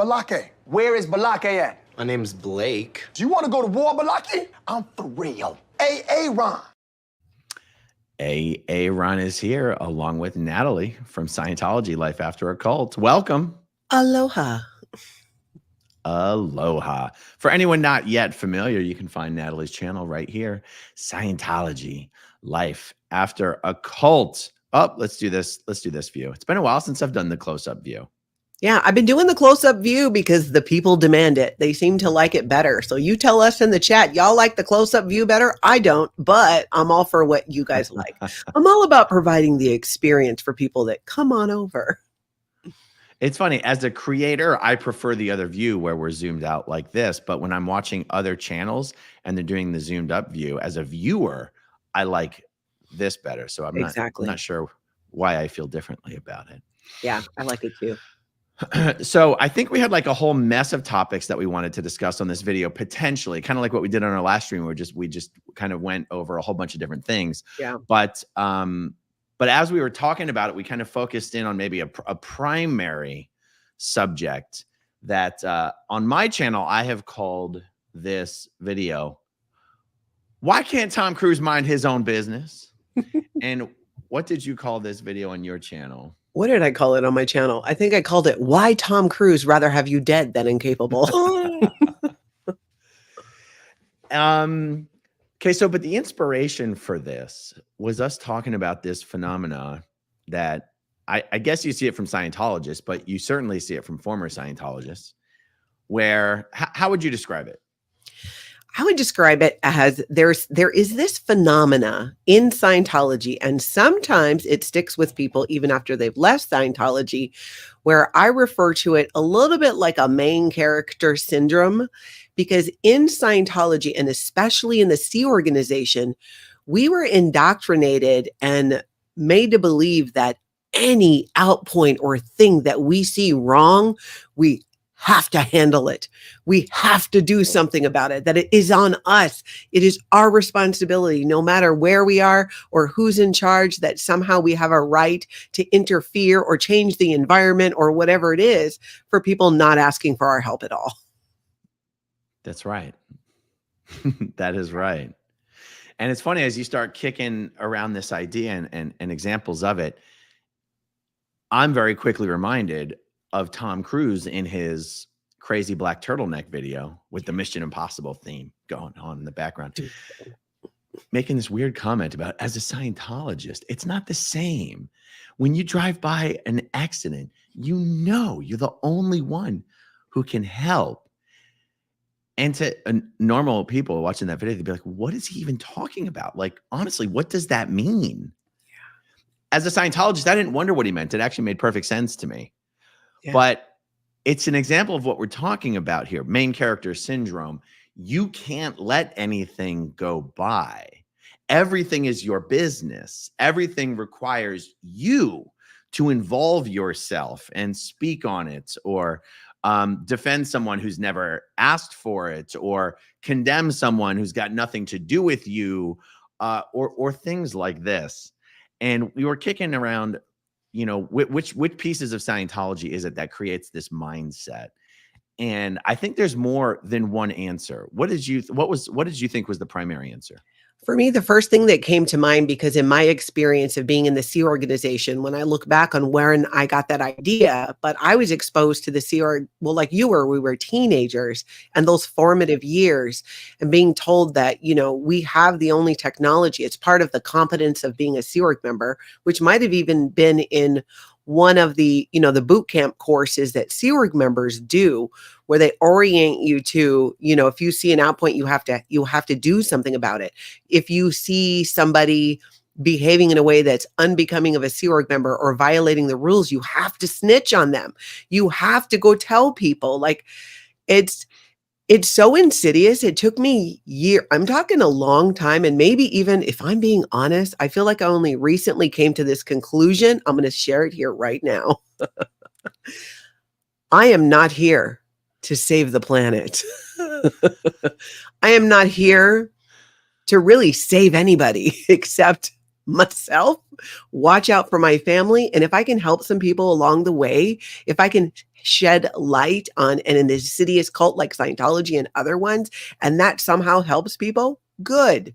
Balake. Where is Balake at? My name's Blake. Do you want to go to war, Balake? I'm for real. Ron. Ron is here along with Natalie from Scientology, Life After a Cult. Welcome. Aloha. Aloha. For anyone not yet familiar, you can find Natalie's channel right here. Scientology, Life After a Cult. Oh, let's do this. Let's do this view. It's been a while since I've done the close-up view. Yeah, I've been doing the close-up view because the people demand it. They seem to like it better. So you tell us in the chat, y'all like the close-up view better? I don't, but I'm all for what you guys like. I'm all about providing the experience for people that come on over. It's funny, as a creator, I prefer the other view where we're zoomed out like this. But when I'm watching other channels and they're doing the zoomed up view, as a viewer, I like this better. So I'm not sure why I feel differently about it. Yeah, I like it too. So I think we had like a whole mess of topics that we wanted to discuss on this video, potentially kind of like what we did on our last stream, where we just kind of went over a whole bunch of different things. Yeah. But as we were talking about it, we kind of focused in on maybe a primary subject that on my channel, I have called this video, "Why Can't Tom Cruise Mind His Own Business?" And what did you call this video on your channel? What did I call it on my channel? I think I called it "Why Tom Cruise Rather Have You Dead Than Incapable." Okay, so but the inspiration for this was us talking about this phenomena that I guess you see it from Scientologists, but you certainly see it from former Scientologists, where how would you describe it? I would describe it as there is this phenomena in Scientology, and sometimes it sticks with people even after they've left Scientology, where I refer to it a little bit like a main character syndrome, because in Scientology, and especially in the Sea organization, we were indoctrinated and made to believe that any outpoint or thing that we see wrong, we have to handle it. We have to do something about it, that it is on us. It is our responsibility, no matter where we are or who's in charge, that somehow we have a right to interfere or change the environment or whatever it is for people not asking for our help at all. That's right. That is right. And it's funny, as you start kicking around this idea and examples of it, I'm very quickly reminded of Tom Cruise in his crazy black turtleneck video with the Mission Impossible theme going on in the background, making this weird comment about, as a Scientologist, it's not the same. When you drive by an accident, you know you're the only one who can help. And to normal people watching that video, they'd be like, what is he even talking about? Like, honestly, what does that mean? Yeah. As a Scientologist, I didn't wonder what he meant. It actually made perfect sense to me. Yeah. But it's an example of what we're talking about here. Main character syndrome. You can't let anything go by. Everything is your business. Everything requires you to involve yourself and speak on it, or defend someone who's never asked for it, or condemn someone who's got nothing to do with you, or things like this. And we were kicking around, you know, which pieces of Scientology is it that creates this mindset? And I think there's more than one answer. What did you think was the primary answer? For me, the first thing that came to mind, because in my experience of being in the Sea organization, when I look back on where I got that idea, but I was exposed to the Sea Org, well, like you were, we were teenagers, and those formative years, and being told that, you know, we have the only technology. It's part of the competence of being a Sea Org member, which might have even been in one of the, you know, the boot camp courses that Sea Org members do, where they orient you to, you know, if you see an outpoint, you have to do something about it. If you see somebody behaving in a way that's unbecoming of a Sea Org member or violating the rules, you have to snitch on them. You have to go tell people. Like, it's so insidious. It took me years. I'm talking a long time. And maybe even if I'm being honest, I feel like I only recently came to this conclusion. I'm going to share it here right now. I am not here to save the planet. I am not here to really save anybody except myself, watch out for my family. And if I can help some people along the way, if I can shed light on an insidious cult like Scientology and other ones, and that somehow helps people, good.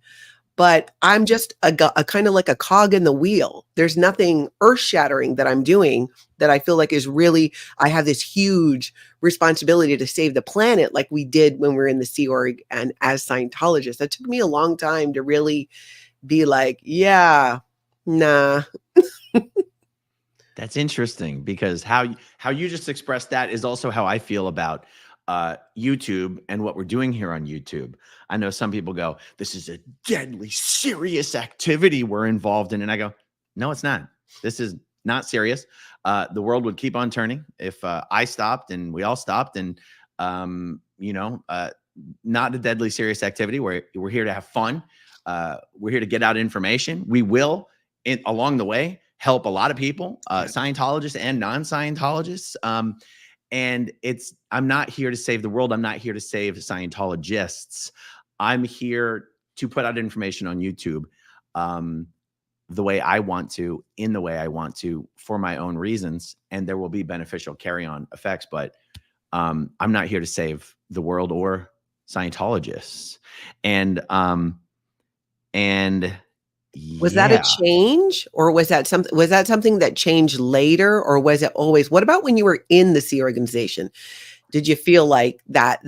But I'm just a kind of like a cog in the wheel. There's nothing earth shattering that I'm doing that I feel like is really, I have this huge responsibility to save the planet like we did when we were in the Sea Org and as Scientologists. That took me a long time to really be like, yeah, nah. That's interesting, because how you just expressed that is also how I feel about YouTube and what we're doing here on YouTube. I know some people go, this is a deadly serious activity we're involved in. And I go, no, it's not. This is not serious. The world would keep on turning if I stopped and we all stopped. And, not a deadly serious activity. We're here to have fun. We're here to get out information. We will, along the way, help a lot of people, Scientologists and non-Scientologists. And I'm not here to save the world. I'm not here to save Scientologists. I'm here to put out information on YouTube the way I want to, in the way I want to, for my own reasons. And there will be beneficial carry-on effects, but I'm not here to save the world or Scientologists. And was that a change, or was that something that changed later, or was it always? What about when you were in the Sea organization? Did you feel like that,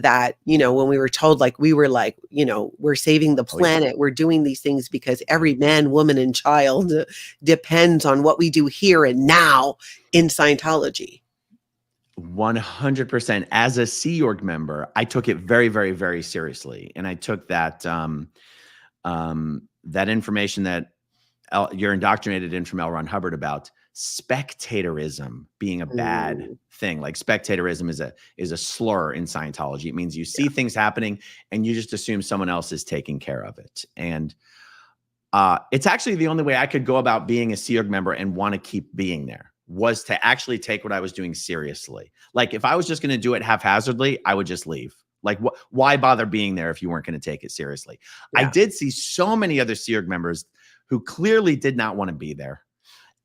when we were told, like, we were like, we're saving the planet, we're doing these things because every man, woman, and child depends on what we do here and now in Scientology? 100%. As a Sea Org member, I took it very, very, very seriously. And I took that, that information that you're indoctrinated in from L. Ron Hubbard about spectatorism being a bad thing. Like, spectatorism is a slur in Scientology. It means you see things happening and you just assume someone else is taking care of it. And it's actually the only way I could go about being a Sea Org member and want to keep being there, was to actually take what I was doing seriously. Like, if I was just going to do it haphazardly, I would just leave. Like, why bother being there if you weren't going to take it seriously? Yeah. I did see so many other Sea Org members who clearly did not want to be there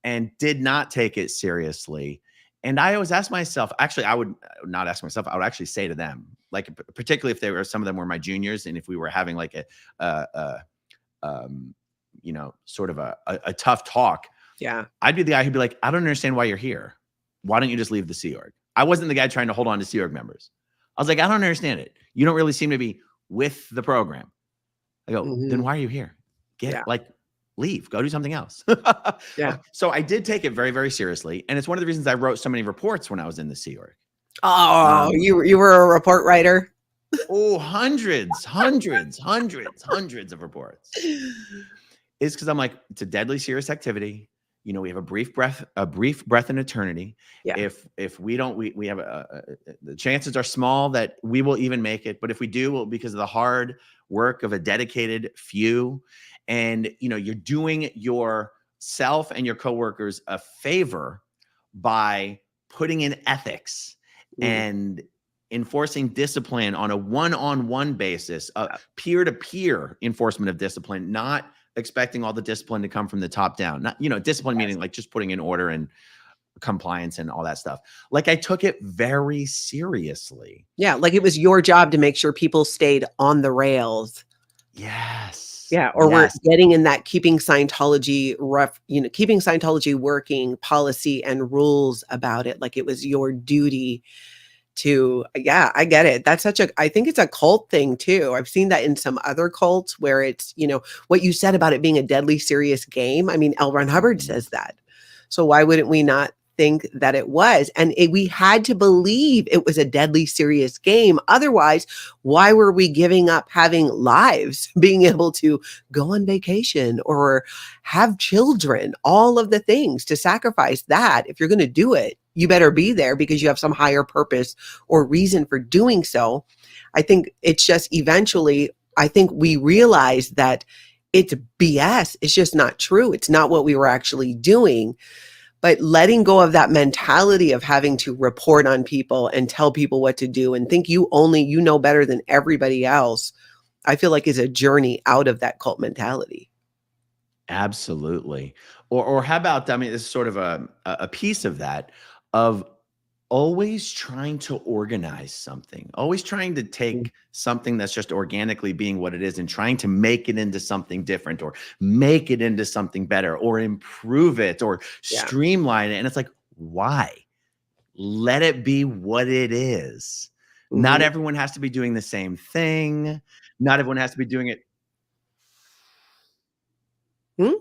and did not take it seriously. And I always ask myself, actually, I would not ask myself, I would actually say to them, like, particularly if some of them were my juniors, and if we were having like sort of a tough talk, I'd be the guy who'd be like, I don't understand why you're here. Why don't you just leave the Sea Org? I wasn't the guy trying to hold on to Sea Org members. I was like, I don't understand it. You don't really seem to be with the program. I go, then why are you here? Leave, go do something else. So I did take it very, very seriously. And it's one of the reasons I wrote so many reports when I was in the Sea Org. Oh, you were a report writer? Oh, hundreds of reports. It's because I'm like, it's a deadly serious activity. We have a brief breath in eternity. Yeah. If we don't, we have the chances are small that we will even make it. But if we do, well, because of the hard work of a dedicated few, and you're doing yourself and your coworkers a favor by putting in ethics and enforcing discipline on a one-on-one basis, peer-to-peer enforcement of discipline, not expecting all the discipline to come from the top down. Not, discipline meaning like just putting in order and compliance and all that stuff. Like, I took it very seriously. Yeah. Like, it was your job to make sure people stayed on the rails. Yes. Yeah. Or we're getting in that keeping Scientology keeping Scientology working policy and rules about it. Like, it was your duty to, I get it. That's I think it's a cult thing too. I've seen that in some other cults where it's, what you said about it being a deadly serious game. I mean, L. Ron Hubbard says that. So why wouldn't we not think that it was? And we had to believe it was a deadly serious game. Otherwise, why were we giving up having lives, being able to go on vacation or have children, all of the things to sacrifice that? If you're going to do it, you better be there because you have some higher purpose or reason for doing so. I think it's just eventually, I think we realized that it's BS. It's just not true. It's not what we were actually doing. But letting go of that mentality of having to report on people and tell people what to do and think you know better than everybody else, I feel like is a journey out of that cult mentality. Absolutely. Or how about, I mean, this is sort of a piece of that, of always trying to organize something, always trying to Mm. take something that's just organically being what it is and trying to make it into something different, or make it into something better, or improve it, or Yeah. streamline it. And it's like, why? Let it be what it is. Not Mhm. everyone has to be doing the same thing. Not everyone has to be doing it. Hmm?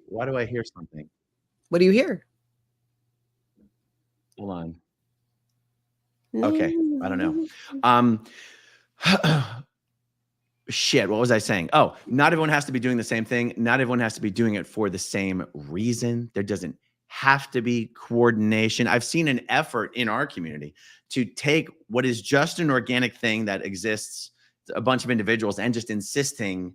Why do I hear something? What do you hear? Hold on. Okay. I don't know. Mm. Um, shit. What was I saying? Oh, not everyone has to be doing the same thing. Not everyone has to be doing it for the same reason. There doesn't have to be coordination. I've seen an effort in our community to take what is just an organic thing that exists, a bunch of individuals, and just insisting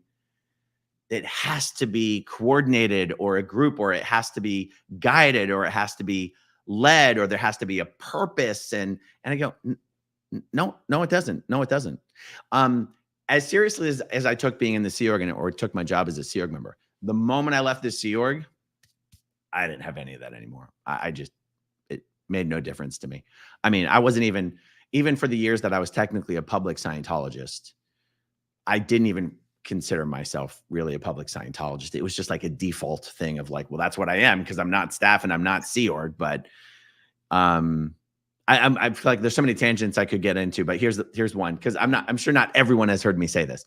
it has to be coordinated, or a group, or it has to be guided, or it has to be led, or there has to be a purpose. And I go, no, no, it doesn't. No, it doesn't. As seriously as I took being in the Sea Org, or took my job as a Sea Org member, the moment I left the Sea Org, I didn't have any of that anymore. I just, it made no difference to me. I mean, I wasn't even for the years that I was technically a public Scientologist, I didn't even consider myself really a public Scientologist. It was just like a default thing of like, well, that's what I am because I'm not staff and I'm not Sea Org. But I feel like there's so many tangents I could get into, but here's one, because I'm sure not everyone has heard me say this.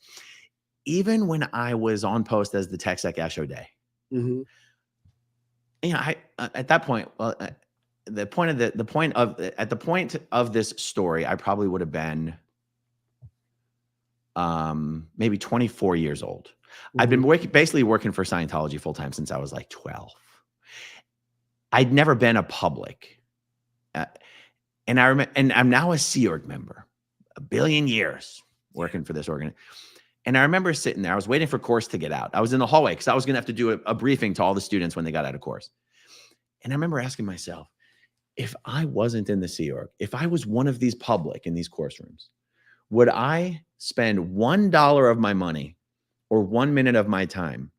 Even when I was on post as the TechSec Echo Day, Mhm. you know, at that point, well, at the point of this story, I probably would have been maybe 24 years old. I'd been Mhm. basically working for Scientology full time since I was like 12. I'd never been a public. And I remember, and I'm now a Sea Org member, a billion years working for this organization. And I remember sitting there, I was waiting for course to get out. I was in the hallway because I was going to have to do a briefing to all the students when they got out of course. And I remember asking myself, if I wasn't in the Sea Org, if I was one of these public in these course rooms, would I spend $1 of my money or 1 minute of my time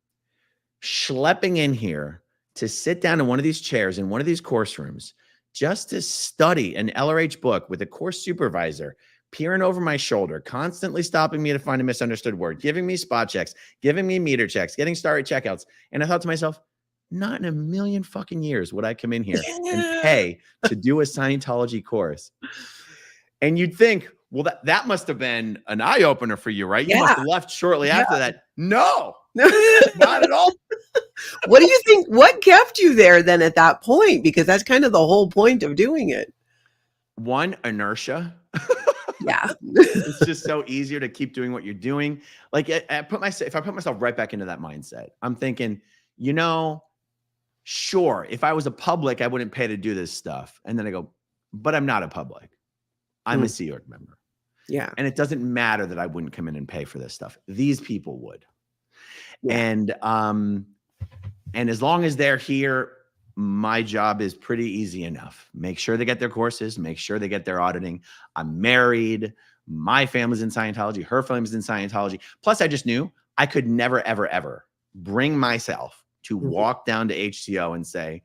schlepping in here to sit down in one of these chairs in one of these course rooms just to study an LRH book with a course supervisor peering over my shoulder, constantly stopping me to find a misunderstood word, giving me spot checks, giving me meter checks, getting started checkouts? And I thought to myself, not in a million fucking years would I come in here and pay to do a Scientology course. And you'd think, well, that must have been an eye opener for you, right? You must Yeah. have left shortly Yeah. after that. No, not at all. What do you think? What kept you there then at that point? Because that's kind of the whole point of doing it. One, inertia. Yeah. It's just so easier to keep doing what you're doing. Like if I put myself right back into that mindset, I'm thinking, sure, if I was a public, I wouldn't pay to do this stuff. And then I go, but I'm not a public. I'm a Sea Org member. Yeah. And it doesn't matter that I wouldn't come in and pay for this stuff. These people would. Yeah. And as long as they're here, my job is pretty easy enough. Make sure they get their courses, make sure they get their auditing. I'm married. My family's in Scientology. Her family's in Scientology. Plus, I just knew I could never, ever, ever bring myself to walk down to HCO and say,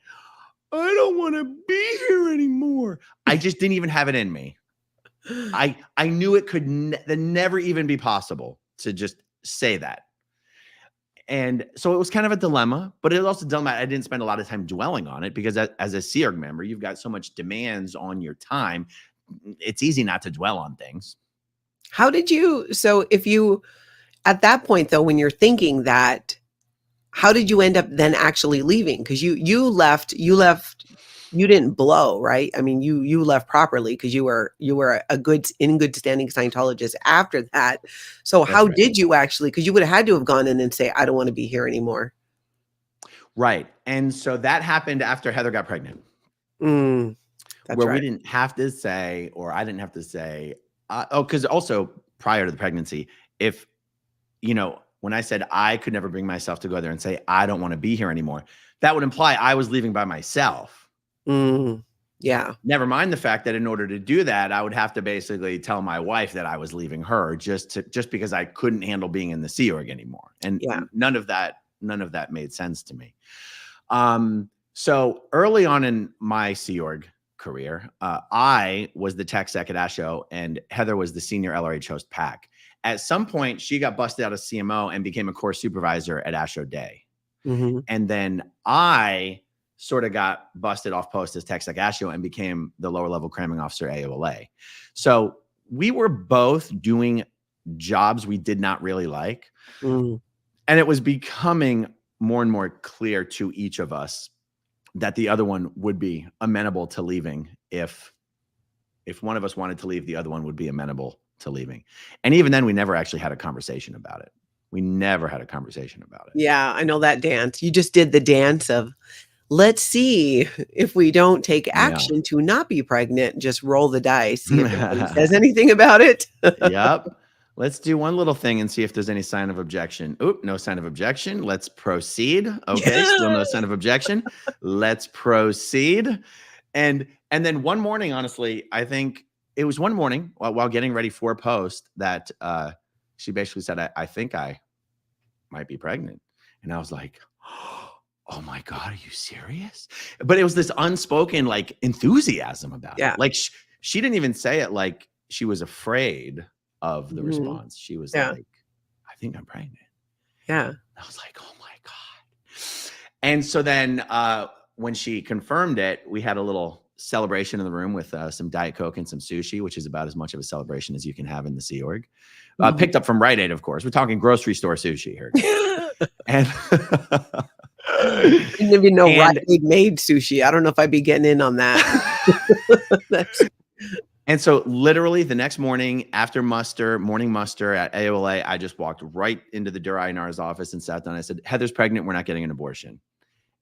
I don't want to be here anymore. I just didn't even have it in me. I knew it could never even be possible to just say that. And so it was kind of a dilemma, but it was also a dilemma. I didn't spend a lot of time dwelling on it because as a Sea Org member, you've got so much demands on your time. It's easy not to dwell on things. How did you, so if you, at that point though, when you're thinking that, how did you end up then actually leaving? Because you left, you didn't blow, right? I mean, you left properly because you were in good standing Scientologist after that. So how right. did you actually, because you would have had to have gone in and say, I don't want to be here anymore. Right. And so that happened after Heather got pregnant. That's where right. we didn't have to say, or I didn't have to say, because also prior to the pregnancy, if, when I said I could never bring myself to go there and say, I don't want to be here anymore, that would imply I was leaving by myself. Yeah. Yeah. Never mind the fact that in order to do that, I would have to basically tell my wife that I was leaving her just because I couldn't handle being in the Sea Org anymore. And Yeah. none of that made sense to me. So early on in my Sea Org career, I was the tech sec at ASHO and Heather was the senior LRH host PAC. At some point, she got busted out of CMO and became a course supervisor at ASHO Day. Mm-hmm. And then I sort of got busted off post as tech sec ASHO and became the lower level cramming officer AOLA. So we were both doing jobs we did not really like. Mm. And it was becoming more and more clear to each of us that the other one would be amenable to leaving. If one of us wanted to leave, the other one would be amenable to leaving. And even then, we never actually had a conversation about it. We never had a conversation about it. Yeah, I know that dance. You just did the dance of, let's see if we don't take action to not be pregnant, just roll the dice, see if anybody says anything about it. Yep. Let's do one little thing and see if there's any sign of objection. Oop, no sign of objection. Let's proceed. Okay, still no sign of objection. Let's proceed. And then one morning, honestly, I think it was one morning while getting ready for a post that she basically said, I think I might be pregnant. And I was like, oh my God, are you serious? But it was this unspoken like enthusiasm about it. Like she didn't even say it like she was afraid of the response. She was like, I think I'm pregnant. Yeah. I was like, oh my God. And so then when she confirmed it, we had a little celebration in the room with some Diet Coke and some sushi, which is about as much of a celebration as you can have in the Sea Org. Picked up from Rite Aid, of course. We're talking grocery store sushi here. And I didn't even know Rite Aid made sushi. I don't know if I'd be getting in on that. And so literally the next morning after morning muster at AOLA, I just walked right into the Dur INR's office and sat down. I said, Heather's pregnant. We're not getting an abortion.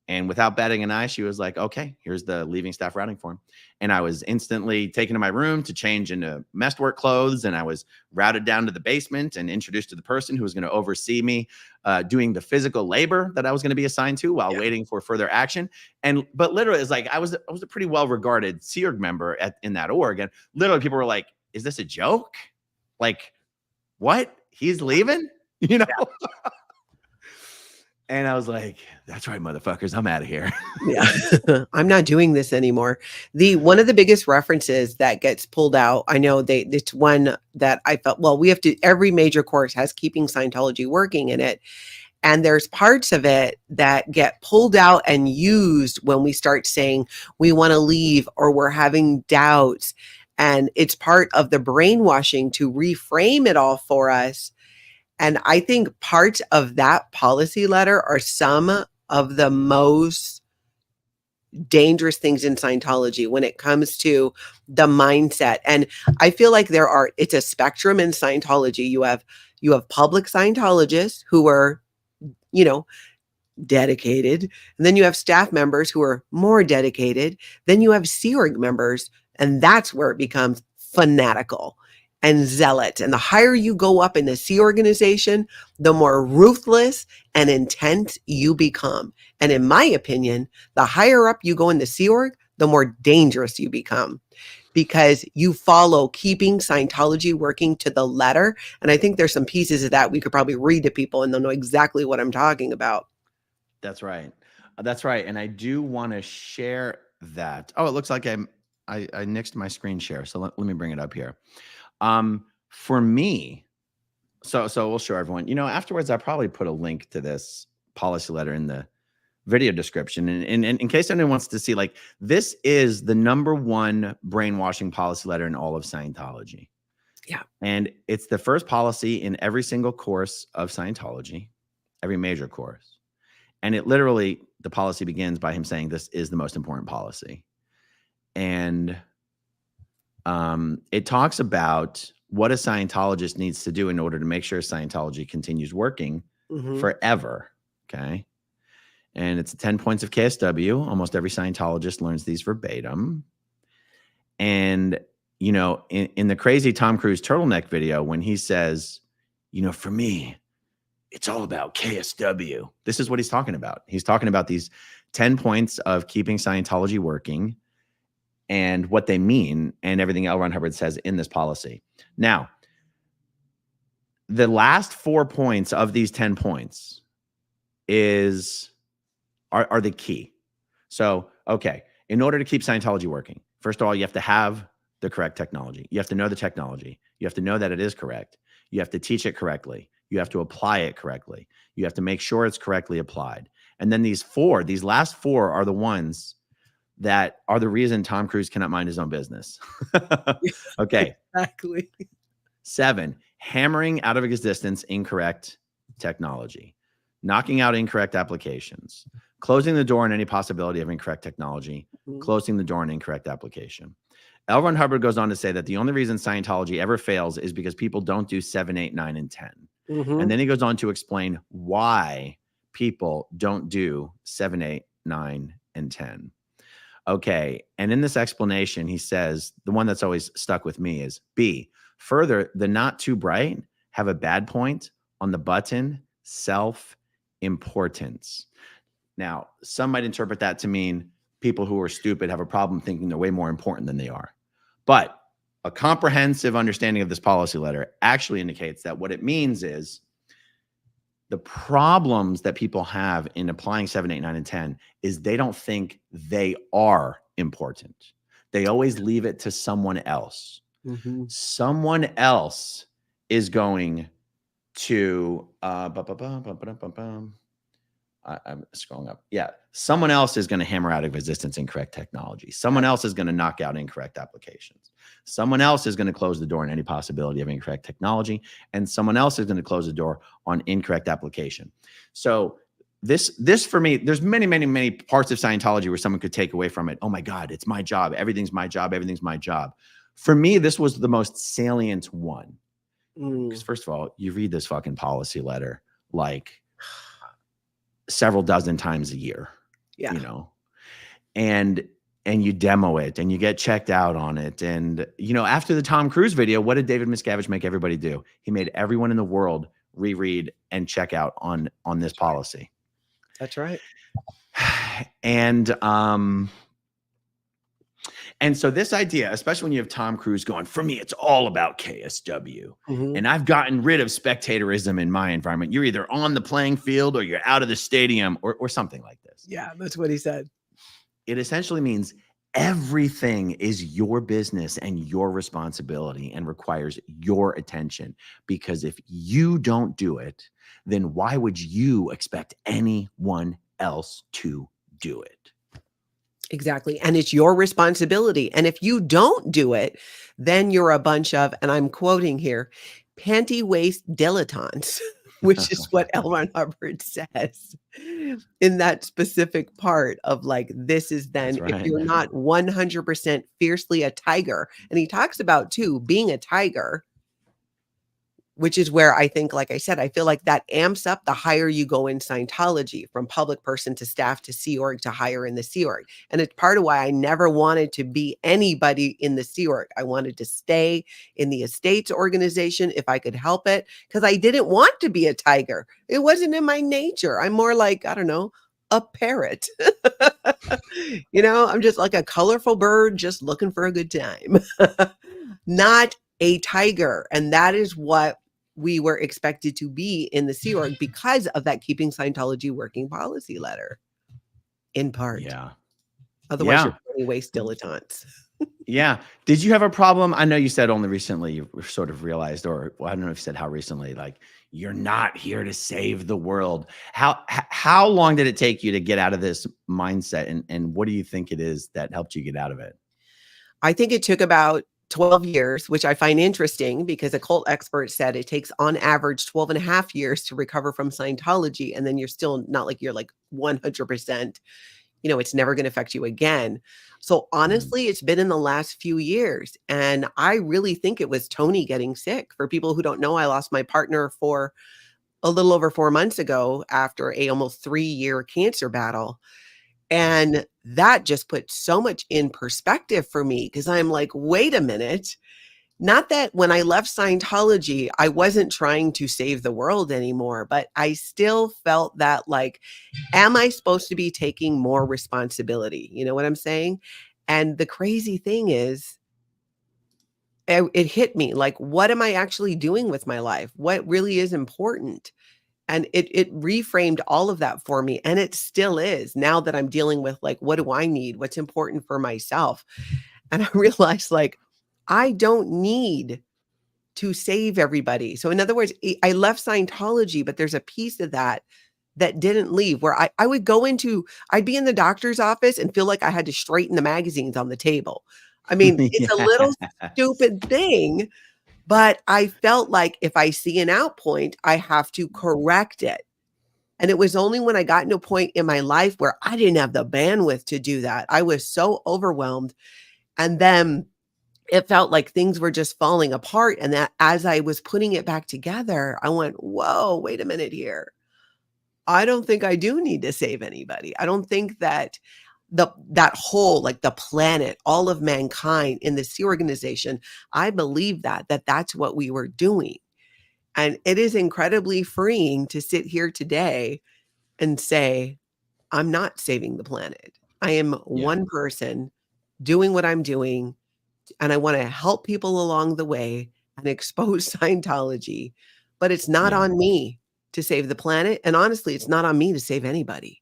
And without batting an eye, she was like, okay, here's the leaving staff routing form. And I was instantly taken to my room to change into messed work clothes. And I was routed down to the basement and introduced to the person who was going to oversee me doing the physical labor that I was going to be assigned to while waiting for further action. But literally, it's like I was a pretty well-regarded Sea Org member in that org. And literally people were like, is this a joke? Like, what? He's leaving? You know? Yeah. And I was like, that's right, motherfuckers. I'm out of here. Yeah. I'm not doing this anymore. One of the biggest references that gets pulled out, I know it's one that I felt, well, every major course has Keeping Scientology Working in it. And there's parts of it that get pulled out and used when we start saying we want to leave or we're having doubts. And it's part of the brainwashing to reframe it all for us. And I think parts of that policy letter are some of the most dangerous things in Scientology when it comes to the mindset. And I feel like it's a spectrum in Scientology. You have public Scientologists who are, dedicated. And then you have staff members who are more dedicated. Then you have Sea Org members. And that's where it becomes fanatical and zealot. And the higher you go up in the Sea organization, the more ruthless and intense you become. And in my opinion, the higher up you go in the Sea Org, the more dangerous you become because you follow Keeping Scientology Working to the letter. And I think there's some pieces of that we could probably read to people and they'll know exactly what I'm talking about. That's right. That's right. And I do want to share that. Oh, it looks like I nixed my screen share. So let me bring it up here. For me, so we'll show everyone, afterwards, I probably put a link to this policy letter in the video description. And in case anyone wants to see, like, this is the #1 brainwashing policy letter in all of Scientology. Yeah. And it's the first policy in every single course of Scientology, every major course. And it literally, the policy begins by him saying, this is the most important policy. And it talks about what a Scientologist needs to do in order to make sure Scientology continues working forever. Okay. And it's 10 points of KSW. Almost every Scientologist learns these verbatim. And, in the crazy Tom Cruise turtleneck video, when he says, for me, it's all about KSW. This is what he's talking about. He's talking about these 10 points of keeping Scientology working. and what they mean and everything L. Ron Hubbard says in this policy. Now, the last 4 points of these 10 points are the key. So, okay, in order to keep Scientology working, first of all, you have to have the correct technology. You have to know the technology. You have to know that it is correct. You have to teach it correctly. You have to apply it correctly. You have to make sure it's correctly applied. And then these last four are the ones that are the reason Tom Cruise cannot mind his own business. Okay. Exactly. 7, hammering out of existence incorrect technology, knocking out incorrect applications, closing the door on any possibility of incorrect technology, closing the door on incorrect application. L. Ron Hubbard goes on to say that the only reason Scientology ever fails is because people don't do 7, 8, 9, and 10. And then he goes on to explain why people don't do 7, 8, 9, and 10. Okay. And in this explanation, he says, the one that's always stuck with me is B. Further, the not too bright have a bad point on the button self-importance. Now, some might interpret that to mean people who are stupid have a problem thinking they're way more important than they are. But a comprehensive understanding of this policy letter actually indicates that what it means is the problems that people have in applying 7, 8, 9, and 10 is they don't think they are important. They always leave it to someone else. Someone else is going to I'm scrolling up. Yeah. Someone else is going to hammer out of existence incorrect technology. Someone else is going to knock out incorrect applications. Someone else is going to close the door on any possibility of incorrect technology. And someone else is going to close the door on incorrect application. So this for me, there's many, many, many parts of Scientology where someone could take away from it. Oh my God, it's my job. Everything's my job. Everything's my job. For me, this was the most salient one. Because first of all, you read this fucking policy letter like several dozen times a year, you know, and you demo it and you get checked out on it. And, you know, after the Tom Cruise video, what did David Miscavige make everybody do? He made everyone in the world reread and check out on this policy. That's right. And so this idea, especially when you have Tom Cruise going, for me, it's all about KSW. And I've gotten rid of spectatorism in my environment. You're either on the playing field or you're out of the stadium or something like this. Yeah, that's what he said. It essentially means everything is your business and your responsibility and requires your attention. Because if you don't do it, then why would you expect anyone else to do it? Exactly. And it's your responsibility. And if you don't do it, then you're a bunch of, and I'm quoting here, panty waist dilettantes, which is what L. Ron Hubbard says in that specific part of like, this is then if you're not 100% fiercely a tiger. And he talks about too, being a tiger, which is where I think, like I said, I feel like that amps up the higher you go in Scientology, from public person to staff to Sea Org to higher in the Sea Org. And it's part of why I never wanted to be anybody in the Sea Org. I wanted to stay in the estates organization if I could help it, because I didn't want to be a tiger. It wasn't in my nature. I'm more like, I don't know, a parrot. You know, I'm just like a colorful bird just looking for a good time, not a tiger. And that is what we were expected to be in the Sea Org because of that Keeping Scientology Working policy letter, in part. Yeah. Otherwise, you're putting waste dilettantes. Yeah. Did you have a problem? I know you said only recently you sort of realized, or well, I don't know if you said how recently, like you're not here to save the world. How long did it take you to get out of this mindset? And what do you think it is that helped you get out of it? I think it took about 12 years, which I find interesting because a cult expert said it takes on average 12 and a half years to recover from Scientology. And then you're still not like you're like 100%, you know, it's never going to affect you again. So honestly, it's been in the last few years. And I really think it was Tony getting sick. For people who don't know, I lost my partner for a little over 4 months ago after a almost 3-year cancer battle. And that just put so much in perspective for me, because I'm like, wait a minute. Not that when I left Scientology, I wasn't trying to save the world anymore, but I still felt that like, am I supposed to be taking more responsibility? You know what I'm saying? And the crazy thing is, it hit me like, what am I actually doing with my life? What really is important? And it reframed all of that for me. And it still is now that I'm dealing with like, what do I need? What's important for myself? And I realized like, I don't need to save everybody. So in other words, I left Scientology, but there's a piece of that that didn't leave where I would go into, I'd be in the doctor's office and feel like I had to straighten the magazines on the table. I mean, it's a little stupid thing, but I felt like if I see an out point, I have to correct it. And it was only when I got to a point in my life where I didn't have the bandwidth to do that. I was so overwhelmed. And then it felt like things were just falling apart. And that as I was putting it back together, I went, whoa, wait a minute here. I don't think I do need to save anybody. I don't think that that whole, like the planet, all of mankind in the Sea organization, I believe that's what we were doing. And it is incredibly freeing to sit here today and say, I'm not saving the planet. I am one person doing what I'm doing, and I want to help people along the way and expose Scientology. But it's not on me to save the planet. And honestly, it's not on me to save anybody.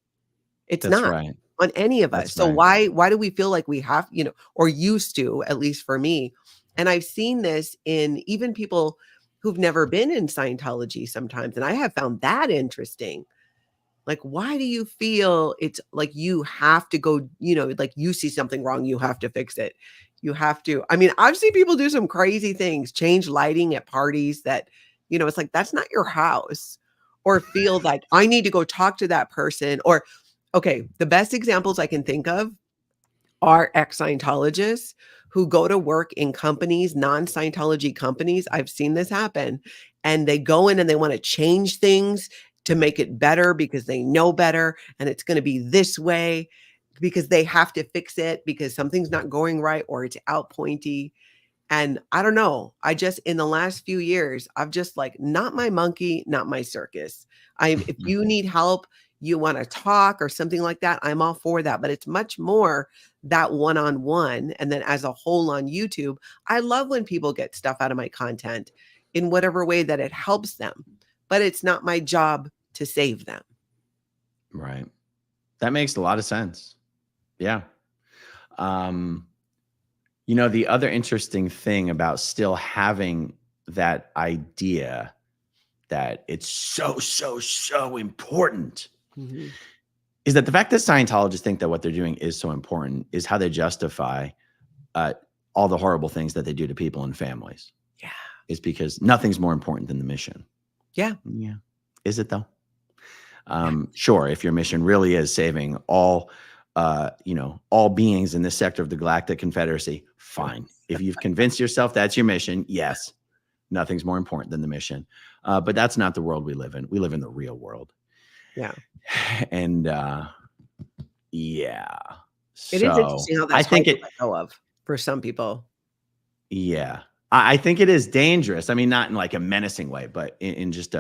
It's That's not right. on any of us. That's So right. why do we feel like we have, or used to, at least for me? And I've seen this in even people who've never been in Scientology sometimes. And I have found that interesting. Like, why do you feel it's like you have to go, like you see something wrong, you have to fix it. You have to. I mean, I've seen people do some crazy things, change lighting at parties that, it's like, that's not your house. Or feel like I need to go talk to that person. Or, okay, the best examples I can think of are ex-Scientologists who go to work in companies, non-Scientology companies. I've seen this happen. And they go in and they want to change things to make it better because they know better. And it's going to be this way because they have to fix it because something's not going right or it's out pointy. And I don't know. In the last few years, I've just like, not my monkey, not my circus. If you need help, you want to talk or something like that, I'm all for that. But it's much more that one-on-one. And then as a whole on YouTube, I love when people get stuff out of my content in whatever way that it helps them. But it's not my job to save them. Right. That makes a lot of sense. Yeah. The other interesting thing about still having that idea that it's so important is that the fact that Scientologists think that what they're doing is so important is how they justify all the horrible things that they do to people and families. Yeah. Is because nothing's more important than the mission. Yeah. Yeah. Is it though? Sure. If your mission really is saving all beings in this sector of the Galactic Confederacy, fine. If you've convinced yourself that's your mission, yes, nothing's more important than the mission. But that's not the world we live in. We live in the real world. Yeah. And yeah. It is interesting how that's hard to let go of for some people. Yeah. I think it is dangerous. I mean, not in like a menacing way, but in just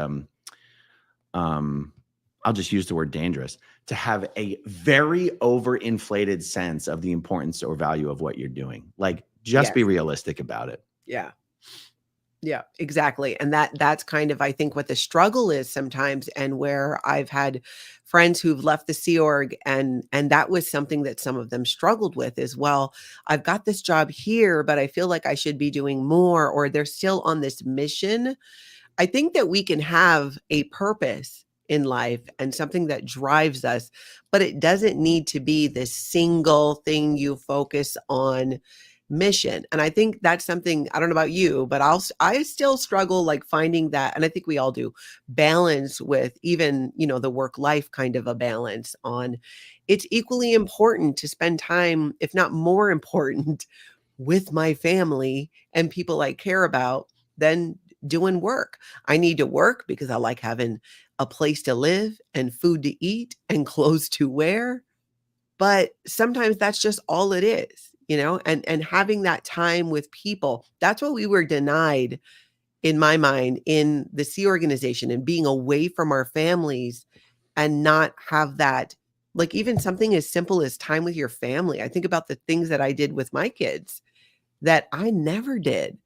I'll just use the word dangerous, to have a very overinflated sense of the importance or value of what you're doing. Like, just be realistic about it. Yeah. Yeah, exactly. And that's kind of, I think, what the struggle is sometimes, and where I've had friends who've left the Sea Org, and that was something that some of them struggled with as well. I've got this job here, but I feel like I should be doing more, or they're still on this mission. I think that we can have a purpose in life and something that drives us, but it doesn't need to be this single thing you focus on mission. And I think that's something, I don't know about you, but I still struggle like finding that, and I think we all do, balance with even, the work life kind of a balance on. It's equally important to spend time, if not more important, with my family and people I care about than doing work. I need to work because I like having a place to live and food to eat and clothes to wear. But sometimes that's just all it is, and having that time with people. That's what we were denied, in my mind, in the Sea organization, and being away from our families and not have that Like even something as simple as time with your family. I think about the things that I did with my kids that I never did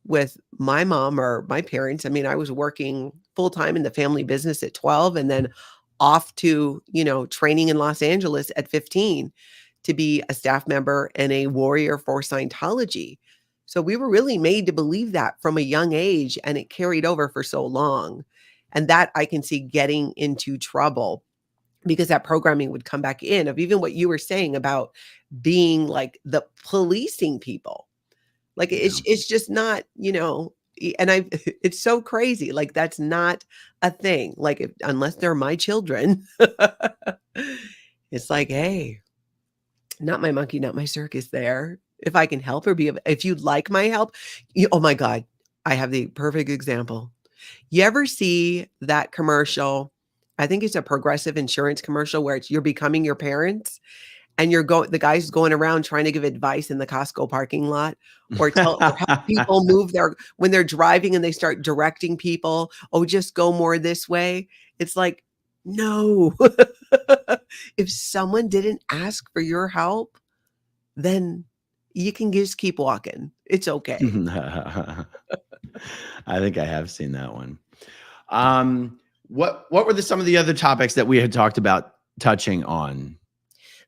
with my mom or my parents. I mean, I was working full time in the family business at 12 and then off to, training in Los Angeles at 15 to be a staff member and a warrior for Scientology. So we were really made to believe that from a young age, and it carried over for so long. And that I can see getting into trouble because that programming would come back in of even what you were saying about being like the policing people. Like it's just not, and it's so crazy. Like that's not a thing. Like unless they're my children, it's like, hey, not my monkey, not my circus there. If I can help or if you'd like my help, oh my God, I have the perfect example. You ever see that commercial? I think it's a Progressive insurance commercial where you're becoming your parents and the guy's going around trying to give advice in the Costco parking lot or help people move when they're driving and they start directing people. Oh, just go more this way. It's like, no, if someone didn't ask for your help, then you can just keep walking. It's okay. I think I have seen that one. What were some of the other topics that we had talked about touching on?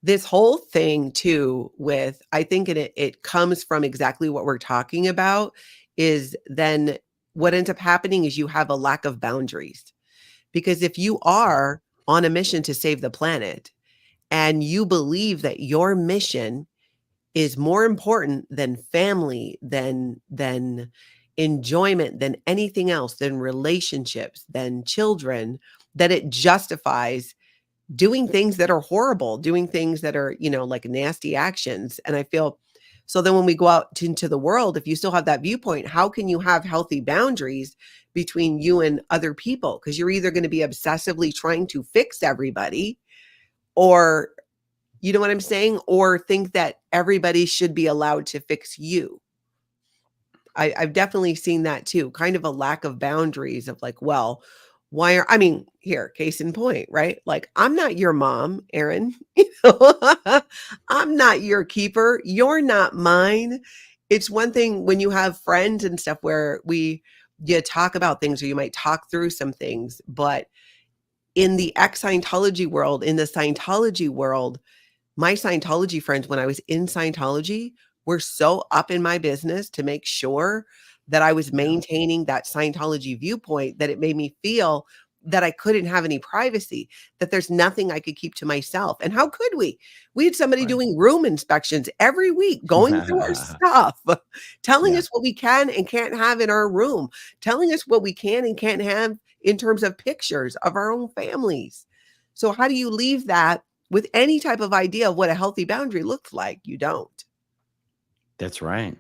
This whole thing too with, I think it comes from exactly what we're talking about is then what ends up happening is you have a lack of boundaries. Because if you are on a mission to save the planet and you believe that your mission is more important than family, than enjoyment, than anything else, than relationships, than children, that it justifies doing things that are horrible, doing things that are, like nasty actions. And I feel so then when we go out into the world, if you still have that viewpoint, how can you have healthy boundaries between you and other people? Because you're either going to be obsessively trying to fix everybody or, you know what I'm saying? Or think that everybody should be allowed to fix you. I've definitely seen that too, kind of a lack of boundaries of like, well, here, case in point, right? Like, I'm not your mom, Aaron. I'm not your keeper. You're not mine. It's one thing when you have friends and stuff where you talk about things or you might talk through some things, but in the ex-Scientology world, in the Scientology world, my Scientology friends, when I was in Scientology, were so up in my business to make sure that I was maintaining that Scientology viewpoint that it made me feel that I couldn't have any privacy, that there's nothing I could keep to myself. And how could we? We had somebody doing room inspections every week, going through our stuff, telling us what we can and can't have in our room, telling us what we can and can't have in terms of pictures of our own families. So how do you leave that with any type of idea of what a healthy boundary looks like? You don't. That's right.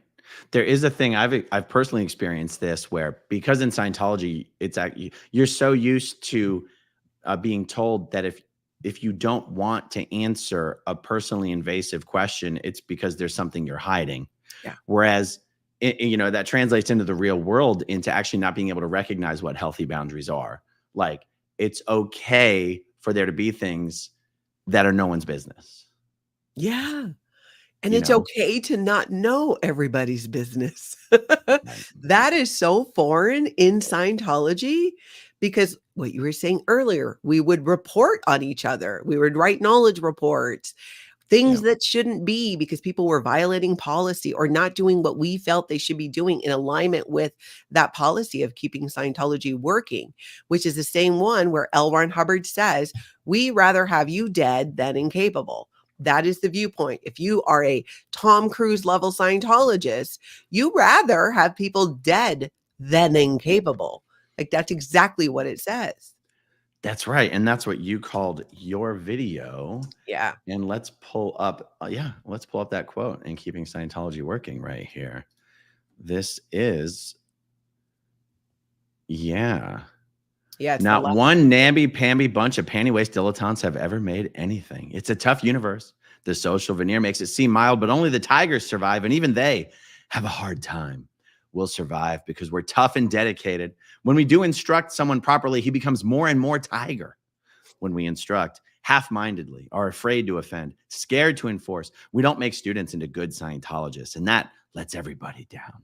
There is a thing I've personally experienced this where because in Scientology, it's you're so used to being told that if you don't want to answer a personally invasive question, it's because there's something you're hiding. Yeah. Whereas that translates into the real world into actually not being able to recognize what healthy boundaries are. Like it's okay for there to be things that are no one's business. Yeah. And it's okay to not know everybody's business. That is so foreign in Scientology because what you were saying earlier, we would report on each other. We would write knowledge reports, things that shouldn't be because people were violating policy or not doing what we felt they should be doing in alignment with that policy of keeping Scientology working, which is the same one where L. Ron Hubbard says, we rather have you dead than incapable. That is the viewpoint. If you are a Tom Cruise level Scientologist, you rather have people dead than incapable. Like that's exactly what it says. That's right. And that's what you called your video. Yeah. And let's pull up, let's pull up that quote and keeping Scientology working right here. This is, Yeah. Not one namby-pamby bunch of panty-waist dilettantes have ever made anything. It's a tough universe. The social veneer makes it seem mild, but only the tigers survive, and even they have a hard time. We'll survive because we're tough and dedicated. When we do instruct someone properly, he becomes more and more tiger. When we instruct, half-mindedly, are afraid to offend, scared to enforce. We don't make students into good Scientologists, and that lets everybody down.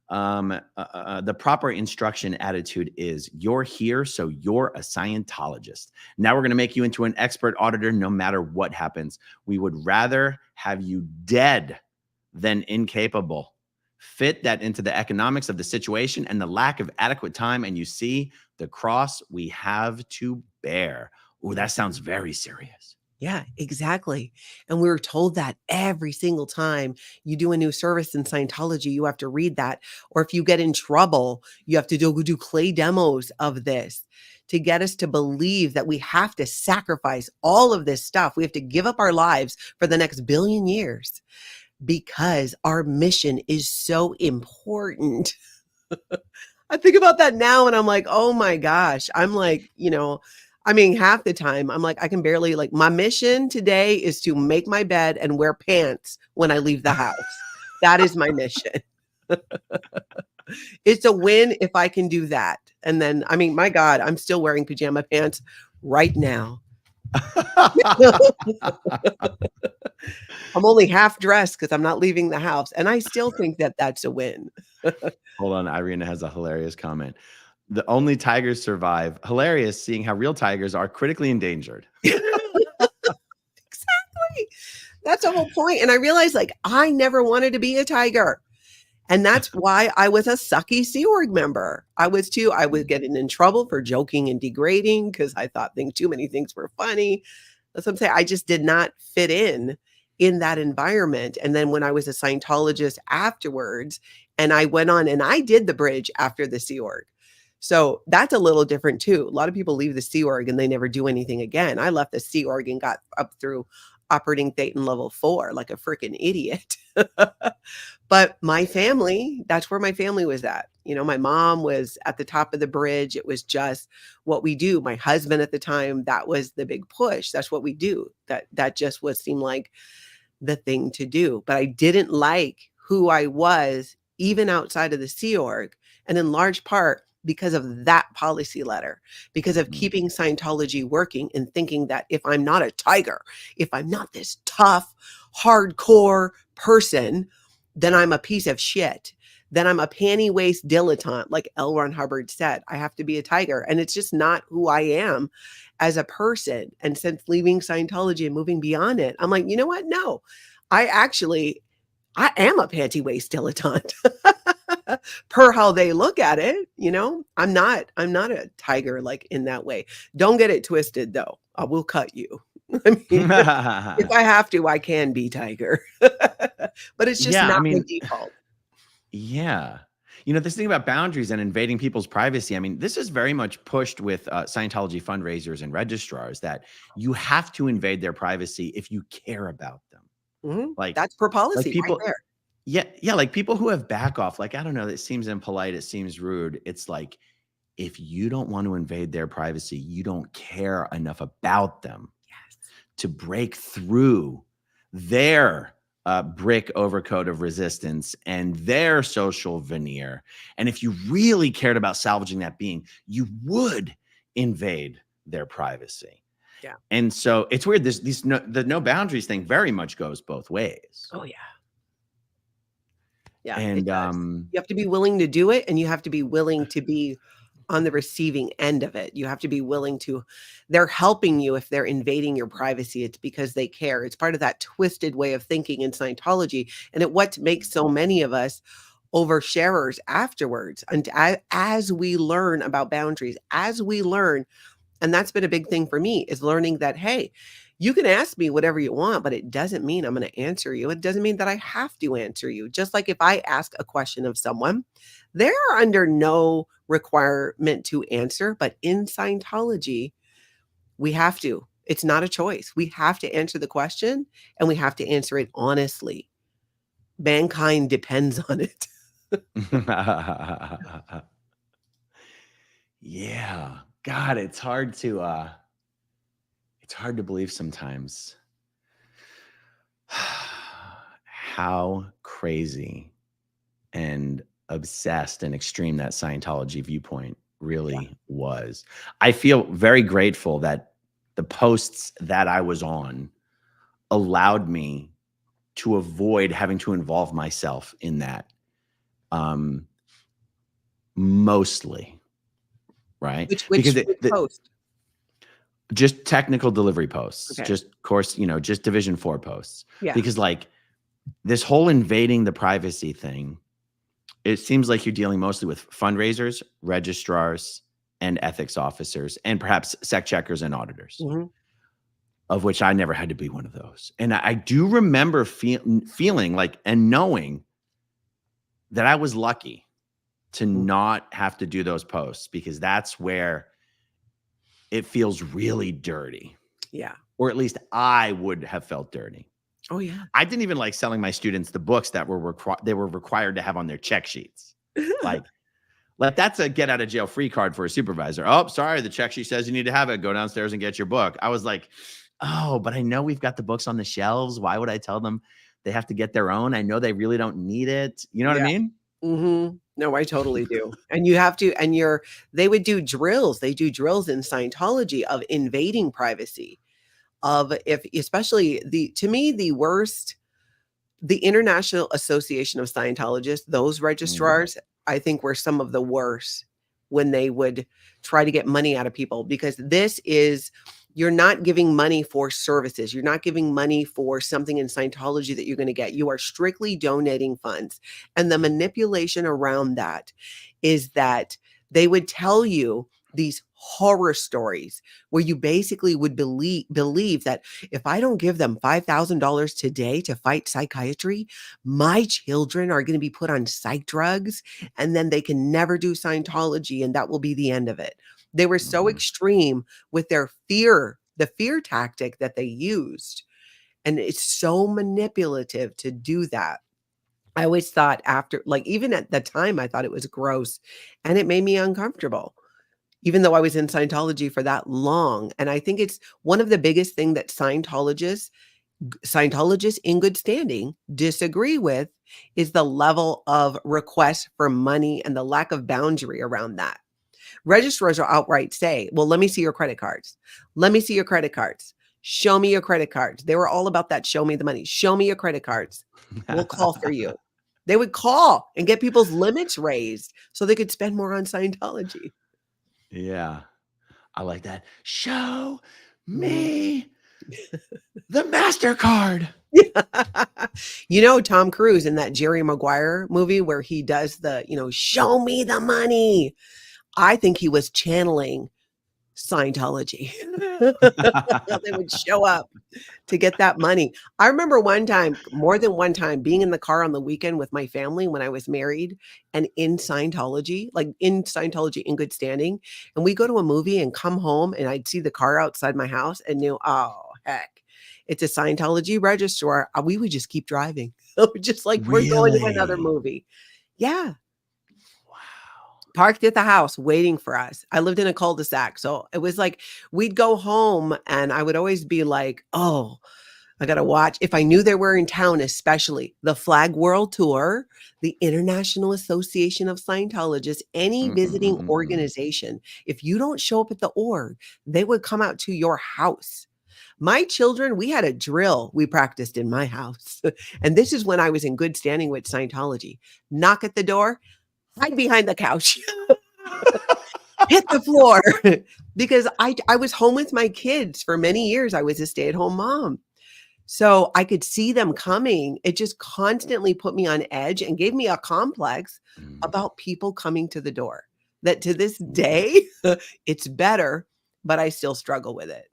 The proper instruction attitude is you're here, so you're a Scientologist. Now we're going to make you into an expert auditor no matter what happens. We would rather have you dead than incapable. Fit that into the economics of the situation and the lack of adequate time, and you see the cross we have to bear. Oh, that sounds very serious. Yeah, exactly. And we were told that every single time you do a new service in Scientology, you have to read that. Or if you get in trouble, you have to go do clay demos of this to get us to believe that we have to sacrifice all of this stuff. We have to give up our lives for the next billion years because our mission is so important. I think about that now and I'm like, oh my gosh. I'm like, I mean, half the time I'm like, I can barely, like, my mission today is to make my bed and wear pants when I leave the house. That is my mission. It's a win if I can do that. And then, I mean, my God, I'm still wearing pajama pants right now. I'm only half dressed because I'm not leaving the house. And I still think that that's a win. Hold on. Irina has a hilarious comment. The only tigers survive. Hilarious, seeing how real tigers are critically endangered. Exactly. That's the whole point. And I realized, like, I never wanted to be a tiger. And that's why I was a sucky Sea Org member. I was getting in trouble for joking and degrading because I thought too many things were funny. That's what I'm saying. I just did not fit in that environment. And then when I was a Scientologist afterwards, and I went on and I did the bridge after the Sea Org. So that's a little different too. A lot of people leave the Sea Org and they never do anything again. I left the Sea Org and got up through operating Thetan level 4 like a freaking idiot. But my family, that's where my family was at. My mom was at the top of the bridge. It was just what we do. My husband at the time, that was the big push. That's what we do. That just seemed like the thing to do. But I didn't like who I was, even outside of the Sea Org. And in large part, because of that policy letter, because of keeping Scientology working and thinking that if I'm not a tiger, if I'm not this tough, hardcore person, then I'm a piece of shit. Then I'm a panty waist dilettante, like L. Ron Hubbard said. I have to be a tiger. And it's just not who I am as a person. And since leaving Scientology and moving beyond it, I'm like, you know what? No, I am a panty waist dilettante. Per how they look at it, I'm not a tiger like in that way. Don't get it twisted though. I will cut you. I mean, if I have to, I can be tiger, but it's just not my default. Yeah. This thing about boundaries and invading people's privacy, I mean, this is very much pushed with Scientology fundraisers and registrars that you have to invade their privacy if you care about them. Mm-hmm. Like that's per policy people, right there. Yeah. Like people who have back off, like, I don't know, it seems impolite. It seems rude. It's like, if you don't want to invade their privacy, you don't care enough about them to break through their brick overcoat of resistance and their social veneer. And if you really cared about salvaging that being, you would invade their privacy. Yeah. And so it's weird. The no boundaries thing very much goes both ways. Oh yeah. Yeah. And you have to be willing to do it, and you have to be willing to be on the receiving end of it. You have to be willing to, they're helping you if they're invading your privacy. It's because they care. It's part of that twisted way of thinking in Scientology. And what makes so many of us oversharers afterwards. And as we learn about boundaries, as we learn, and that's been a big thing for me, is learning that, hey, you can ask me whatever you want, but it doesn't mean I'm going to answer you. It doesn't mean that I have to answer you. Just like if I ask a question of someone, they're under no requirement to answer. But in Scientology, we have to. It's not a choice. We have to answer the question, and we have to answer it honestly. Mankind depends on it. Yeah. God, it's hard to believe sometimes how crazy and obsessed and extreme that Scientology viewpoint really was. I feel very grateful that the posts that I was on allowed me to avoid having to involve myself in that. Mostly, right? Which Because post? just technical delivery posts, Okay. just course, just Division 4 posts. Yeah. Because like this whole invading the privacy thing, it seems like you're dealing mostly with fundraisers, registrars, and ethics officers, and perhaps sec checkers and auditors, of which I never had to be one of those. And I do remember feeling like and knowing that I was lucky to not have to do those posts, because that's where it feels really dirty. Yeah. Or at least I would have felt dirty. Oh yeah. I didn't even like selling my students the books that were required to have on their check sheets. like that's a get out of jail free card for a supervisor. Oh, sorry, the check sheet says you need to have it. Go downstairs and get your book. I was like, oh, but I know we've got the books on the shelves. Why would I tell them they have to get their own? I know they really don't need it. You know what I mean? No, I totally do. And you have to, and they would do drills. They do drills in Scientology of invading privacy. Especially to me, the worst, the International Association of Scientologists, those registrars, I think were some of the worst when they would try to get money out of people, because you're not giving money for services. You're not giving money for something in Scientology that you're going to get. You are strictly donating funds. And the manipulation around that is that they would tell you these horror stories where you basically would believe that if I don't give them $5,000 today to fight psychiatry, my children are going to be put on psych drugs, and then they can never do Scientology, and that will be the end of it. They were so extreme with their fear, the fear tactic that they used. And it's so manipulative to do that. I always thought even at the time, I thought it was gross, and it made me uncomfortable, even though I was in Scientology for that long. And I think it's one of the biggest thing that Scientologists in good standing disagree with is the level of request for money and the lack of boundary around that. Registrars will outright say, well, let me see your credit cards. Let me see your credit cards. Show me your credit cards. They were all about that. Show me the money. Show me your credit cards. We'll call for you. They would call and get people's limits raised so they could spend more on Scientology. Yeah. I like that. Show me the MasterCard. Tom Cruise in that Jerry Maguire movie where he does the, show me the money. I think he was channeling Scientology. They would show up to get that money. I remember more than one time, being in the car on the weekend with my family when I was married and in Scientology in good standing. And we go to a movie and come home and I'd see the car outside my house and knew, oh, heck, it's a Scientology registrar. We would just keep driving. Just like we're going to another movie. Yeah. Parked at the house waiting for us. I lived in a cul-de-sac. So it was like, we'd go home and I would always be like, oh, I got to watch. If I knew they were in town, especially the Flag World Tour, the International Association of Scientologists, any visiting organization, if you don't show up at the org, they would come out to your house. My children, we had a drill we practiced in my house. And this is when I was in good standing with Scientology. Knock at the door. Hide behind the couch, hit the floor, because I was home with my kids for many years. I was a stay-at-home mom. So I could see them coming. It just constantly put me on edge and gave me a complex about people coming to the door that to this day, it's better, but I still struggle with it.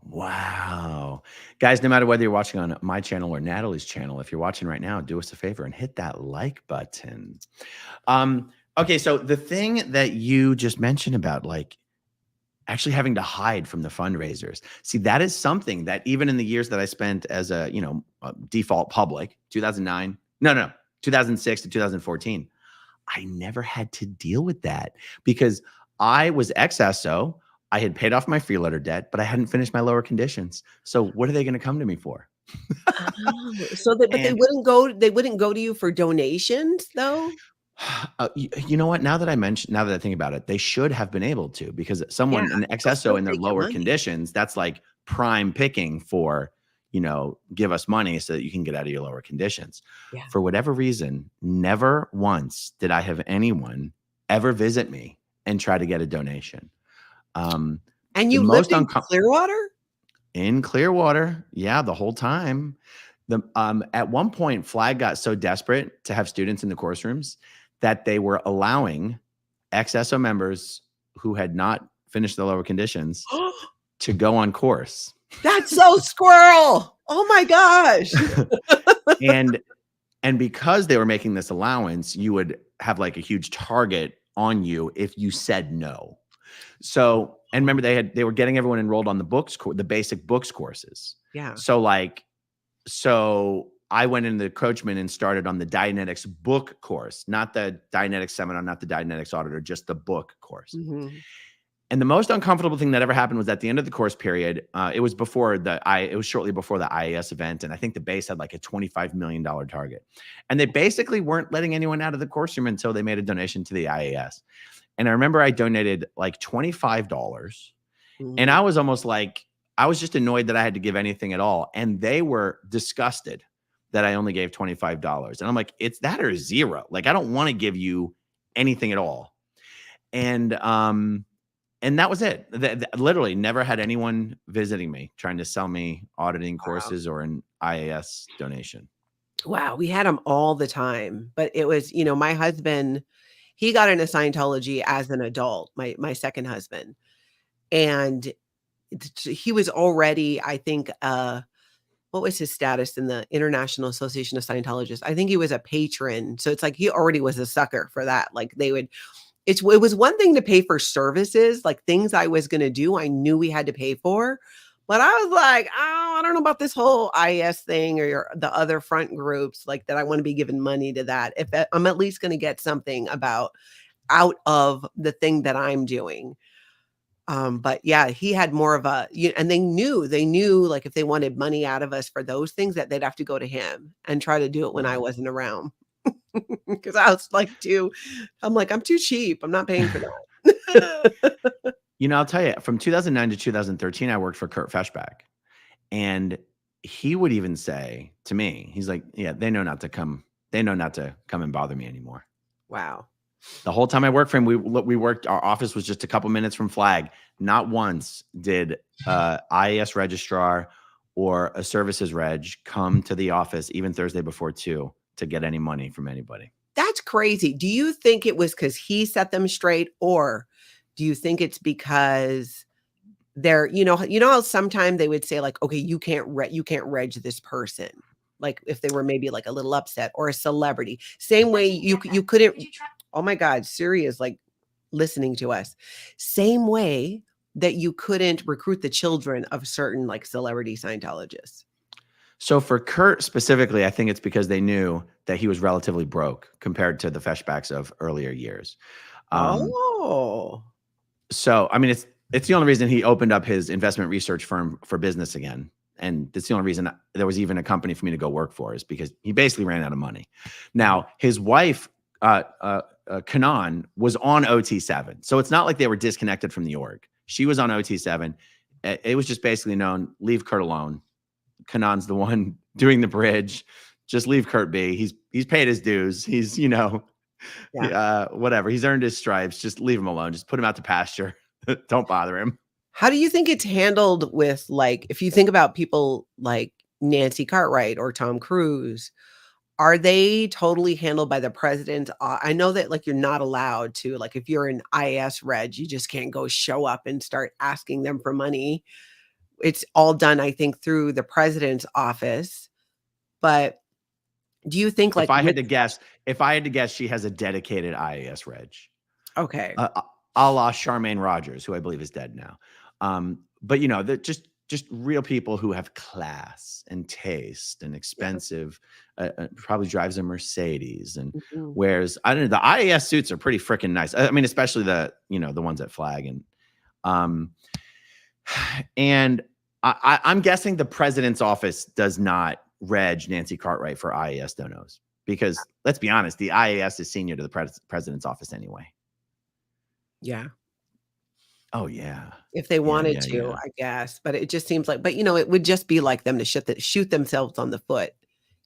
Wow. Guys, no matter whether you're watching on my channel or Natalie's channel, if you're watching right now, do us a favor and hit that like button. Okay, so the thing that you just mentioned about actually having to hide from the fundraisers. See, that is something that even in the years that I spent as a default public, 2006 to 2014, I never had to deal with that because I was ex-SO. I had paid off my free letter debt, but I hadn't finished my lower conditions. So what are they going to come to me for? But they wouldn't go to you for donations though? You know what? Now that I think about it, they should have been able to, because Yeah, someone in they'll XSO still in their take your lower money. conditions, that's like prime picking for, give us money so that you can get out of your lower conditions. Yeah. For whatever reason, never once did I have anyone ever visit me and try to get a donation. And The you lived most in Clearwater? in Clearwater, yeah, the whole time. At one point, Flag got so desperate to have students in the course rooms that they were allowing XSO members who had not finished the lower conditions to go on course. That's so squirrel. Oh my gosh. And because they were making this allowance, you would have like a huge target on you if you said no. So, and remember, they were getting everyone enrolled on the basic books courses. Yeah. So I went into the Coachman and started on the Dianetics book course, not the Dianetics seminar, not the Dianetics auditor, just the book course. Mm-hmm. And the most uncomfortable thing that ever happened was at the end of the course period. It was shortly before the IAS event. And I think the base had like a $25 million target. And they basically weren't letting anyone out of the course room until they made a donation to the IAS. And I remember I donated like $25. Mm-hmm. And I was almost like, I was just annoyed that I had to give anything at all. And they were disgusted that I only gave $25. And I'm like, it's that or zero. Like, I don't want to give you anything at all. And that was it. Literally never had anyone visiting me trying to sell me auditing courses or an IAS donation. Wow, we had them all the time. But it was, my husband, he got into Scientology as an adult, my second husband. And he was already, I think, what was his status in the International Association of Scientologists? I think he was a patron. So it's like he already was a sucker for that. Like it was one thing to pay for services, like things I was going to do. I knew we had to pay for, but I was like, oh, I don't know about this whole IS thing or the other front groups, like that I want to be giving money to that. If I'm at least going to get something out of the thing that I'm doing. But yeah, he had more of and they knew like if they wanted money out of us for those things that they'd have to go to him and try to do it when I wasn't around. Because I was like, I'm too cheap. I'm not paying for that. I'll tell you, from 2009 to 2013, I worked for Kurt Feshbach. And he would even say to me, he's like, yeah, they know not to come and bother me anymore. Wow. The whole time I worked for him, we worked, our office was just a couple minutes from Flag. Not once did IAS registrar or a services reg come to the office, even Thursday before 2, to get any money from anybody. That's crazy. Do you think it was because he set them straight, or do you think it's because they're, how sometimes they would say like, okay, you can't reg this person. Like if they were maybe like a little upset, or a celebrity, same way you couldn't. Oh my God, Siri is like listening to us. Same way that you couldn't recruit the children of certain like celebrity Scientologists. So for Kurt specifically, I think it's because they knew that he was relatively broke compared to the Feshbachs of earlier years. So, I mean, it's the only reason he opened up his investment research firm for business again. And it's the only reason there was even a company for me to go work for, is because he basically ran out of money. Now, his wife, Kanan, was on OT7. So it's not like they were disconnected from the org. She was on OT7. It was just basically known, leave Kurt alone. Kanan's the one doing the bridge. Just leave Kurt be. He's paid his dues. He's, whatever. He's earned his stripes. Just leave him alone. Just put him out to pasture. Don't bother him. How do you think it's handled with, like, if you think about people like Nancy Cartwright or Tom Cruise, are they totally handled by the president? I know that like you're not allowed to, like if you're an IAS reg, you just can't go show up and start asking them for money. It's all done, I think, through the president's office. But do you think, like, if I had to guess, she has a dedicated IAS reg. Okay. A la Charmaine Rogers, who I believe is dead now. But they're just real people who have class and taste and expensive, probably drives a Mercedes and wears, I don't know, the IAS suits are pretty freaking nice. I mean, especially the ones at Flag. And I'm guessing the president's office does not reg Nancy Cartwright for IAS donos. because let's be honest, the IAS is senior to the president's office anyway. Yeah. Oh yeah. If they Yeah, wanted yeah, to, yeah. I guess. But it just seems like, but it would just be like them to shoot themselves on the foot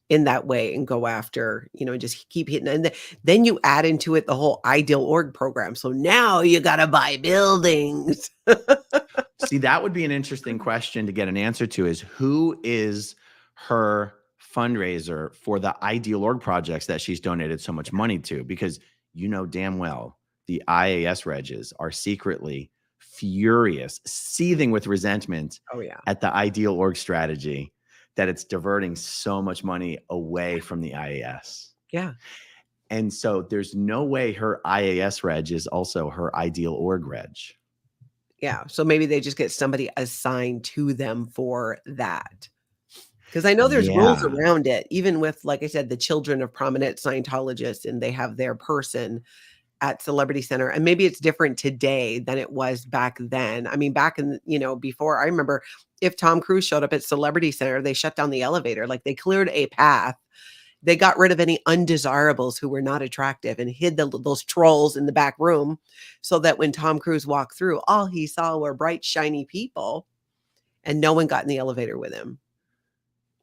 in that way and go after, just keep hitting. And then you add into it the whole ideal org program. So now you got to buy buildings. See, that would be an interesting question to get an answer to, is who is her fundraiser for the ideal org projects that she's donated so much money to? Because damn well the IAS regs are secretly furious, seething with resentment Oh yeah. at the ideal org strategy, that it's diverting so much money away from the IAS. Yeah. And so there's no way her IAS reg is also her ideal org reg. Yeah. So maybe they just get somebody assigned to them for that. Because I know there's rules Yeah. around it, even with, like I said, the children of prominent Scientologists, and they have their person at Celebrity Center. And maybe it's different today than it was back then. I mean, back in, before, I remember if Tom Cruise showed up at Celebrity Center, they shut down the elevator. Like, they cleared a path. They got rid of any undesirables who were not attractive and hid those trolls in the back room, so that when Tom Cruise walked through, all he saw were bright, shiny people, and no one got in the elevator with him.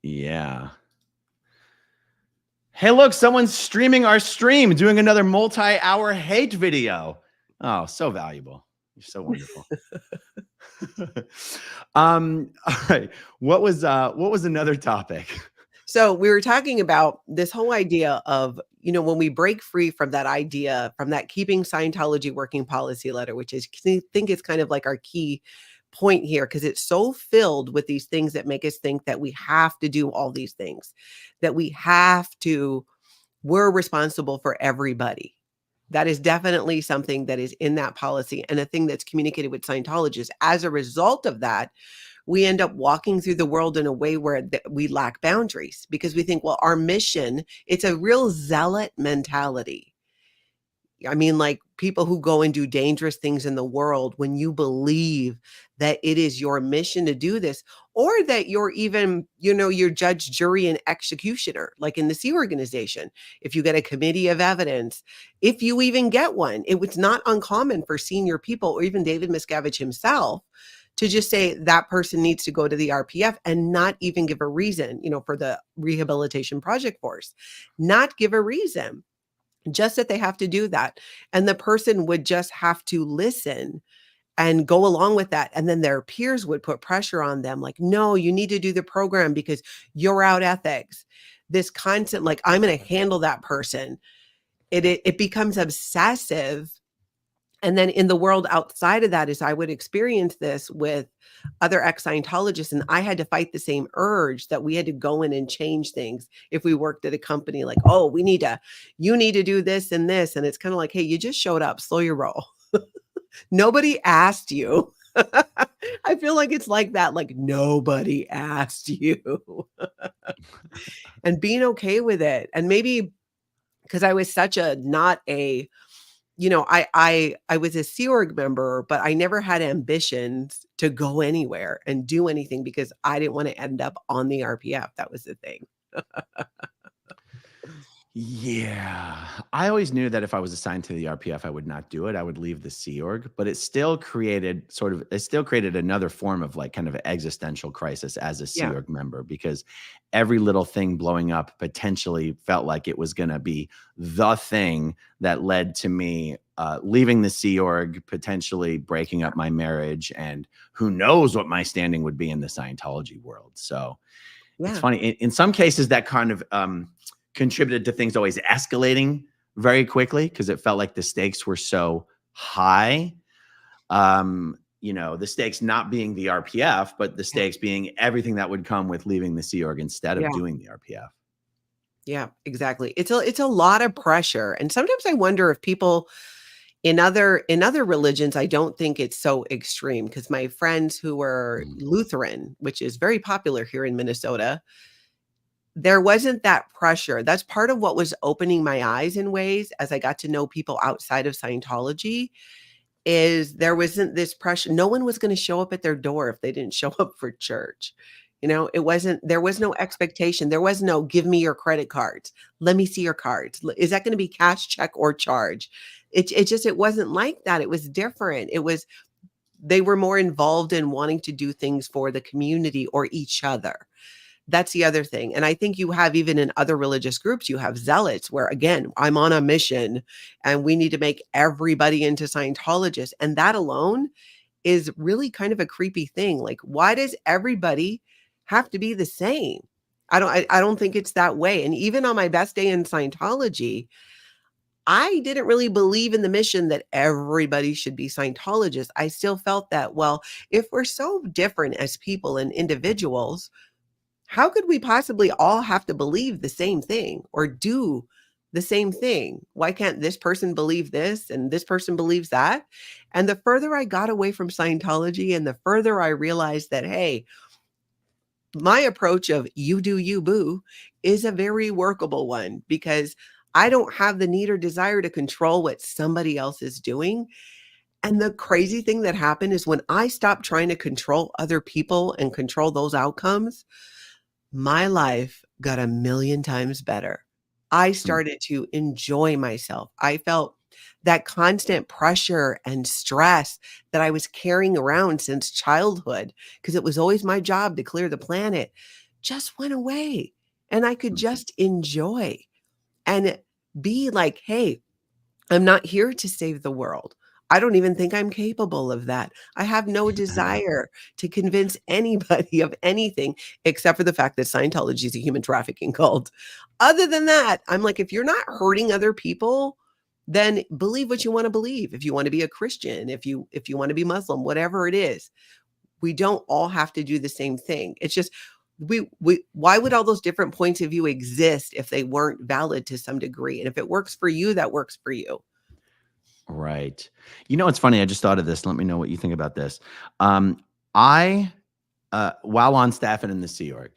Yeah. Hey, look, someone's streaming our stream, doing another multi-hour hate video. Oh, so valuable. You're so wonderful. All right. What was another topic? So we were talking about this whole idea of, when we break free from that idea, from that keeping Scientology working policy letter, which is, I think it's kind of like our key point here, because it's so filled with these things that make us think that we have to do all these things, that we're responsible for everybody. That is definitely something that is in that policy, and a thing that's communicated with Scientologists. As a result of that, we end up walking through the world in a way where we lack boundaries, because we think, well, our mission, it's a real zealot mentality. I mean, like people who go and do dangerous things in the world, when you believe that it is your mission to do this, or that you're even, you're judge, jury, and executioner, like in the Sea Organization. If you get a committee of evidence, if you even get one, it's not uncommon for senior people, or even David Miscavige himself, to just say that person needs to go to the RPF and not even give a reason, for the Rehabilitation Project Force, not give a reason, just that they have to do that. And the person would just have to listen and go along with that. And then their peers would put pressure on them, like, no, you need to do the program because you're out ethics. This constant, like, I'm going to handle that person. It becomes obsessive. And then in the world outside of that, is I would experience this with other ex-Scientologists, and I had to fight the same urge that we had to go in and change things. If we worked at a company, like, oh, you need to do this and this. And it's kind of like, hey, you just showed up, slow your roll. Nobody asked you. I feel like it's like that, like nobody asked you. And being okay with it. And maybe because I was such a, not a, I was a Sea Org member, but I never had ambitions to go anywhere and do anything, because I didn't want to end up on the RPF. That was the thing. Yeah. I always knew that if I was assigned to the RPF, I would not do it. I would leave the Sea Org, but it still created another form of like kind of existential crisis as a Sea Org member, because every little thing blowing up potentially felt like it was going to be the thing that led to me leaving the Sea Org, potentially breaking up my marriage, and who knows what my standing would be in the Scientology world. So it's funny. In some cases, that kind of contributed to things always escalating very quickly, because it felt like the stakes were so high. The stakes not being the RPF, but the stakes being everything that would come with leaving the Sea Org instead of doing the RPF. Yeah, exactly. It's a lot of pressure. And sometimes I wonder if people in other religions, I don't think it's so extreme, because my friends who were Lutheran, which is very popular here in Minnesota, there wasn't that pressure. That's part of what was opening my eyes in ways as I got to know people outside of Scientology, is there wasn't this pressure. No one was going to show up at their door if they didn't show up for church. There was no expectation. There was no, give me your credit cards. Let me see your cards. Is that going to be cash, check, or charge? It wasn't like that. It was different. They were more involved in wanting to do things for the community or each other. That's the other thing. And I think you have, even in other religious groups, you have zealots where, again, I'm on a mission and we need to make everybody into Scientologists. And that alone is really kind of a creepy thing. Like, why does everybody have to be the same? I don't think it's that way. And even on my best day in Scientology, I didn't really believe in the mission that everybody should be Scientologists. I still felt that, well, if we're so different as people and individuals, how could we possibly all have to believe the same thing or do the same thing? Why can't this person believe this and this person believes that? And the further I got away from Scientology and the further I realized that, hey, my approach of you do you, boo, is a very workable one, because I don't have the need or desire to control what somebody else is doing. And the crazy thing that happened is when I stopped trying to control other people and control those outcomes, my life got a million times better. I started to enjoy myself. I felt that constant pressure and stress that I was carrying around since childhood, because it was always my job to clear the planet, just went away. And I could just enjoy and be like, hey, I'm not here to save the world. I don't even think I'm capable of that. I have no desire to convince anybody of anything except for the fact that Scientology is a human trafficking cult. Other than that, I'm like, if you're not hurting other people, then believe what you want to believe. If you want to be a Christian, if you want to be Muslim, whatever it is, we don't all have to do the same thing. It's just why would all those different points of view exist if they weren't valid to some degree? And if it works for you, that works for you. Right. You know, it's funny. I just thought of this. Let me know what you think about this. I, while on staff and in the Sea Org,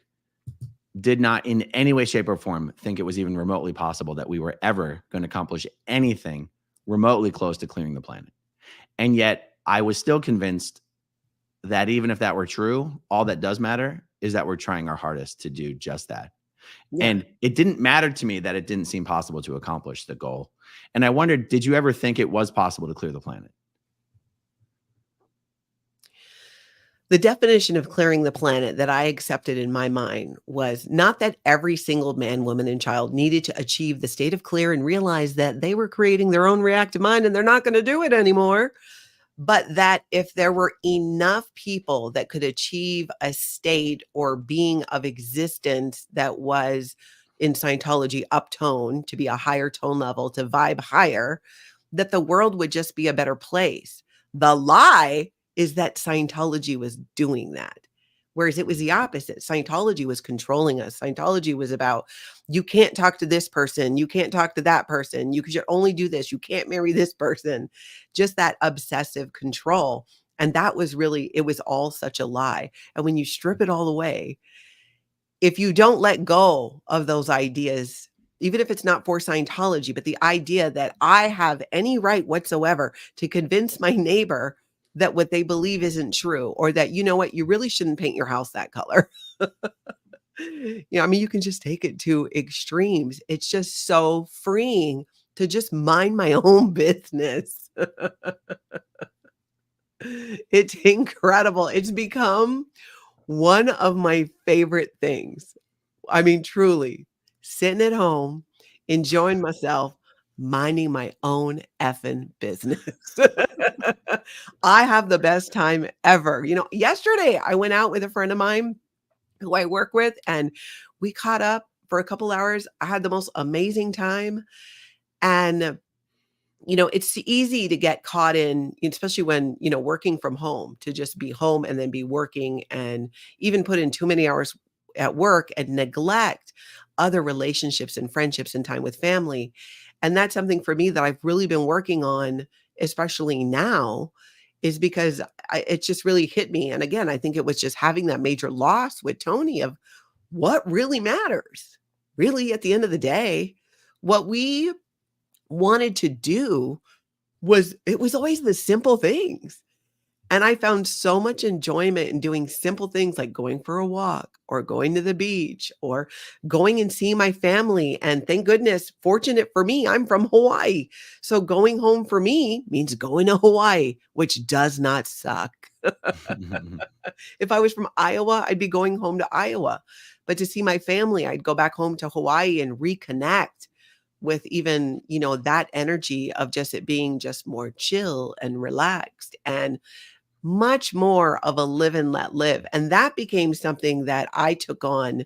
did not in any way, shape, or form think it was even remotely possible that we were ever going to accomplish anything remotely close to clearing the planet. And yet I was still convinced that even if that were true, all that does matter is that we're trying our hardest to do just that. Yeah. And it didn't matter to me that it didn't seem possible to accomplish the goal. And I wondered, did you ever think it was possible to clear the planet? The definition of clearing the planet that I accepted in my mind was not that every single man, woman, and child needed to achieve the state of clear and realize that they were creating their own reactive mind and they're not going to do it anymore, but that if there were enough people that could achieve a state or being of existence that was in Scientology uptone, to be a higher tone level, to vibe higher, that the world would just be a better place. The lie is that Scientology was doing that. Whereas it was the opposite. Scientology was controlling us. Scientology was about, you can't talk to this person. You can't talk to that person. You should only do this. You can't marry this person. Just that obsessive control. And that was really, it was all such a lie. And when you strip it all away, if you don't let go of those ideas, even if it's not for Scientology, but the idea that I have any right whatsoever to convince my neighbor that what they believe isn't true, or that, you know what, you really shouldn't paint your house that color. I mean, you can just take it to extremes. It's just so freeing to just mind my own business. It's incredible. It's become one of my favorite things. I mean, truly, sitting at home, enjoying myself, minding my own effing business. I have the best time ever. Yesterday I went out with a friend of mine who I work with, and we caught up for a couple hours. I had the most amazing time. And it's easy to get caught in, especially when, working from home, to just be home and then be working and even put in too many hours at work and neglect other relationships and friendships and time with family. And that's something for me that I've really been working on, especially now, is because it just really hit me. And again, I think it was just having that major loss with Tony of what really matters. Really, at the end of the day, what we wanted to do was, it was always the simple things. And I found so much enjoyment in doing simple things like going for a walk or going to the beach or going and seeing my family. And thank goodness, fortunate for me, I'm from Hawaii. So going home for me means going to Hawaii, which does not suck. If I was from Iowa, I'd be going home to Iowa. But to see my family, I'd go back home to Hawaii and reconnect with even, that energy of just it being just more chill and relaxed and much more of a live and let live. And that became something that I took on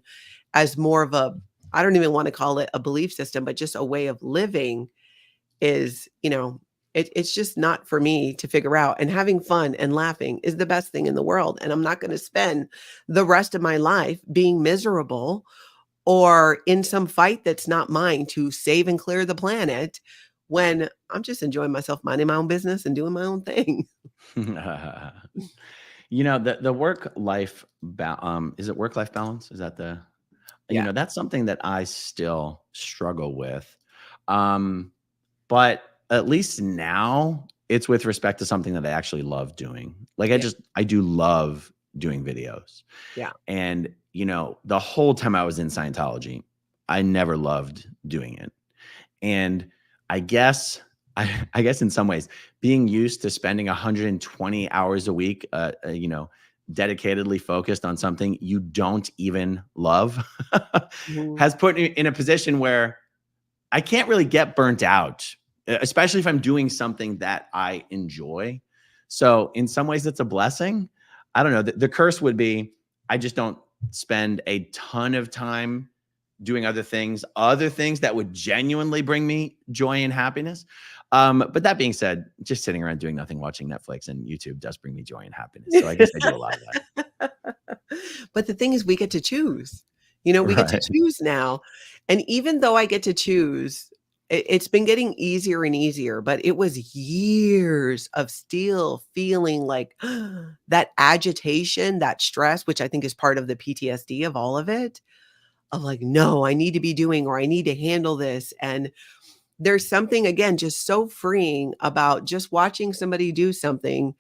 as more of a, I don't even want to call it a belief system, but just a way of living is, it's just not for me to figure out. And having fun and laughing is the best thing in the world. And I'm not going to spend the rest of my life being miserable or in some fight that's not mine to save and clear the planet when I'm just enjoying myself, minding my own business and doing my own thing. The work-life, is it work-life balance? Is that Yeah. That's something that I still struggle with. But at least now it's with respect to something that I actually love doing. Like Yeah. I do love doing videos. Yeah. And, the whole time I was in Scientology, I never loved doing it. And I guess in some ways being used to spending 120 hours a week, dedicatedly focused on something you don't even love Mhm. has put me in a position where I can't really get burnt out, especially if I'm doing something that I enjoy. So in some ways it's a blessing. I don't know. The curse would be I just don't spend a ton of time doing other things that would genuinely bring me joy and happiness. But that being said, just sitting around doing nothing, watching Netflix and YouTube does bring me joy and happiness. So I guess I do a lot of that. But the thing is, we get to choose. We get to Right. choose now. And even though I get to choose, it's been getting easier and easier, but it was years of still feeling like that agitation, that stress, which I think is part of the PTSD of all of it, of like, no, I need to be doing, or I need to handle this. And there's something, again, just so freeing about just watching somebody do something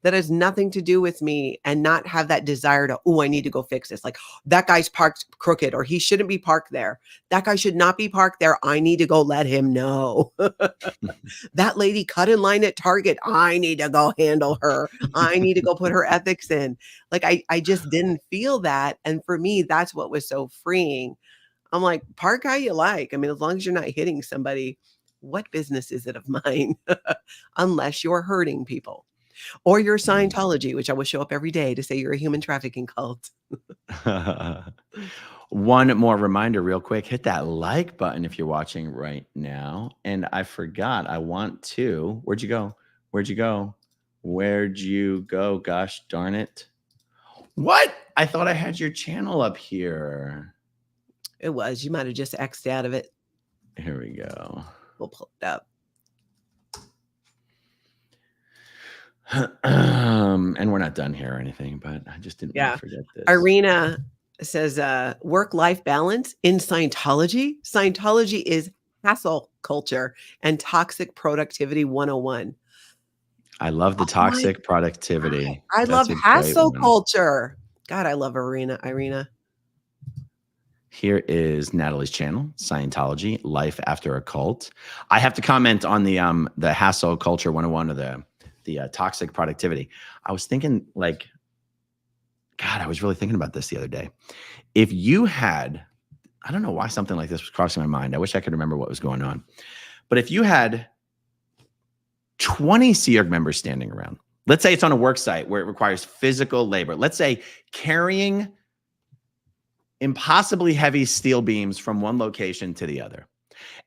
that has nothing to do with me and not have that desire to, oh, I need to go fix this. Like that guy's parked crooked or he shouldn't be parked there. That guy should not be parked there. I need to go let him know. That lady cut in line at Target. I need to go handle her. I need to go put her ethics in. Like I just didn't feel that. And for me, that's what was so freeing. I'm like, park how you like. I mean, as long as you're not hitting somebody, what business is it of mine? Unless you're hurting people. Or your Scientology, which I will show up every day to say you're a human trafficking cult. One more reminder real quick, hit that like button if you're watching right now. And I forgot, where'd you go? Where'd you go? Gosh darn it. What? I thought I had your channel up here. It was. You might have just X'd out of it. Here we go. We'll pull it up. And we're not done here or anything, but I just didn't want to forget this. Irina says, work-life balance in Scientology. Scientology is hassle culture and toxic productivity 101. I love the toxic productivity. I love hassle culture. God, I love Irina. Here is Natalie's channel, Scientology, Life After a Cult. I have to comment on the hassle culture 101 or the toxic productivity. I was thinking I was really thinking about this the other day. If you had, I don't know why something like this was crossing my mind. I wish I could remember what was going on. But if you had 20 Sea Org members standing around, let's say it's on a work site where it requires physical labor. Let's say carrying impossibly heavy steel beams from one location to the other.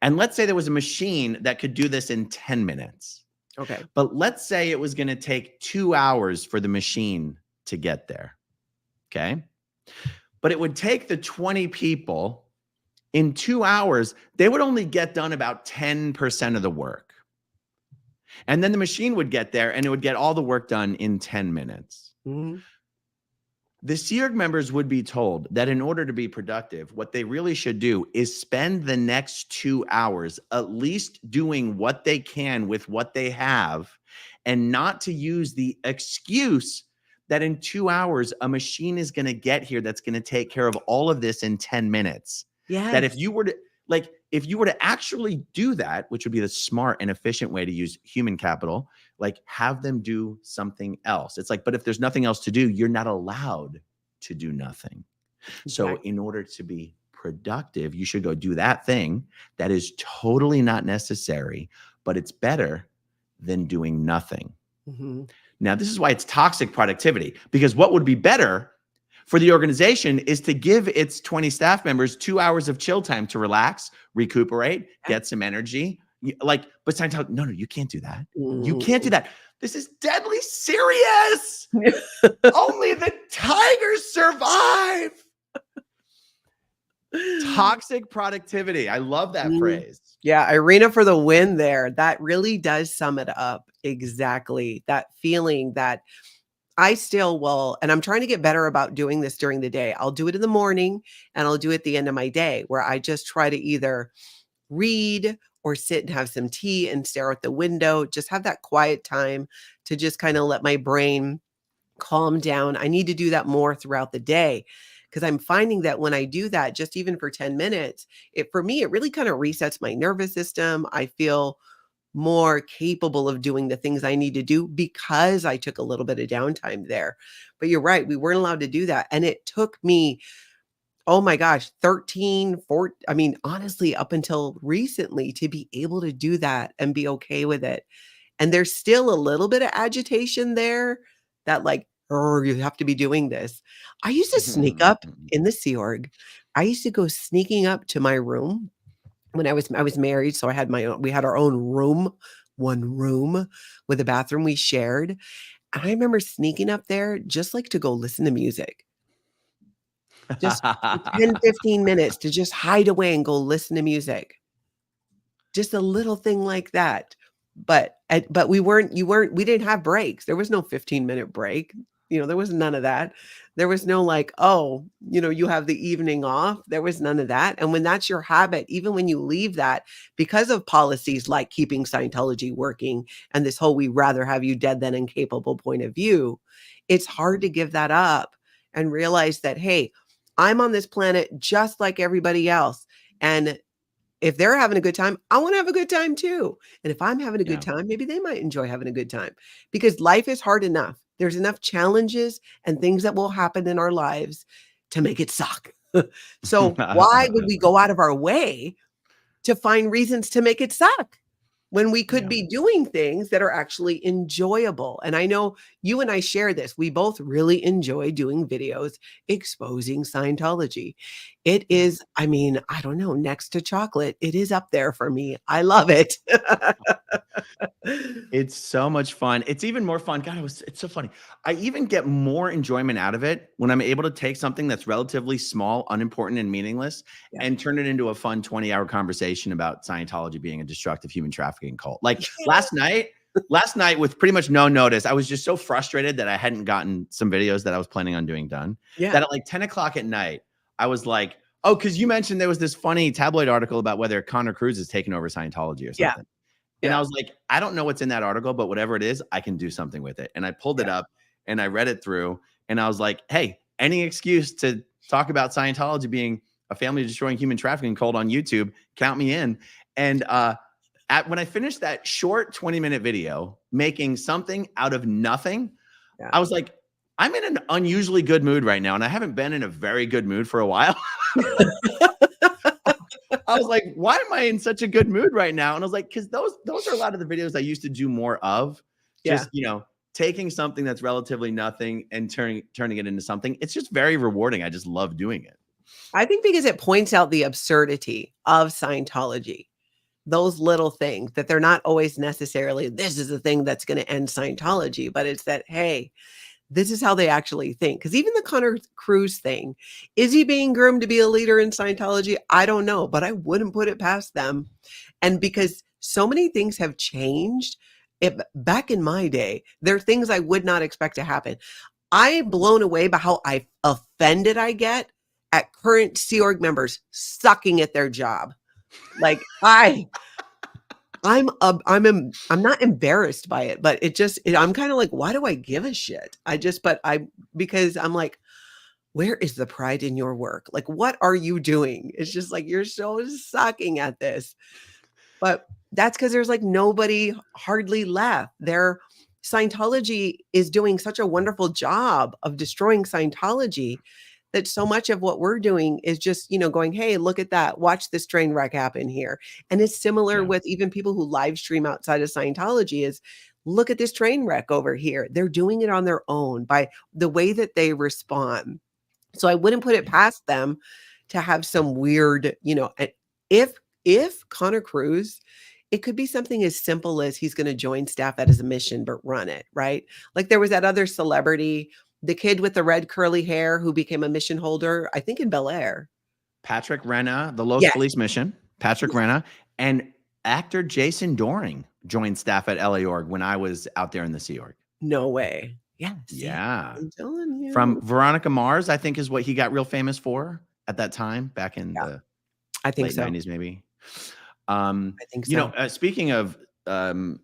And let's say there was a machine that could do this in 10 minutes. Okay. But let's say it was going to take 2 hours for the machine to get there. Okay. But it would take the 20 people in 2 hours. They would only get done about 10% of the work. And then the machine would get there and it would get all the work done in 10 minutes. Mm-hmm. The Sea Org members would be told that in order to be productive, what they really should do is spend the next 2 hours at least doing what they can with what they have, and not to use the excuse that in 2 hours, a machine is going to get here that's going to take care of all of this in 10 minutes. That if Yes. you were to, like, if you were to actually do that, which would be the smart and efficient way to use human capital, like, have them do something else. It's like, but if there's nothing else to do, you're not allowed to do nothing. So Exactly. in order to be productive, you should go do that thing that is totally not necessary, but it's better than doing nothing. Mhm. Now, this is why it's toxic productivity, because what would be better for the organization is to give its 20 staff members 2 hours of chill time to relax, recuperate, get some energy. Like, but Scientology, no, you can't do that. You can't do that. This is deadly serious. Only the tigers survive. Toxic productivity. I love that phrase. Yeah, Irina for the win there. That really does sum it up. Exactly. That feeling that I still will, and I'm trying to get better about doing this during the day. I'll do it in the morning and I'll do it at the end of my day, where I just try to either read or sit and have some tea and stare out the window, just have that quiet time to just kind of let my brain calm down. I need to do that more throughout the day, because I'm finding that when I do that, just even for 10 minutes, for me, it really kind of resets my nervous system. I feel more capable of doing the things I need to do because I took a little bit of downtime there. But you're right, we weren't allowed to do that. And it took me, oh my gosh, 13, 14, I mean, honestly, up until recently to be able to do that and be okay with it. And there's still a little bit of agitation there that, like, oh, you have to be doing this. I used to sneak up in the Sea Org. I used to go sneaking up to my room when I was married, so I had my own, we had our own room, one room with a bathroom we shared. And I remember sneaking up there just like to go listen to music. Just for 10, 15 minutes to just hide away and go listen to music. Just a little thing like that. But we we didn't have breaks. There was no 15-minute break. There was none of that. There was no like, oh, you have the evening off. There was none of that. And when that's your habit, even when you leave that, because of policies like keeping Scientology working and this whole we rather have you dead than incapable point of view, it's hard to give that up and realize that, hey, I'm on this planet just like everybody else. And if they're having a good time, I want to have a good time too. And if I'm having a good time, maybe they might enjoy having a good time, because life is hard enough. There's enough challenges and things that will happen in our lives to make it suck. So why would we go out of our way to find reasons to make it suck when we could be doing things that are actually enjoyable? And I know you and I share this. We both really enjoy doing videos exposing Scientology. It is, I mean, I don't know, next to chocolate, it is up there for me. I love it. It's so much fun. It's even more fun. God, it's so funny. I even get more enjoyment out of it when I'm able to take something that's relatively small, unimportant, and meaningless and turn it into a fun 20-hour conversation about Scientology being a destructive human trafficking cult. Like last night with pretty much no notice, I was just so frustrated that I hadn't gotten some videos that I was planning on doing done. That at like 10 o'clock at night, I was like, oh, because you mentioned there was this funny tabloid article about whether Cardone Cruise is taking over Scientology or something. And I was like, I don't know what's in that article, but whatever it is, I can do something with it. And I pulled it up and I read it through and I was like, hey, any excuse to talk about Scientology being a family destroying human trafficking cult on YouTube, count me in. And when I finished that short 20-minute video, making something out of nothing, I was like, I'm in an unusually good mood right now. And I haven't been in a very good mood for a while. I was like, why am I in such a good mood right now? And I was like, because those are a lot of the videos I used to do more of. Just, taking something that's relatively nothing and turning it into something. It's just very rewarding. I just love doing it. I think because it points out the absurdity of Scientology. Those little things that they're not always necessarily, this is the thing that's going to end Scientology, but it's that, hey, this is how they actually think. Because even the Cardone Cruise thing, is he being groomed to be a leader in Scientology? I don't know, but I wouldn't put it past them. And because so many things have changed, back in my day, there are things I would not expect to happen. I'm blown away by how offended I get at current Sea Org members sucking at their job. Like I'm not embarrassed by it, but I'm kind of like, why do I give a shit? Because I'm like, where is the pride in your work? Like, what are you doing? It's just like, you're so sucking at this. But that's because there's like nobody hardly left. Scientology is doing such a wonderful job of destroying Scientology that so much of what we're doing is just, going, hey, look at that. Watch this train wreck happen here. And it's similar with even people who live stream outside of Scientology is look at this train wreck over here. They're doing it on their own by the way that they respond. So I wouldn't put it past them to have some weird, if Connor Cruise, it could be something as simple as he's going to join staff at his mission, but run it, right? Like there was that other celebrity, the kid with the red curly hair who became a mission holder, I think in Bel Air. Patrick Renna, the Los Police Mission, Patrick Renna, and actor Jason Doring joined staff at LA Org when I was out there in the Sea Org. No way. Yeah. Yeah. I'm telling you. From Veronica Mars, I think is what he got real famous for at that time, back in the late 90s, maybe. I think so. Speaking of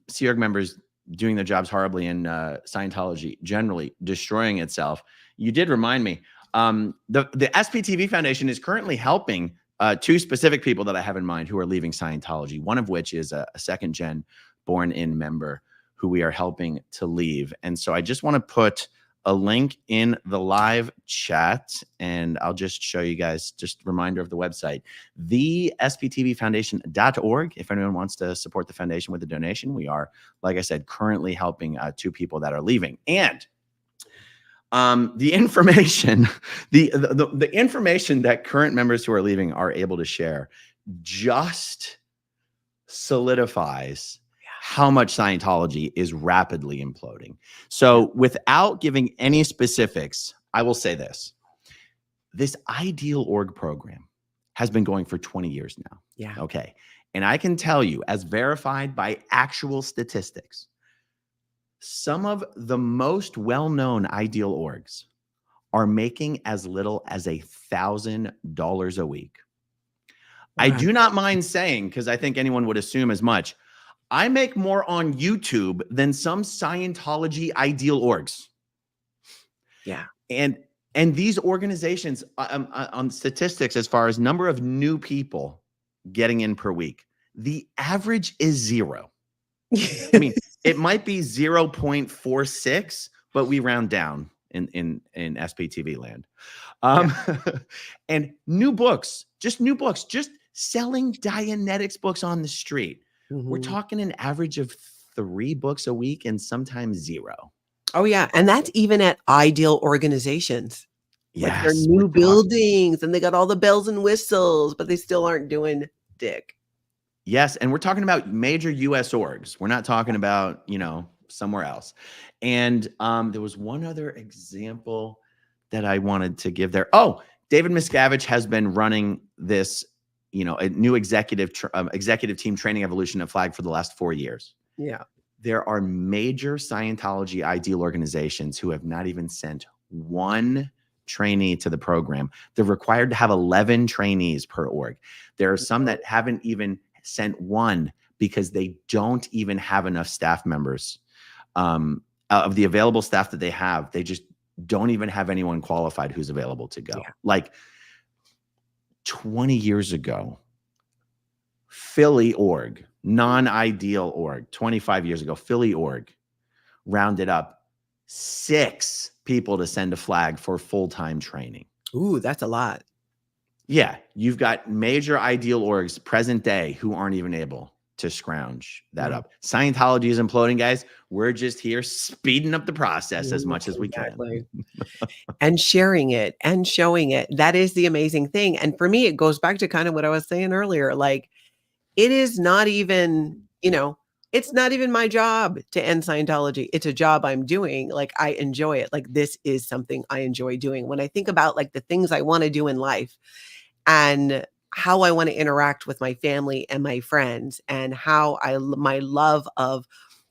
Sea Org members doing their jobs horribly and Scientology generally destroying itself, you did remind me. The SPTV Foundation is currently helping two specific people that I have in mind who are leaving Scientology, one of which is a second-gen born-in member who we are helping to leave. And so I just want to put a link in the live chat, and I'll just show you guys just a reminder of the website, the SPTVFoundation.org. If anyone wants to support the foundation with a donation, we are, like I said, currently helping two people that are leaving. And the information, the information that current members who are leaving are able to share just solidifies how much Scientology is rapidly imploding. So without giving any specifics, I will say this. This Ideal Org program has been going for 20 years now. Yeah. Okay. And I can tell you, as verified by actual statistics, some of the most well-known Ideal Orgs are making as little as $1,000 a week. Wow. I do not mind saying, because I think anyone would assume as much, I make more on YouTube than some Scientology Ideal Orgs. Yeah. And these organizations on statistics, as far as number of new people getting in per week, the average is 0. I mean, it might be 0.46, but we round down in SPTV land. And new books, just selling Dianetics books on the street. Mm-hmm. We're talking an average of 3 books a week and sometimes 0. Oh, yeah. And that's even at Ideal organizations. Yes. Like they're new buildings and they got all the bells and whistles, but they still aren't doing dick. Yes. And we're talking about major US orgs. We're not talking about, somewhere else. And there was one other example that I wanted to give there. Oh, David Miscavige has been running this a new executive team training evolution at Flag for the last 4 years. Yeah. There are major Scientology Ideal organizations who have not even sent one trainee to the program. They're required to have 11 trainees per org. There are some that haven't even sent one because they don't even have enough staff members. Of the available staff that they have, they just don't even have anyone qualified who's available to go. Yeah. Like 20 years ago, Philly org, non-ideal org, 25 years ago, Philly org rounded up 6 people to send a Flag for full-time training. Ooh, that's a lot. Yeah. You've got major Ideal orgs present day who aren't even able to scrounge that up. Scientology is imploding, guys. We're just here speeding up the process as much as we can. And sharing it and showing it. That is the amazing thing. And for me, it goes back to kind of what I was saying earlier. Like, it is not even, it's not even my job to end Scientology. It's a job I'm doing. Like, I enjoy it. Like, this is something I enjoy doing. When I think about like the things I want to do in life and how I want to interact with my family and my friends and how my love of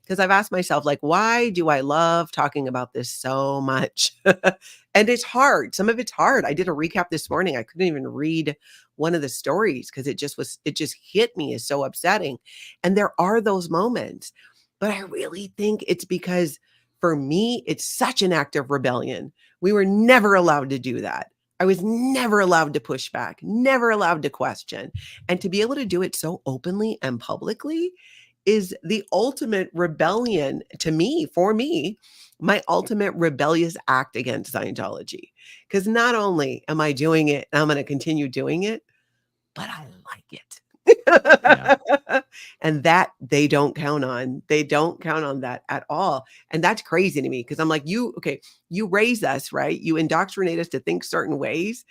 because I've asked myself, like, why do I love talking about this so much? And it's hard. Some of it's hard. I did a recap this morning. I couldn't even read one of the stories because it just hit me as so upsetting. And there are those moments, but I really think it's because for me, it's such an act of rebellion. We were never allowed to do that. I was never allowed to push back, never allowed to question. And to be able to do it so openly and publicly is the ultimate rebellion to me, for me, my ultimate rebellious act against Scientology. Because not only am I doing it, and I'm going to continue doing it, but I like it. Yeah. And that they don't count on. They don't count on that at all. And that's crazy to me because I'm like, you raise us, right? You indoctrinate us to think certain ways.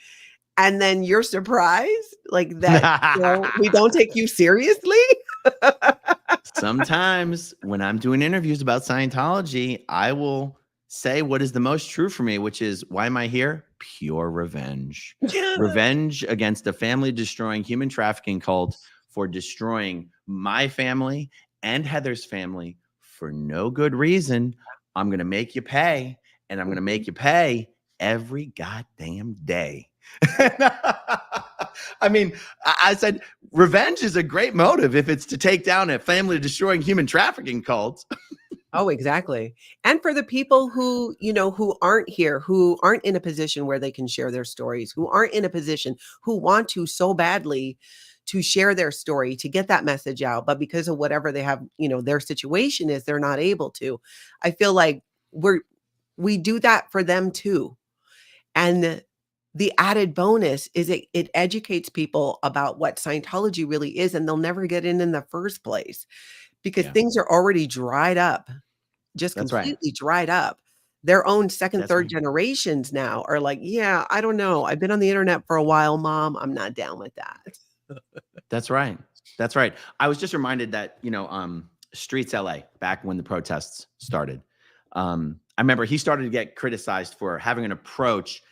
And then you're surprised like that, we don't take you seriously. Sometimes when I'm doing interviews about Scientology, I will say what is the most true for me, which is, why am I here? Pure revenge. Revenge against a family destroying human trafficking cult for destroying my family and Heather's family for no good reason. I'm going to make you pay, and I'm going to make you pay every goddamn day. I mean, I said revenge is a great motive if it's to take down a family destroying human trafficking cult. Oh, exactly. And for the people who, who aren't here, who aren't in a position where they can share their stories, who aren't in a position, who want to so badly to share their story, to get that message out, but because of whatever they have, their situation is, they're not able to. I feel like we do that for them too. And the added bonus is it educates people about what Scientology really is, and they'll never get in the first place because things are already dried up, just That's completely dried up. Their own second, That's third right. generations now are like, yeah, I don't know. I've been on the internet for a while, Mom. I'm not down with that. That's right. That's right. I was just reminded that, Streets LA, back when the protests started, I remember he started to get criticized for having an approach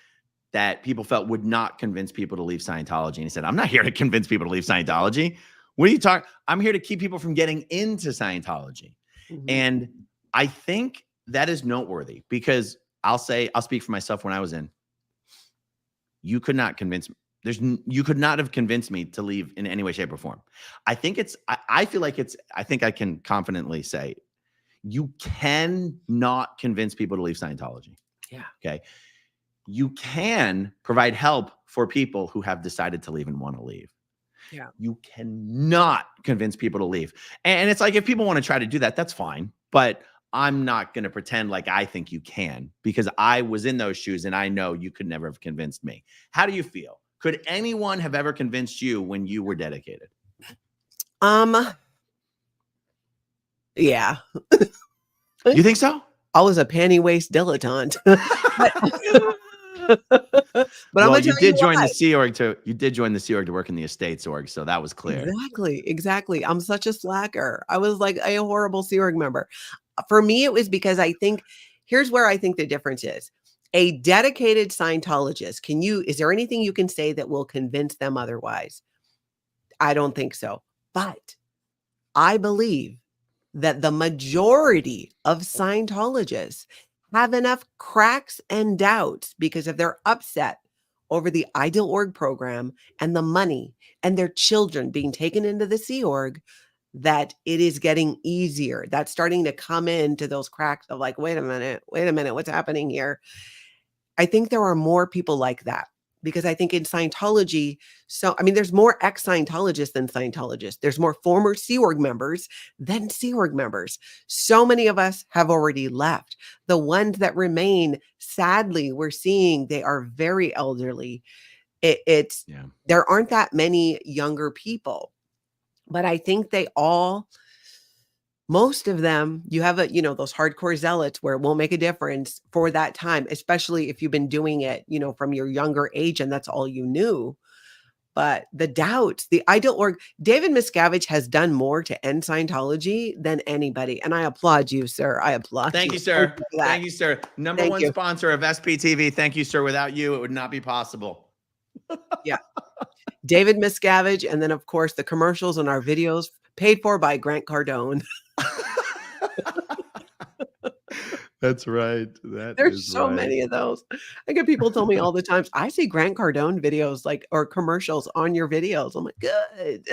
that people felt would not convince people to leave Scientology. And he said, I'm not here to convince people to leave Scientology. What are you talking? I'm here to keep people from getting into Scientology. Mhm. And I think that is noteworthy because I'll speak for myself. When I was in, you could not convince me. You could not have convinced me to leave in any way, shape, or form. I think I feel like I think I can confidently say you cannot convince people to leave Scientology. Yeah. Okay. You can provide help for people who have decided to leave and want to leave. Yeah. You cannot convince people to leave. And it's like, if people want to try to do that, that's fine. But I'm not going to pretend like I think you can, because I was in those shoes and I know you could never have convinced me. How do you feel? Could anyone have ever convinced you when you were dedicated? Yeah. You think so? I was a panty waist dilettante. But I'm Well, gonna tell you did join why. the Sea Org to work in the Estates Org, so that was clear. Exactly. I'm such a slacker. I was like a horrible Sea Org member. For me, it was because I think here's where I think the difference is. A dedicated Scientologist, is there anything you can say that will convince them otherwise? I don't think so. But I believe that the majority of Scientologists have enough cracks and doubts because of their upset over the Ideal Org program and the money and their children being taken into the Sea Org, that it is getting easier. That's starting to come into those cracks of like, wait a minute, what's happening here? I think there are more people like that because I think in Scientology, there's more ex-Scientologists than Scientologists. There's more former Sea Org members than Sea Org members. So many of us have already left. The ones that remain, sadly, we're seeing they are very elderly. There aren't that many younger people, but I think most of them, you have those hardcore zealots where it won't make a difference for that time, especially if you've been doing it, from your younger age and that's all you knew. But the doubts, the Ideal Org, David Miscavige has done more to end Scientology than anybody. And I applaud you, sir. I applaud Thank you. you, sir. for that. Thank you, sir. Number Thank one you. sponsor of SPTV. Thank you, sir. Without you, it would not be possible. Yeah. David Miscavige. And then, of course, the commercials and our videos paid for by Grant Cardone. That's right. That There's is so right. many of those. I get people tell me all the times, I see Grant Cardone videos like or commercials on your videos. I'm like, good.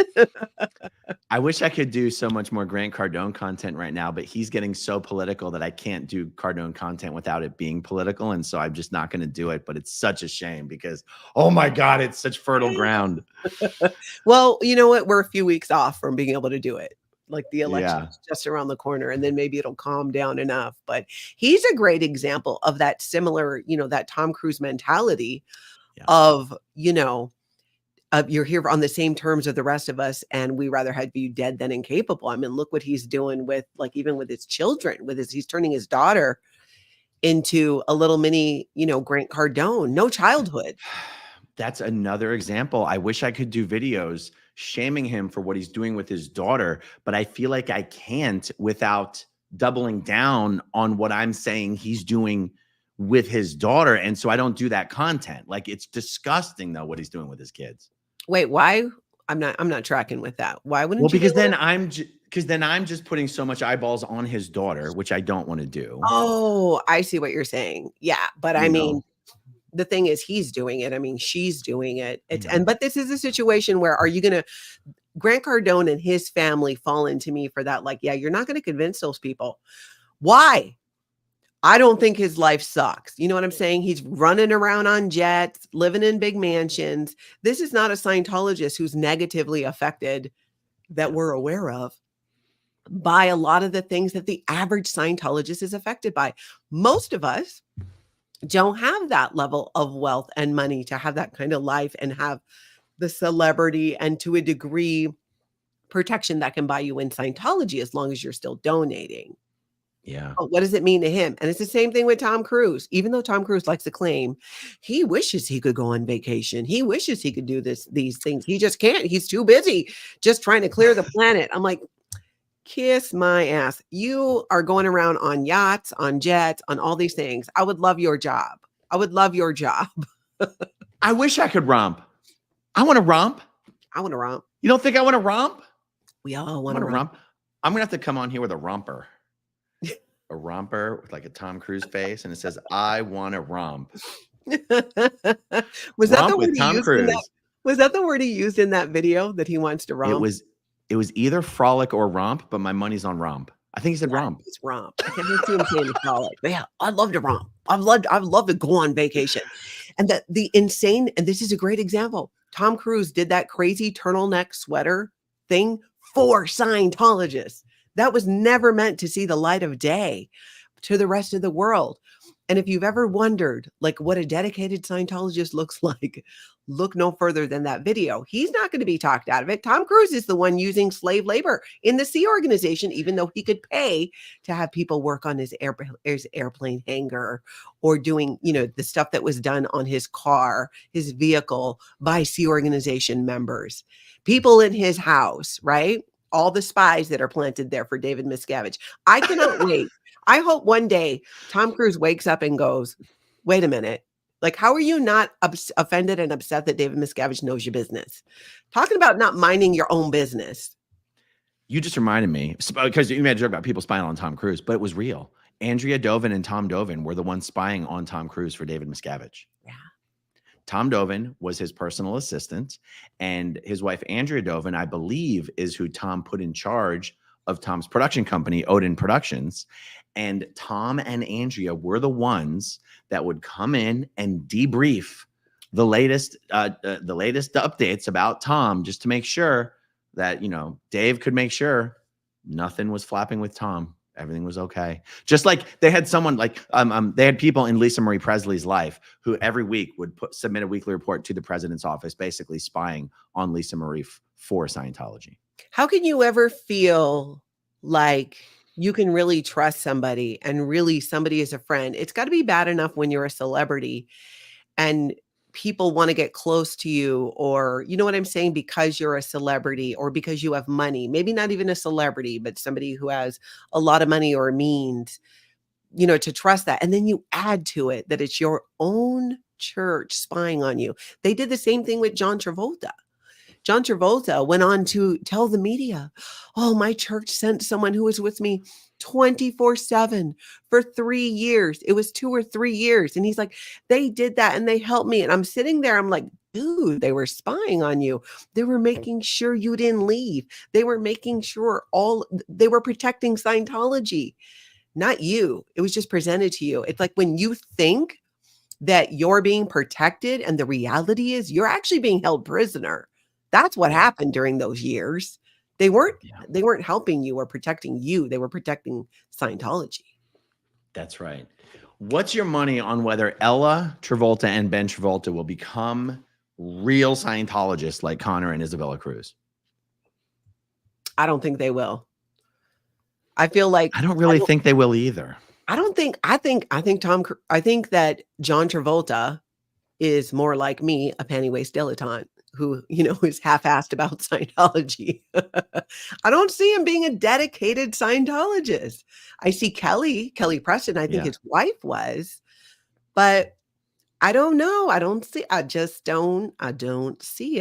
I wish I could do so much more Grant Cardone content right now, but he's getting so political that I can't do Cardone content without it being political. And so I'm just not going to do it. But it's such a shame because, oh my God, it's such fertile ground. Well, you know what? We're a few weeks off from being able to do it. Like the Yeah. election's just around the corner, and then maybe it'll calm down enough. But he's a great example of that similar, that Tom Cruise mentality Yeah. of, you're here on the same terms of the rest of us, and we rather have you dead than incapable. I mean, look what he's doing with, like, even with his children, he's turning his daughter into a little mini, Grant Cardone, no childhood. That's another example. I wish I could do videos shaming him for what he's doing with his daughter, but I feel like I can't without doubling down on what I'm saying he's doing with his daughter. And so I don't do that content. Like, it's disgusting though what he's doing with his kids. Wait, why? I'm not tracking with that. Why wouldn't Well, you? because then I'm just putting so much eyeballs on his daughter, which I don't want to do. Oh, I see what you're saying. Yeah, but I You mean, know? the thing is, he's doing it. I mean, she's doing it. Yeah. But this is a situation where Grant Cardone and his family fall into me for that. Like, yeah, you're not going to convince those people. Why? I don't think his life sucks. You know what I'm saying? He's running around on jets, living in big mansions. This is not a Scientologist who's negatively affected that we're aware of by a lot of the things that the average Scientologist is affected by. Most of us don't have that level of wealth and money to have that kind of life and have the celebrity and, to a degree, protection that can buy you in Scientology as long as you're still donating. Yeah. But what does it mean to him? And it's the same thing with Tom Cruise. Even though Tom Cruise likes to claim he wishes he could go on vacation, he wishes he could do these things, he just can't. He's too busy just trying to clear the planet. I'm like, kiss my ass. You are going around on yachts, on jets, on all these things. I would love your job. I would love your job. I wish I could romp. I want to romp. I want to romp. You don't think I want to romp? We all I want to want to romp. romp. I'm going to have to come on here with a romper. A romper with like a Tom Cruise face. And it says, I want to romp. Was that Romp the word with he Tom used in that? Cruise. Was that the word he used in that video, that he wants to romp? It was either frolic or romp, but my money's on romp. I think he said romp. It's romp. I can see him saying frolic. But yeah, I'd love to romp. I'd love to go on vacation. And the insane, and this is a great example. Tom Cruise did that crazy turtleneck sweater thing for Scientologists. That was never meant to see the light of day to the rest of the world. And if you've ever wondered, like, what a dedicated Scientologist looks like, look no further than that video. He's not going to be talked out of it. Tom Cruise is the one using slave labor in the Sea Organization, even though he could pay to have people work on his airplane hangar or doing, the stuff that was done on his car, his vehicle, by Sea Organization members. People in his house, right? All the spies that are planted there for David Miscavige. I cannot wait. I hope one day Tom Cruise wakes up and goes, wait a minute. Like, how are you not offended and upset that David Miscavige knows your business? Talking about not minding your own business. You just reminded me, because you made a joke about people spying on Tom Cruise, but it was real. Andrea Dovin and Tom Dovin were the ones spying on Tom Cruise for David Miscavige. Yeah. Tom Dovin was his personal assistant, and his wife, Andrea Dovin, I believe, is who Tom put in charge of Tom's production company, Odin Productions. And Tom and Andrea were the ones that would come in and debrief the latest updates about Tom, just to make sure that, Dave could make sure nothing was flapping with Tom. Everything was okay. Just like they had someone like, they had people in Lisa Marie Presley's life who every week would submit a weekly report to the president's office, basically spying on Lisa Marie for Scientology. How can you ever feel like you can really trust somebody and really somebody is a friend? It's got to be bad enough when you're a celebrity and people want to get close to you, or, you know what I'm saying, because you're a celebrity or because you have money, maybe not even a celebrity, but somebody who has a lot of money or means, to trust that. And then you add to it that it's your own church spying on you. They did the same thing with John Travolta. John Travolta went on to tell the media, oh, my church sent someone who was with me 24/7 for 3 years. It was 2 or 3 years. And he's like, they did that and they helped me. And I'm sitting there, I'm like, dude, they were spying on you. They were making sure you didn't leave. They were making sure they were protecting Scientology, not you. It was just presented to you. It's like when you think that you're being protected and the reality is you're actually being held prisoner. That's what happened during those years. They weren't helping you or protecting you. They were protecting Scientology. That's right. What's your money on whether Ella Travolta and Ben Travolta will become real Scientologists like Connor and Isabella Cruz? I don't think they will. I feel like I don't really think they will either. I think that John Travolta is more like me, a penny waist dilettante who, is half-assed about Scientology. I don't see him being a dedicated Scientologist. I see Kelly Preston, I think his wife was, but I don't know. I don't see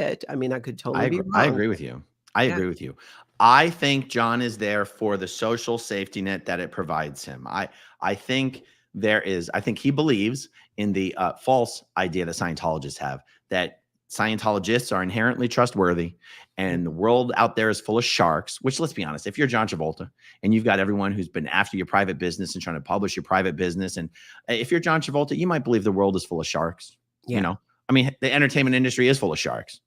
it. I mean, I could totally be wrong. I agree with you. I agree with you. I think John is there for the social safety net that it provides him. I think he believes in the false idea that Scientologists have, that Scientologists are inherently trustworthy and the world out there is full of sharks, which, let's be honest, if you're John Travolta and you've got everyone who's been after your private business and trying to publish your private business, and if you're John Travolta, you might believe the world is full of sharks. I mean, the entertainment industry is full of sharks.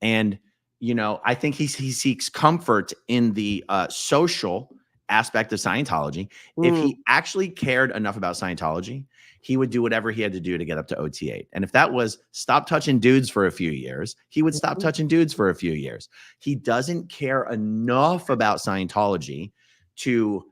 And I think he seeks comfort in the social aspect of Scientology. If he actually cared enough about Scientology, he would do whatever he had to do to get up to OT8. And if that was stop touching dudes for a few years, he would stop touching dudes for a few years. He doesn't care enough about Scientology to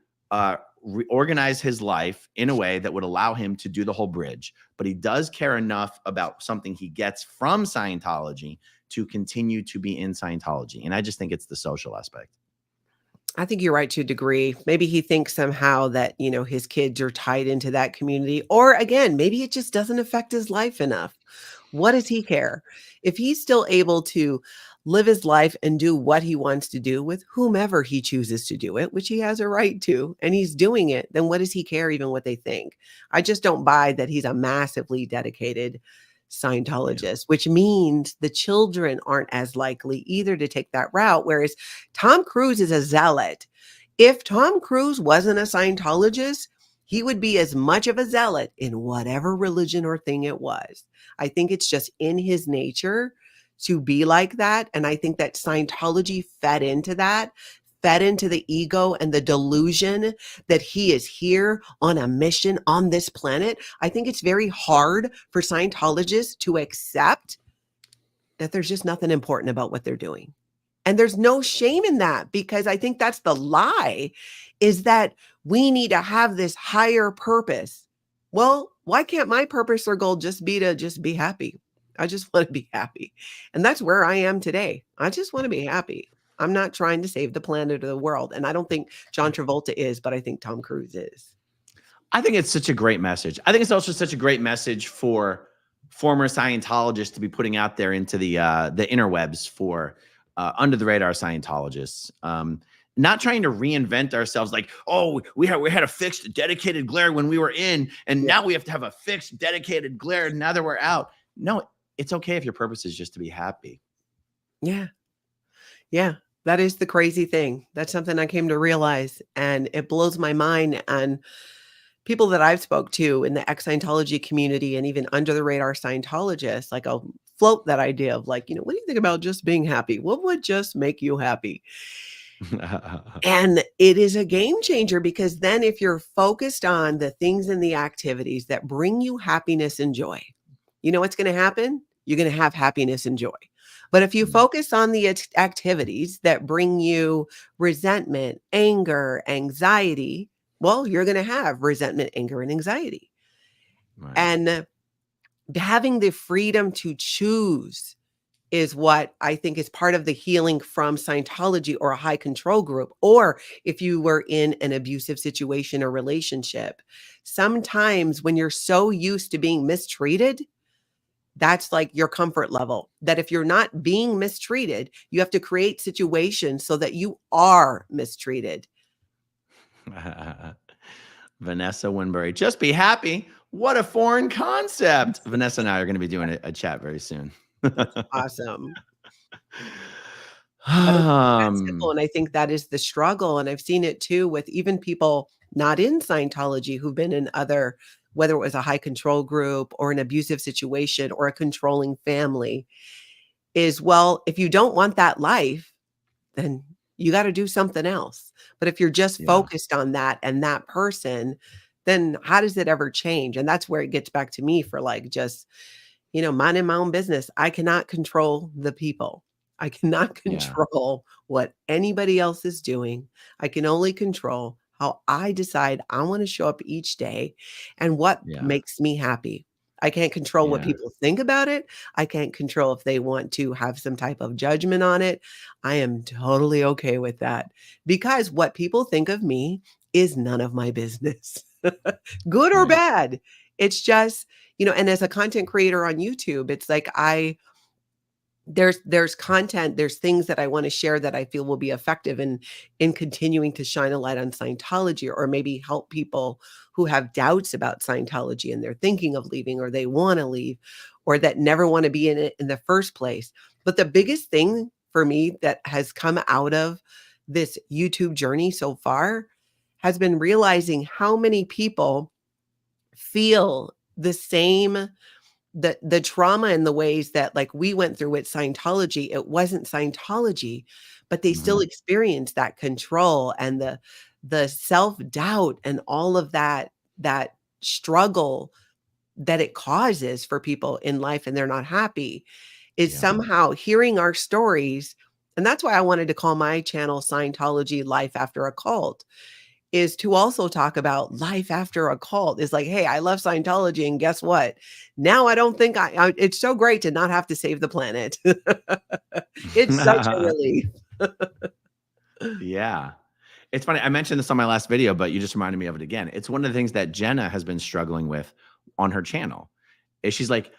reorganize his life in a way that would allow him to do the whole bridge. But he does care enough about something he gets from Scientology to continue to be in Scientology. And I just think it's the social aspect. I think you're right to a degree. Maybe he thinks somehow that, his kids are tied into that community. Or again, maybe it just doesn't affect his life enough. What does he care? If he's still able to live his life and do what he wants to do with whomever he chooses to do it, which he has a right to, and he's doing it, then what does he care even what they think? I just don't buy that he's a massively dedicated Scientologist, which means the children aren't as likely either to take that route. Whereas Tom Cruise is a zealot. If Tom Cruise wasn't a Scientologist, he would be as much of a zealot in whatever religion or thing it was. I think it's just in his nature to be like that. And I think that Scientology fed into the ego and the delusion that he is here on a mission on this planet. I think it's very hard for Scientologists to accept that there's just nothing important about what they're doing. And there's no shame in that, because I think that's the lie, is that we need to have this higher purpose. Well, why can't my purpose or goal just be happy? I just want to be happy. And that's where I am today. I just want to be happy. I'm not trying to save the planet or the world. And I don't think John Travolta is, but I think Tom Cruise is. I think it's such a great message. I think it's also such a great message for former Scientologists to be putting out there into the interwebs for under the radar Scientologists. Not trying to reinvent ourselves like, oh, we had a fixed dedicated glare when we were in, and now we have to have a fixed dedicated glare now that we're out. No, it's okay if your purpose is just to be happy. Yeah. Yeah. That is the crazy thing. That's something I came to realize, and it blows my mind. And people that I've spoke to in the ex-Scientology community and even under the radar Scientologists, like I'll float that idea of like, what do you think about just being happy? What would just make you happy? And it is a game changer, because then if you're focused on the things and the activities that bring you happiness and joy, what's going to happen? You're going to have happiness and joy. But if you focus on the activities that bring you resentment, anger, anxiety, well, you're going to have resentment, anger, and anxiety. Right. And having the freedom to choose is what I think is part of the healing from Scientology or a high control group. Or if you were in an abusive situation or relationship, sometimes when you're so used to being mistreated, that's like your comfort level, that if you're not being mistreated, you have to create situations so that you are mistreated. Vanessa Winbury, just be happy. What a foreign concept. Vanessa and I are going to be doing a chat very soon. That's awesome. But it's that simple, and I think that is the struggle, and I've seen it too with even people not in Scientology who've been in other, whether it was a high control group or an abusive situation or a controlling family, is, well, if you don't want that life, then you got to do something else. But if you're just Yeah. focused on that and that person, then how does it ever change? And that's where it gets back to me for like just, minding my own business. I cannot control the people. I cannot Yeah. control what anybody else is doing. I can only control how I decide I want to show up each day and what Yeah. makes me happy. I can't control what Yeah. people think about it. I can't control if they want to have some type of judgment on it. I am totally okay with that because what people think of me is none of my business, good or Right. bad. It's just, and as a content creator on YouTube, it's like there's content, there's things that I want to share that I feel will be effective in continuing to shine a light on Scientology, or maybe help people who have doubts about Scientology and they're thinking of leaving, or they want to leave, or that never want to be in it in the first place. But the biggest thing for me that has come out of this YouTube journey so far has been realizing how many people feel the same, the trauma in the ways that like we went through with Scientology. It wasn't Scientology, but they still Mhm. experienced that control and the self-doubt and all of that struggle that it causes for people in life, and they're not happy, is Yeah. somehow hearing our stories. And that's why I wanted to call my channel Scientology Life After a Cult, is to also talk about life after a cult. Is like, hey, I love Scientology, and guess what? Now I don't think it's so great to not have to save the planet. It's such a relief. Yeah. It's funny. I mentioned this on my last video, but you just reminded me of it again. It's one of the things that Jenna has been struggling with on her channel. Is she's like,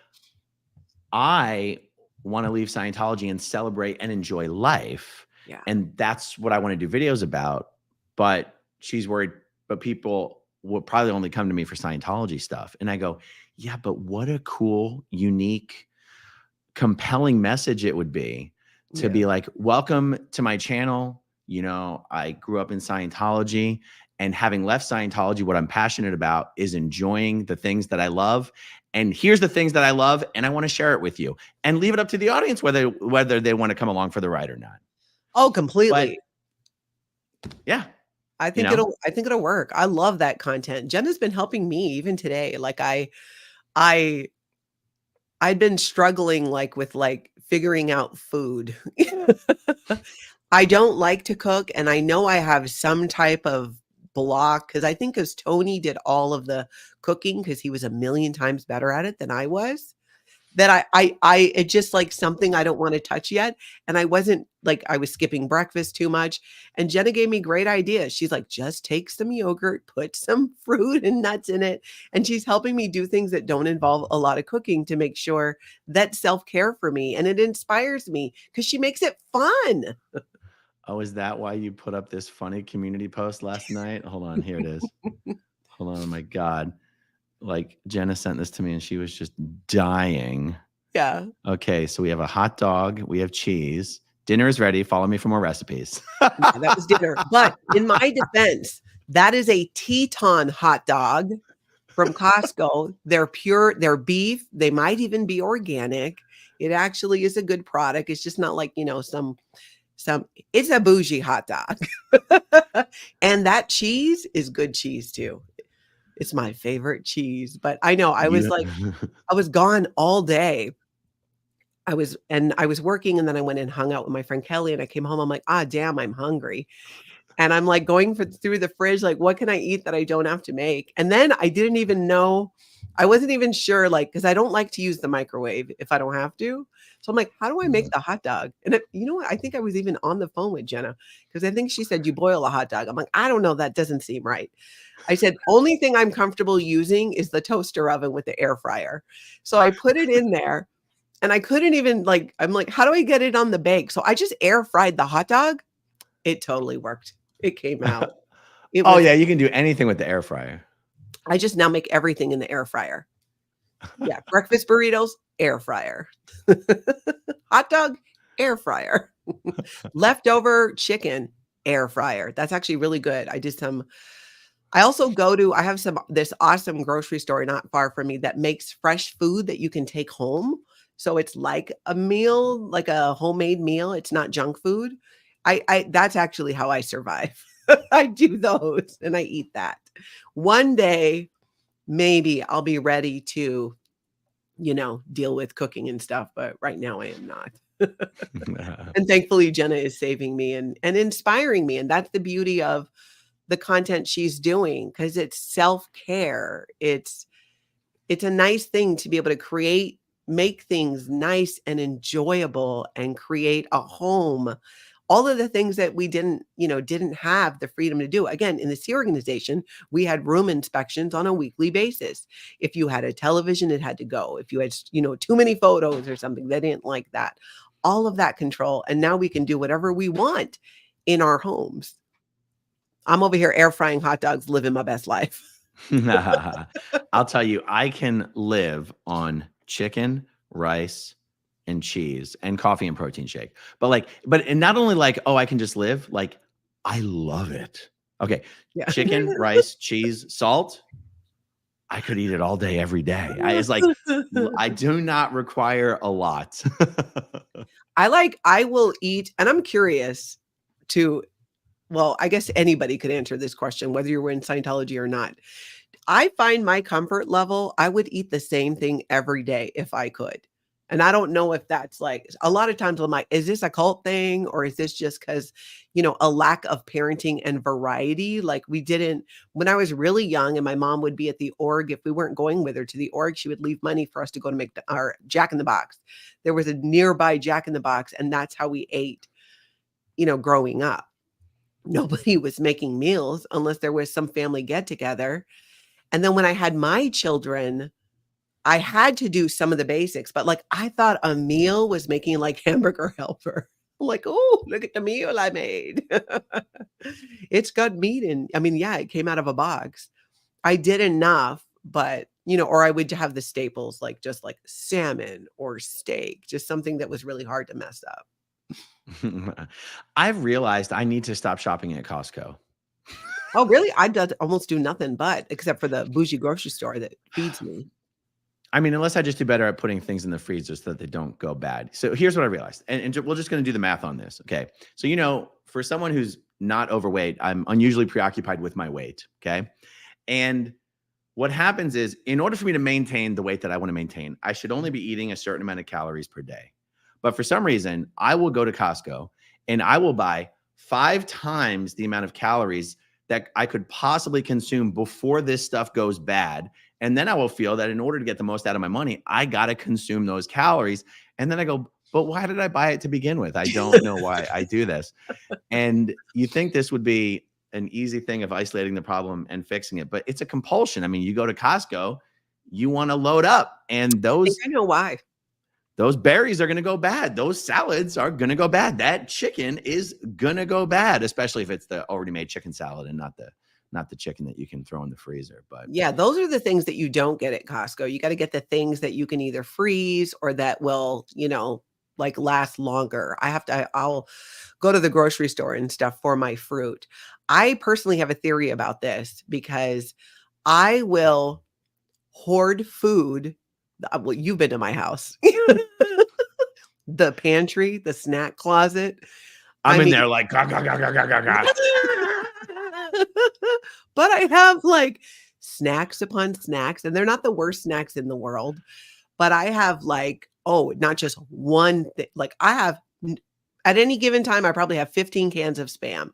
I want to leave Scientology and celebrate and enjoy life. Yeah. And that's what I want to do videos about. But she's worried, but people will probably only come to me for Scientology stuff. And I go, yeah, but what a cool, unique, compelling message it would be to be like, welcome to my channel. I grew up in Scientology, and having left Scientology, what I'm passionate about is enjoying the things that I love. And here's the things that I love, and I want to share it with you, and leave it up to the audience whether they want to come along for the ride or not. Oh, But completely. yeah, I think it'll work. I love that content. Jenna's been helping me even today. Like I'd been struggling with figuring out food. I don't like to cook, and I know I have some type of block because I think because Tony did all of the cooking because he was a million times better at it than I was. That it's just like something I don't want to touch yet. And I wasn't like, I was skipping breakfast too much. And Jenna gave me great ideas. She's like, just take some yogurt, put some fruit and nuts in it. And she's helping me do things that don't involve a lot of cooking to make sure that's self-care for me. And it inspires me because she makes it fun. Oh, is that why you put up this funny community post last night? Hold on, here it is. Hold on, oh my God. Like, Jenna sent this to me and she was just dying. Yeah. Okay, so we have a hot dog, we have cheese. Dinner is ready. Follow me for more recipes. Yeah, that was dinner. But in my defense, that is a Teton hot dog from Costco. They're pure, they're beef. They might even be organic. It actually is a good product. It's just not like, some it's a bougie hot dog. And that cheese is good cheese too. It's my favorite cheese. But I know I was gone all day. I was working, and then I went and hung out with my friend Kelly, and I came home. I'm like, damn, I'm hungry. And I'm like going through the fridge, like, what can I eat that I don't have to make? And then I didn't even know, I wasn't even sure, because I don't like to use the microwave if I don't have to. So I'm like, how do I make the hot dog? And you know what? I think I was even on the phone with Jenna because I think she said you boil a hot dog. I'm like, I don't know. That doesn't seem right. I said, only thing I'm comfortable using is the toaster oven with the air fryer. So I put it in there. And I couldn't even I'm like, how do I get it on the bake? So I just air fried the hot dog. It totally worked. It came out. It Oh was, yeah, you can do anything with the air fryer. I just now make everything in the air fryer. Yeah, breakfast burritos, air fryer. Hot dog, air fryer. Leftover chicken, air fryer. That's actually really good. I also I have this awesome grocery store not far from me that makes fresh food that you can take home. So it's like a meal, like a homemade meal. It's not junk food. That's actually how I survive. I do those and I eat that. One day, maybe I'll be ready to, deal with cooking and stuff, but right now I am not. And thankfully Jenna is saving me and inspiring me, and that's the beauty of the content she's doing, because it's self-care. It's a nice thing to be able to make things nice and enjoyable and create a home. All of the things that we didn't have the freedom to do. Again, in the SEA organization, we had room inspections on a weekly basis. If you had a television, it had to go. If you had, too many photos or something, they didn't like that. All of that control. And now we can do whatever we want in our homes. I'm over here air frying hot dogs, living my best life. I'll tell you, I can live on chicken, rice, and cheese and coffee and protein shake. And not only like, oh, I can just live, like I love it. Okay. Yeah. Chicken, rice, cheese, salt. I could eat it all day, every day. I do not require a lot. I will eat, and I'm curious well, I guess anybody could answer this question, whether you were in Scientology or not. I find my comfort level, I would eat the same thing every day if I could. And I don't know if that's like, a lot of times I'm like, is this a cult thing? Or is this just because, a lack of parenting and variety? Like when I was really young and my mom would be at the org, if we weren't going with her to the org, she would leave money for us to go to make our Jack in the Box. There was a nearby Jack in the Box, and that's how we ate, growing up. Nobody was making meals unless there was some family get together. And then when I had my children, I had to do some of the basics, but like I thought a meal was making like Hamburger Helper. Like, oh, look at the meal I made. It's got meat in. I mean, yeah, it came out of a box. I did enough, but or I would have the staples, like just like salmon or steak, just something that was really hard to mess up. I've realized I need to stop shopping at Costco. Oh, really? Almost do nothing except for the bougie grocery store that feeds me. I mean, unless I just do better at putting things in the freezer so that they don't go bad. So here's what I realized, and we're just going to do the math on this. Okay. So, for someone who's not overweight, I'm unusually preoccupied with my weight. Okay. And what happens is, in order for me to maintain the weight that I want to maintain, I should only be eating a certain amount of calories per day. But for some reason, I will go to Costco and I will buy 5 times the amount of calories that I could possibly consume before this stuff goes bad. And then I will feel that in order to get the most out of my money, I got to consume those calories. And then I go, but why did I buy it to begin with? I don't know why I do this. And you think this would be an easy thing of isolating the problem and fixing it, but it's a compulsion. I mean, you go to Costco, you want to load up, and I know why. Those berries are going to go bad. Those salads are going to go bad. That chicken is going to go bad, especially if it's the already made chicken salad and not the chicken that you can throw in the freezer. But yeah, those are the things that you don't get at Costco. You got to get the things that you can either freeze or that will, like last longer. I'll go to the grocery store and stuff for my fruit. I personally have a theory about this because I will hoard food. Well, you've been to my house. The pantry, the snack closet. I'm in there like, gah, gah, gah, gah, gah, gah. But I have like snacks upon snacks, and they're not the worst snacks in the world. But I have like, not just one thing. Like I have, at any given time, I probably have 15 cans of Spam.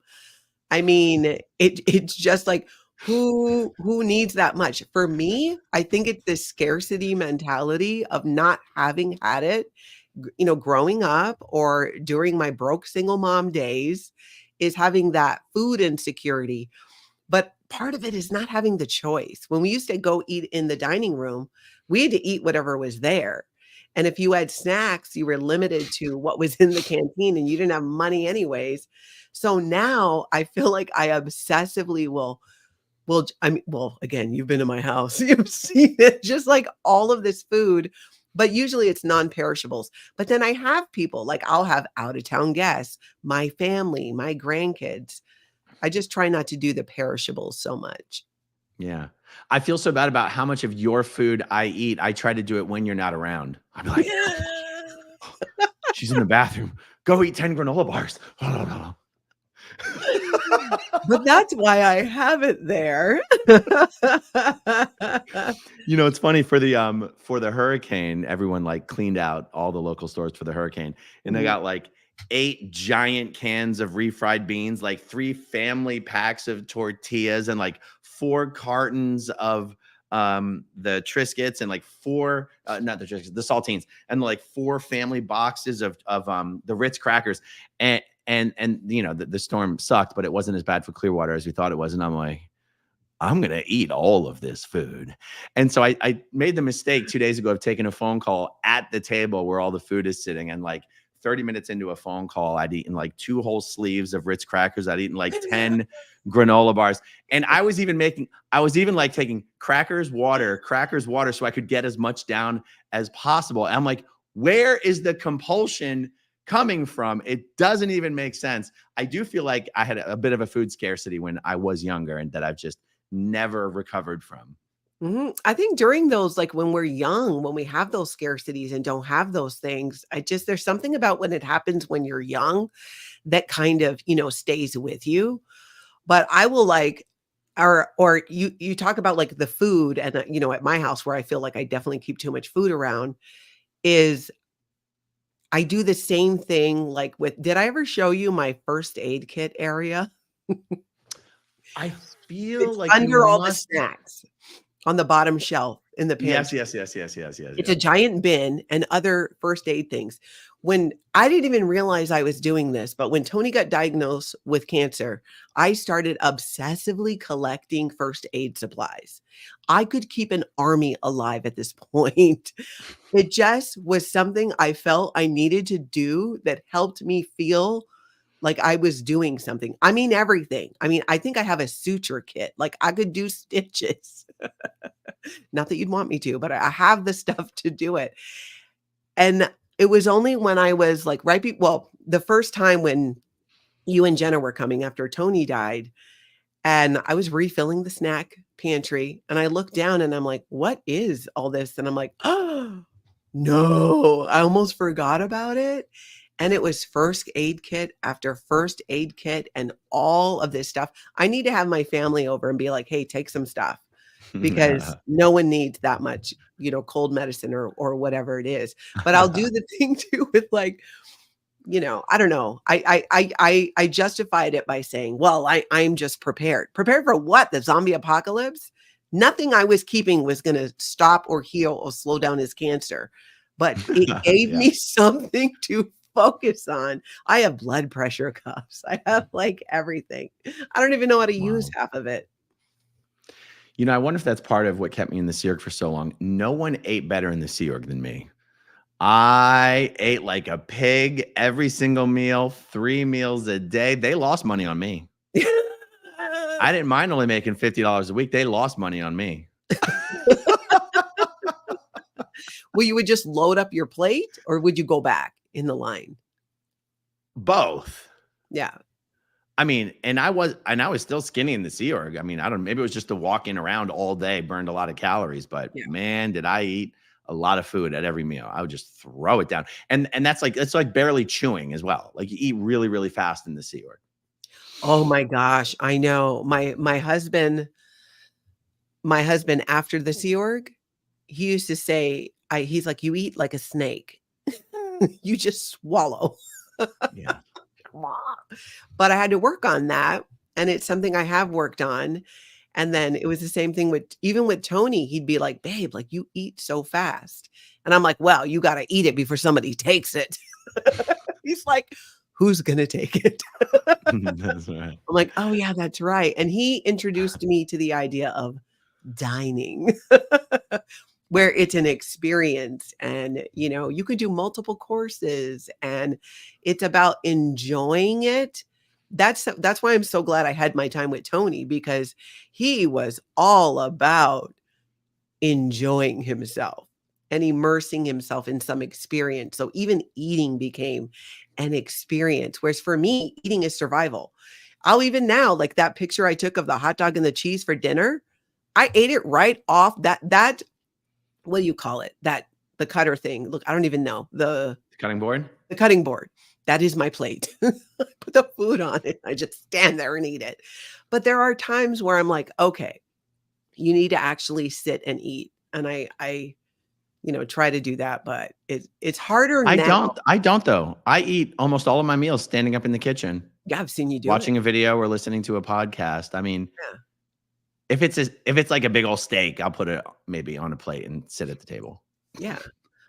I mean, it's just like, who needs that much? For me, I think it's this scarcity mentality of not having had it, growing up or during my broke single mom days, is having that food insecurity. But part of it is not having the choice. When we used to go eat in the dining room, we had to eat whatever was there. And if you had snacks, you were limited to what was in the canteen and you didn't have money anyways. So now I feel like I obsessively I mean, well, again, you've been to my house, you've seen it, just like all of this food, but usually it's non-perishables. But then I have people like I'll have out of town guests, my family, my grandkids. I just try not to do the perishables so much. Yeah. I feel so bad about how much of your food I eat. I try to do it when you're not around. I'm like, she's in the bathroom. Go eat 10 granola bars. But that's why I have it there. You know, it's funny for the hurricane, everyone like cleaned out all the local stores for the hurricane. And they got like 8 giant cans of refried beans, like 3 family packs of tortillas, and like 4 cartons of the Triscuits, and like 4 not the Triscuits, the saltines, and like 4 family boxes of the Ritz crackers. And you know, the storm sucked, but it wasn't as bad for Clearwater as we thought it was. And I'm like, I'm going to eat all of this food. And so I made the mistake 2 days ago of taking a phone call at the table where all the food is sitting. And like 30 minutes into a phone call, I'd eaten like 2 whole sleeves of Ritz crackers. I'd eaten like 10 granola bars. And I was even like taking crackers, water, so I could get as much down as possible. And I'm like, where is the compulsion coming from? It doesn't even make sense. I do feel like I had a bit of a food scarcity when I was younger, and that I've just never recovered from. I think during those, like when we're young, when we have those scarcities and don't have those things, there's something about when it happens when you're young that kind of, stays with you. But I will like, or you talk about like the food, and at my house where I feel like I definitely keep too much food around is I do the same thing like did I ever show you my first aid kit area? I feel It's like under all the snacks on the bottom shelf in the pantry. Yes. It's a giant bin and other first aid things. When I didn't even realize I was doing this, but when Tony got diagnosed with cancer, I started obsessively collecting first aid supplies. I could keep an army alive at this point. It just was something I felt I needed to do that helped me feel like I was doing something. I mean, everything. I mean, I think I have a suture kit. Like I could do stitches. Not that you'd want me to, but I have the stuff to do it. And it was only when I was like the first time when you and Jenna were coming after Tony died, and I was refilling the snack pantry, and I looked down and I'm like, what is all this? And I'm like, oh, no, I almost forgot about it. And it was first aid kit after first aid kit and all of this stuff. I need to have my family over and be like, hey, take some stuff, because no one needs that much, cold medicine or whatever it is. But I'll do the thing too with like, I don't know. I justified it by saying, well, I'm just prepared. Prepared for what? The zombie apocalypse? Nothing I was keeping was going to stop or heal or slow down his cancer. But it gave me something to focus on. I have blood pressure cuffs. I have like everything. I don't even know how to use half of it. I wonder if that's part of what kept me in the Sea Org for so long. No one ate better in the Sea Org than me. I ate like a pig every single meal, 3 meals a day. They lost money on me. I didn't mind only making $50 a week. They lost money on me. Well, you would just load up your plate, or would you go back in the line? Both. Yeah. I mean, and I was still skinny in the Sea Org. I mean, I don't know, maybe it was just the walking around all day, burned a lot of calories, but man, did I eat a lot of food at every meal. I would just throw it down. And it's like barely chewing as well. Like you eat really, really fast in the Sea Org. Oh my gosh. I know. My husband after the Sea Org, he used to say, he's like, you eat like a snake. You just swallow. Yeah. But I had to work on that. And it's something I have worked on. And then it was the same thing even with Tony. He'd be like, babe, like you eat so fast. And I'm like, well, you got to eat it before somebody takes it. He's like, who's going to take it? That's right. I'm like, oh yeah, that's right. And he introduced me to the idea of dining, where it's an experience, and you could do multiple courses, and it's about enjoying it. That's why I'm so glad I had my time with Tony, because he was all about enjoying himself and immersing himself in some experience. So even eating became an experience. Whereas for me, eating is survival. I'll even now, like that picture I took of the hot dog and the cheese for dinner, I ate it right off that, what do you call it? The cutter thing. Look, I don't even know. The Cutting board? The cutting board. That is my plate. I put the food on it. I just stand there and eat it. But there are times where I'm like, okay, you need to actually sit and eat. And I try to do that, but it's harder now. I don't though. I eat almost all of my meals standing up in the kitchen, Yeah, I've seen you do watching it. a video or listening to a podcast. I mean, Yeah. if it's like a big old steak, I'll put it maybe on a plate and sit at the table. Yeah.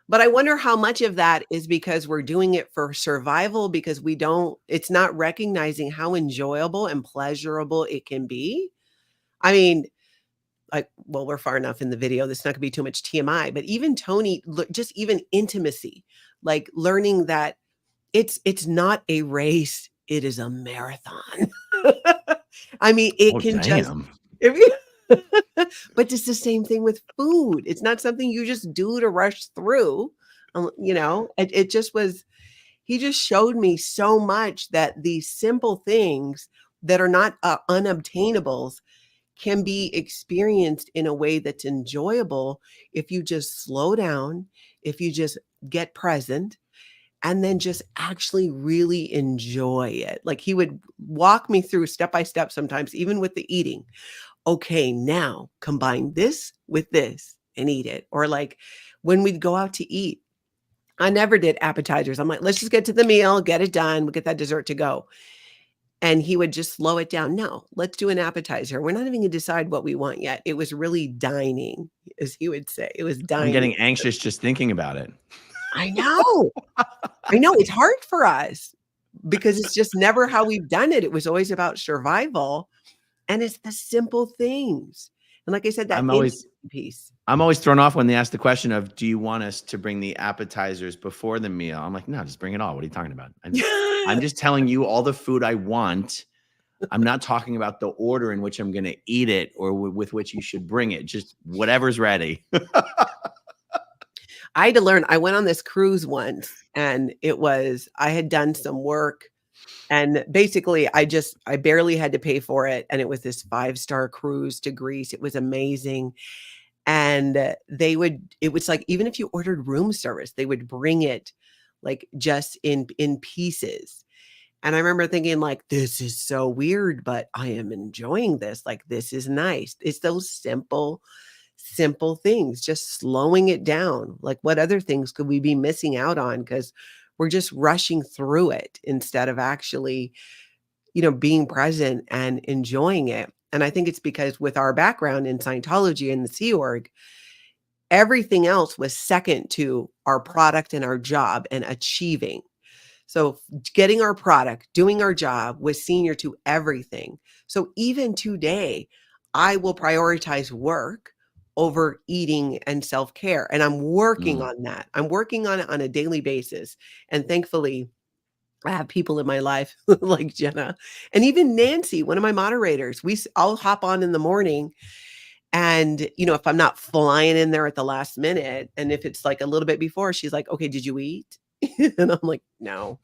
But I wonder how much of that is because we're doing it for survival, because it's not recognizing how enjoyable and pleasurable it can be. I mean, well, we're far enough in the video. This is not gonna be too much TMI, but even Tony, just even intimacy, like learning that it's not a race, it is a marathon. I mean, it can just, Damn. but it's the same thing with food. It's not something you just do to rush through. It just was, he just showed me so much that these simple things that are not unobtainables can be experienced in a way that's enjoyable if you just slow down, if you just get present, and then just actually really enjoy it. Like he would walk me through step by step sometimes, even with the eating. Okay, now combine this with this and eat it. Or like when we'd go out to eat, I never did appetizers. I'm like, let's just get to the meal, get it done, we'll get that dessert to go. And he would just slow it down. No, let's do an appetizer. We're not even going to decide what we want yet. It was really dining, as he would say. It was dining. I'm getting anxious just thinking about it. I know. I know. It's hard for us because it's just never how we've done it. It was always about survival. And it's the simple things. And like I said, that I'm always piece. I'm always thrown off when they ask the question of, do you want us to bring the appetizers before the meal? I'm like, no, just bring it all. What are you talking about? I'm just telling you all the food I want. I'm not talking about the order in which I'm going to eat it or with which you should bring it. Just whatever's ready. I had to learn. I went on this cruise once, and I had done some work, and basically I barely had to pay for it. And it was this 5-star cruise to Greece. It was amazing. And it was like, even if you ordered room service, they would bring it like just in pieces. And I remember thinking like, this is so weird, but I am enjoying this. Like, this is nice. It's those simple things, just slowing it down. Like, what other things could we be missing out on? Because we're just rushing through it instead of actually, being present and enjoying it. And I think it's because with our background in Scientology and the Sea Org, everything else was second to our product and our job and achieving. So getting our product, doing our job was senior to everything. So even today, I will prioritize work over eating and self-care. And I'm working on that. I'm working on it on a daily basis. And thankfully, I have people in my life like Jenna and even Nancy, one of my moderators. I'll hop on in the morning, and if I'm not flying in there at the last minute, and if it's like a little bit before, she's like, okay, did you eat? And I'm like, no.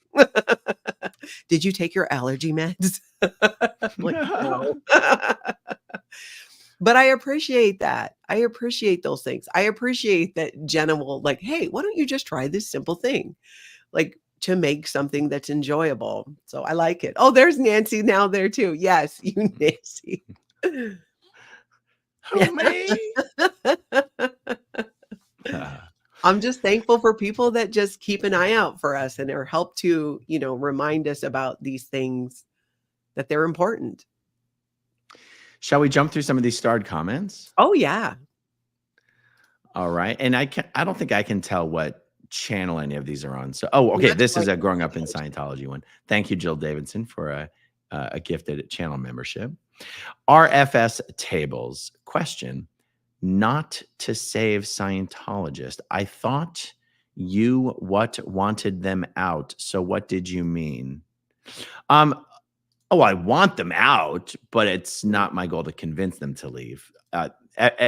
Did you take your allergy meds? I'm like, no. But I appreciate that. I appreciate those things. I appreciate that Jenna will like, hey, why don't you just try this simple thing? Like, to make something that's enjoyable. So I like it. Oh, there's Nancy now there too. Yes, you, Nancy. Who, me? I'm just thankful for people that just keep an eye out for us and are help to, remind us about these things, that they're important. Shall we jump through some of these starred comments? Oh yeah. All right. And I don't think I can tell what channel any of these are on. So, okay. This is a Growing Up in Scientology one. Thank you, Jill Davidson, for a gifted channel membership. RFS Tables question: not to save Scientologists. I thought you wanted them out. So what did you mean? Oh, I want them out, but it's not my goal to convince them to leave.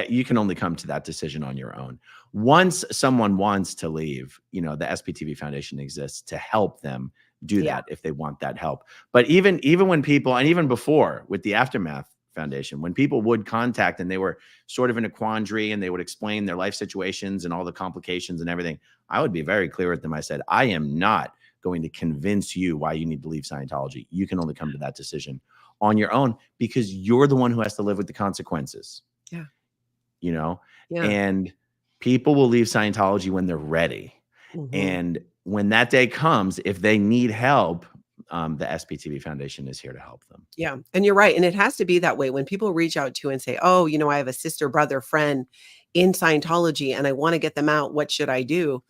You can only come to that decision on your own. Once someone wants to leave, the SPTV Foundation exists to help them do Yeah. that if they want that help. But even when people, and even before with the Aftermath Foundation, when people would contact and they were sort of in a quandary and they would explain their life situations and all the complications and everything, I would be very clear with them. I said, I am not going to convince you why you need to leave Scientology. You can only come to that decision on your own because you're the one who has to live with the consequences. Yeah. Yeah. And people will leave Scientology when they're ready. And when that day comes, if they need help, the SPTV Foundation is here to help them. Yeah. And you're right. And it has to be that way when people reach out to you and say, oh, I have a sister, brother, friend in Scientology and I want to get them out. What should I do?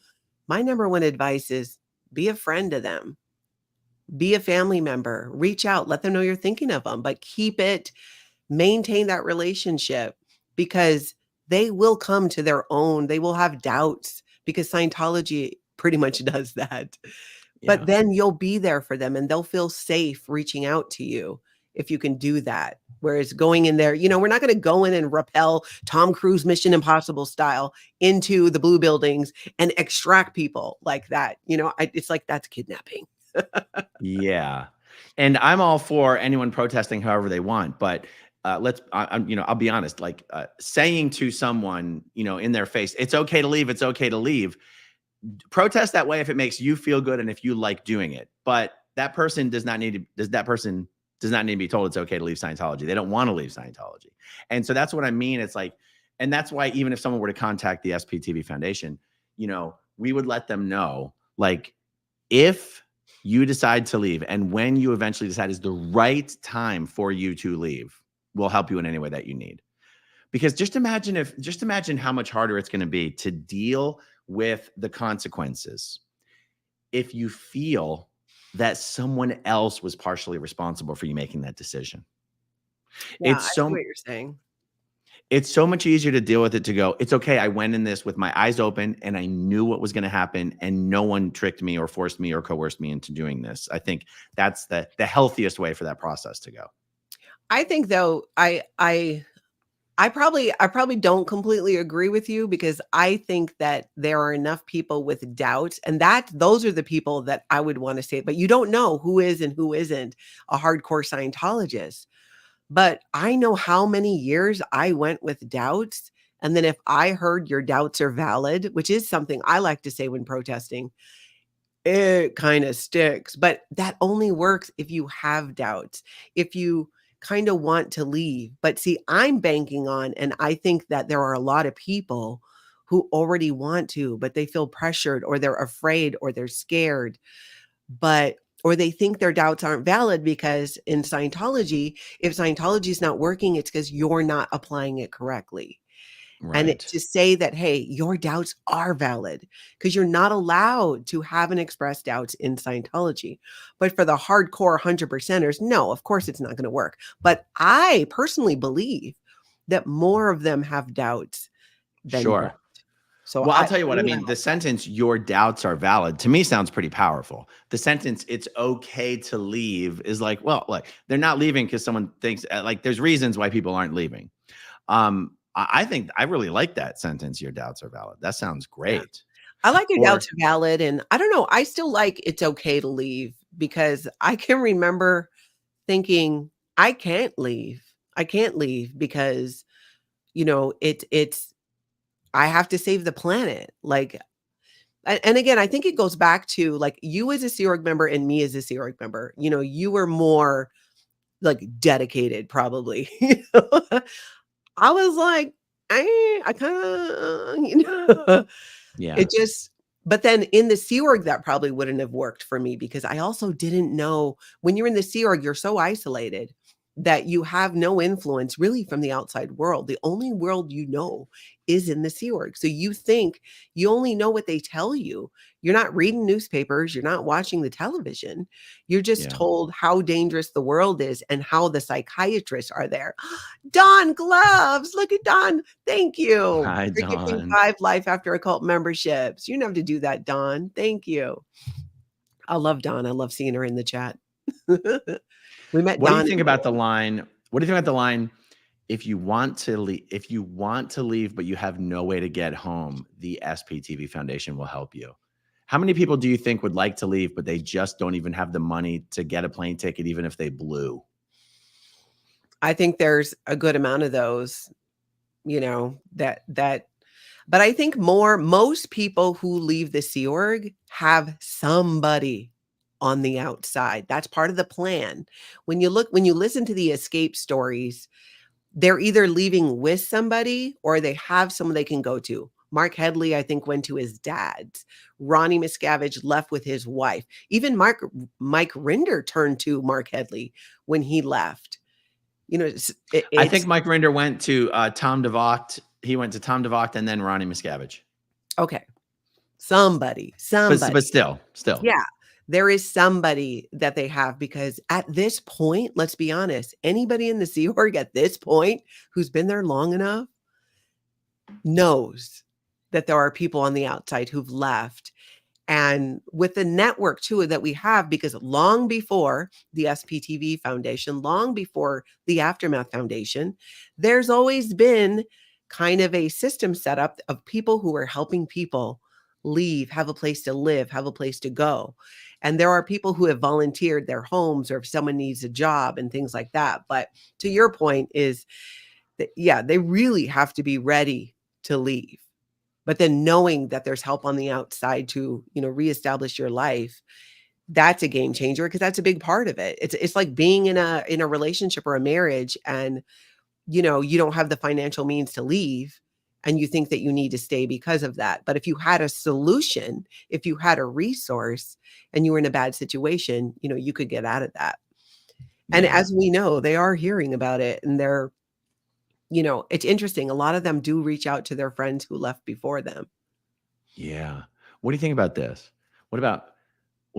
My number one advice is be a friend to them. Be a family member. Reach out. Let them know you're thinking of them, but maintain that relationship because they will come to their own. They will have doubts because Scientology pretty much does that. But then you'll be there for them and they'll feel safe reaching out to you if you can do that. Whereas going in there, we're not going to go in and rappel Tom Cruise Mission Impossible style into the blue buildings and extract people like that. It's like that's kidnapping. Yeah. And I'm all for anyone protesting however they want, but I'll be honest, like saying to someone, in their face, it's okay to leave. It's okay to leave. Protest that way if it makes you feel good and if you like doing it. But that person does not need to be told it's okay to leave Scientology. They don't want to leave Scientology. And so that's what I mean. It's like, and that's why even if someone were to contact the SPTV Foundation, we would let them know, like, if you decide to leave and when you eventually decide is the right time for you to leave, we'll help you in any way that you need. Because just imagine how much harder it's going to be to deal with the consequences if you feel that someone else was partially responsible for you making that decision. Yeah, I see what you're saying. It's so much easier to deal with it, to go, it's okay. I went in this with my eyes open and I knew what was going to happen and no one tricked me or forced me or coerced me into doing this. I think that's the healthiest way for that process to go. I think though, I probably don't completely agree with you because I think that there are enough people with doubts and those are the people that I would want to say, but you don't know who is and who isn't a hardcore Scientologist. But I know how many years I went with doubts. And then if I heard your doubts are valid, which is something I like to say when protesting, it kind of sticks. But that only works if you have doubts, if you kind of want to leave. But see, I'm banking on, and I think that there are a lot of people who already want to, but they feel pressured or they're afraid or they're scared, or they think their doubts aren't valid because in Scientology, if Scientology is not working, it's because you're not applying it correctly. Right. And to say that, hey, your doubts are valid because you're not allowed to have and express doubts in Scientology. But for the hardcore 100%ers, no, of course it's not going to work. But I personally believe that more of them have doubts than don't. So well, I'll tell you what, I mean, the sentence, your doubts are valid, to me sounds pretty powerful. The sentence, it's okay to leave, is like, well, like they're not leaving because someone thinks, like, there's reasons why people aren't leaving. I think I really like that sentence. Your doubts are valid. That sounds great. Yeah. I like your doubts are valid. And I don't know, I still like it's okay to leave because I can remember thinking I can't leave. I can't leave because, it's, I have to save the planet. Like, and again, I think it goes back to like you as a Sea Org member and me as a Sea Org member, you were more like dedicated probably. I was like, I kind of, yeah. It just, but then in the Sea Org, that probably wouldn't have worked for me because I also didn't know when you're in the Sea Org, you're so isolated that you have no influence really from the outside world. The only world you know is in the Sea Org. So you think you only know what they tell you. You're not reading newspapers. You're not watching the television. You're just Yeah. told how dangerous the world is and how the psychiatrists are there. Don Gloves. Look at Don. Thank you. Hi, You're gifting Dawn. 5 Life After a Cult memberships. You don't have to do that, Don. Thank you. I love Dawn. I love seeing her in the chat. We met What do Dawn. you think about the line? What do you think about the line? If you want to leave, but you have no way to get home, the SPTV Foundation will help you. How many people do you think would like to leave, but they just don't even have the money to get a plane ticket, even if they blew? I think there's a good amount of those, you know, but I think most people who leave the Sea Org have somebody on the outside. That's part of the plan. When you listen to the escape stories, they're either leaving with somebody or they have someone they can go to. Mark Headley, I think, went to his dad's. Ronnie Miscavige left with his wife. Even Mike Rinder turned to Mark Headley when he left. You know, I think Mike Rinder went to Tom DeVocht. He went to Tom DeVocht and then Ronnie Miscavige. Okay. Somebody. But still. Yeah. There is somebody that they have, because at this point, let's be honest, anybody in the Sea Org at this point who's been there long enough knows that there are people on the outside who've left. And with the network too that we have, because long before the SPTV Foundation, long before the Aftermath Foundation, there's always been kind of a system set up of people who are helping people leave, have a place to live, have a place to go. And there are people who have volunteered their homes, or if someone needs a job and things like that. But to your point is that, yeah, they really have to be ready to leave. But then knowing that there's help on the outside to, you know, reestablish your life, that's a game changer, because that's a big part of it. It's like being in a relationship or a marriage, and, you know, you don't have the financial means to leave, and you think that you need to stay because of that. But if you had a solution, if you had a resource and you were in a bad situation, you know, you could get out of that. And as we know, they are hearing about it, and they're, you know, it's interesting. A lot of them do reach out to their friends who left before them. Yeah. What do you think about this? What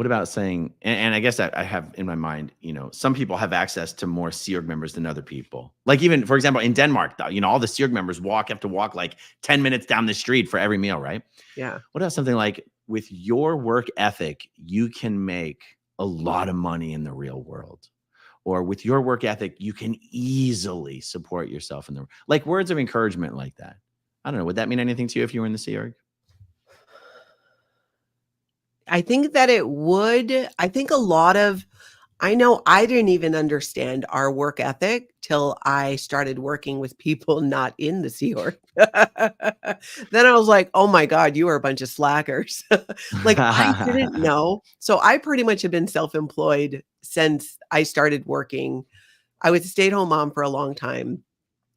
about saying, and I guess I have in my mind, you know, some people have access to more Sea Org members than other people. Like, even, for example, in Denmark, you know, all the Sea Org members have to walk like 10 minutes down the street for every meal, right? Yeah. What about something like, with your work ethic, you can make a lot of money in the real world? Or with your work ethic, you can easily support yourself in like words of encouragement like that. I don't know. Would that mean anything to you if you were in the Sea Org? I think that it would. I think I know I didn't even understand our work ethic till I started working with people not in the Sea Org. Then I was like, oh my God, you are a bunch of slackers. Like, I didn't know. So I pretty much have been self-employed since I started working. I was a stay-at-home mom for a long time.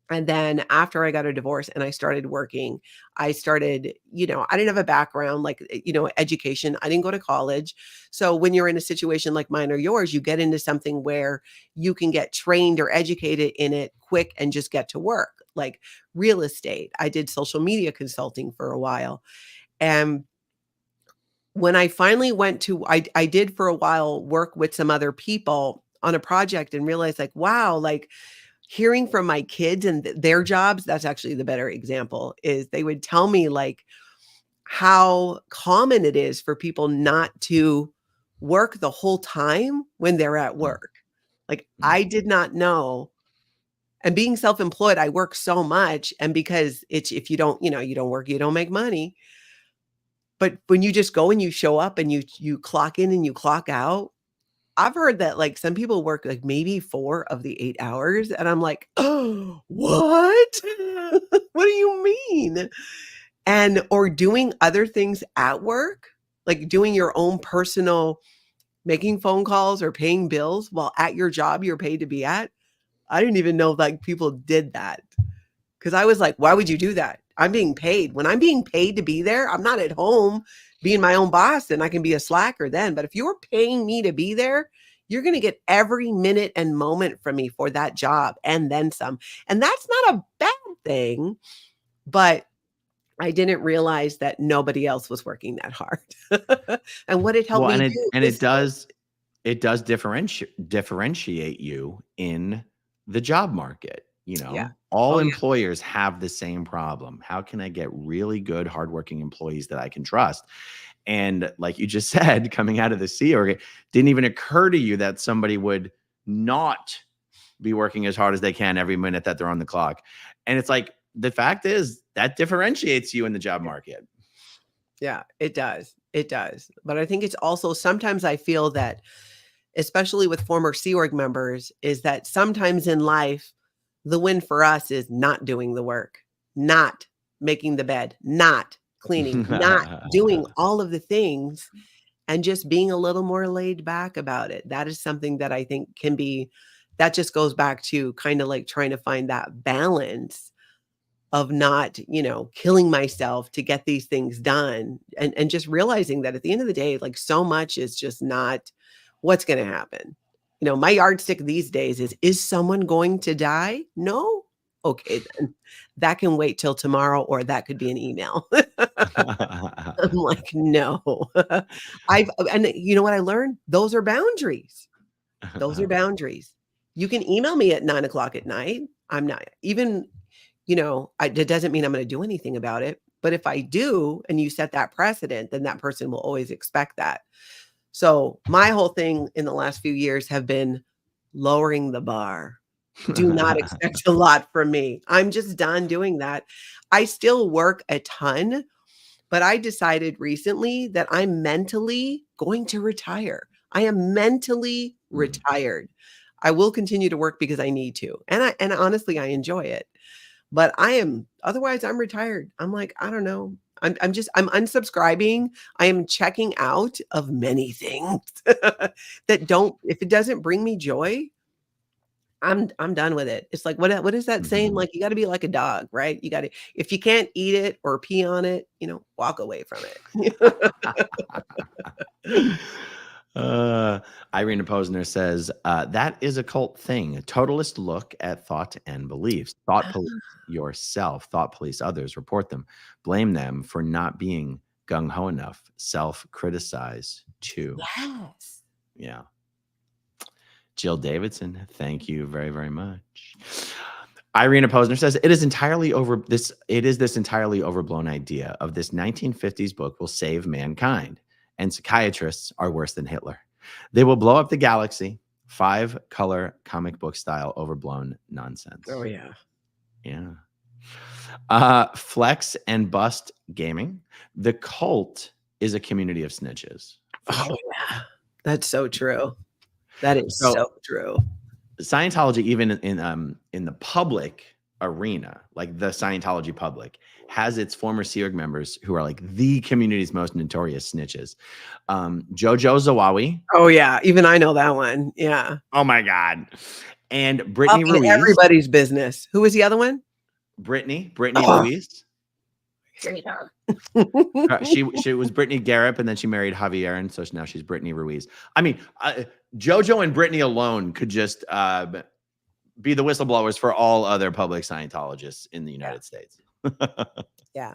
And then after I got a divorce and I started working, I started, you know, I didn't have a background, like, you know, education. I didn't go to college. So when you're in a situation like mine or yours, you get into something where you can get trained or educated in it quick and just get to work, like real estate. I did social media consulting for a while. And when I finally went to, I did for a while work with some other people on a project and realized, like, wow, like, hearing from my kids and their jobs, that's actually the better example, is they would tell me like how common it is for people not to work the whole time when they're at work. Like, I did not know. And being self-employed, I work so much. And because if you don't, you know, you don't work, you don't make money. But when you just go and you show up and you clock in and you clock out, I've heard that like some people work like maybe 4 of the 8 hours. And I'm like, oh, what? What do you mean? And, or doing other things at work, like doing your own personal, making phone calls or paying bills while at your job you're paid to be at. I didn't even know like people did that. Cause I was like, why would you do that? I'm being paid. When I'm being paid to be there, I'm not at home being my own boss, and I can be a slacker then. But if you're paying me to be there, You're going to get every minute and moment from me for that job and then some. And that's not a bad thing, but I didn't realize that nobody else was working that hard. And what it helped Well, me and do it is does differentiate you in the job market. You yeah. know, all Oh, yeah. employers have the same problem. How can I get really good, hardworking employees that I can trust? And like you just said, coming out of the Sea Org, it didn't even occur to you that somebody would not be working as hard as they can every minute that they're on the clock. And it's like, the fact is that differentiates you in the job market. Yeah, it does. It does. But I think it's also sometimes I feel that, especially with former Sea Org members, is that sometimes in life, the win for us is not doing the work, not making the bed, not cleaning, not doing all of the things, and just being a little more laid back about it. That is something that I think can be, that just goes back to kind of like trying to find that balance of not, killing myself to get these things done, and just realizing that at the end of the day, like so much is just not what's going to happen. My yardstick these days is someone going to die? No. Okay, then that can wait till tomorrow, or that could be an email. I'm like, no. And you know what I learned? Those are boundaries. Those are boundaries. You can email me at 9 o'clock at night. I'm not even, it doesn't mean I'm going to do anything about it. But if I do, and you set that precedent, then that person will always expect that. So my whole thing in the last few years have been lowering the bar. Do not expect a lot from me. I'm just done doing that. I still work a ton, but I decided recently that I'm mentally going to retire. I am mentally retired. I will continue to work because I need to. And honestly, I enjoy it. But otherwise I'm retired. I'm like, I don't know. I'm unsubscribing. I am checking out of many things that if it doesn't bring me joy, I'm done with it. It's like, what is that saying? Like, you got to be like a dog, right? You got to, if you can't eat it or pee on it, walk away from it. Irina Posner says, that is a cult thing. A totalist look at thought and beliefs. Thought police yourself, thought police others, report them, blame them for not being gung-ho enough, self-criticize too. Yes. Yeah. Jill Davidson, thank you very, very much. Irina Posner says, it is this entirely overblown idea of this 1950s book will save mankind, and psychiatrists are worse than Hitler. They will blow up the galaxy. 5-color comic book style overblown nonsense. Oh yeah. Yeah. Flex and Bust Gaming. The cult is a community of snitches. Oh yeah. That's so true. That is so true. Scientology, even in the public arena, like the Scientology public, has its former Sea Org members who are like the community's most notorious snitches. Jojo Zawawi. Oh yeah, even I know that one. Yeah. Oh my God. And Brittany Ruiz. Everybody's business. Who was the other one? Brittany Ruiz. Hate her. She was Brittany Garrett, and then she married Javier, and so now she's Brittany Ruiz. I mean, Jojo and Brittany alone could just be the whistleblowers for all other public Scientologists in the United States. Yeah.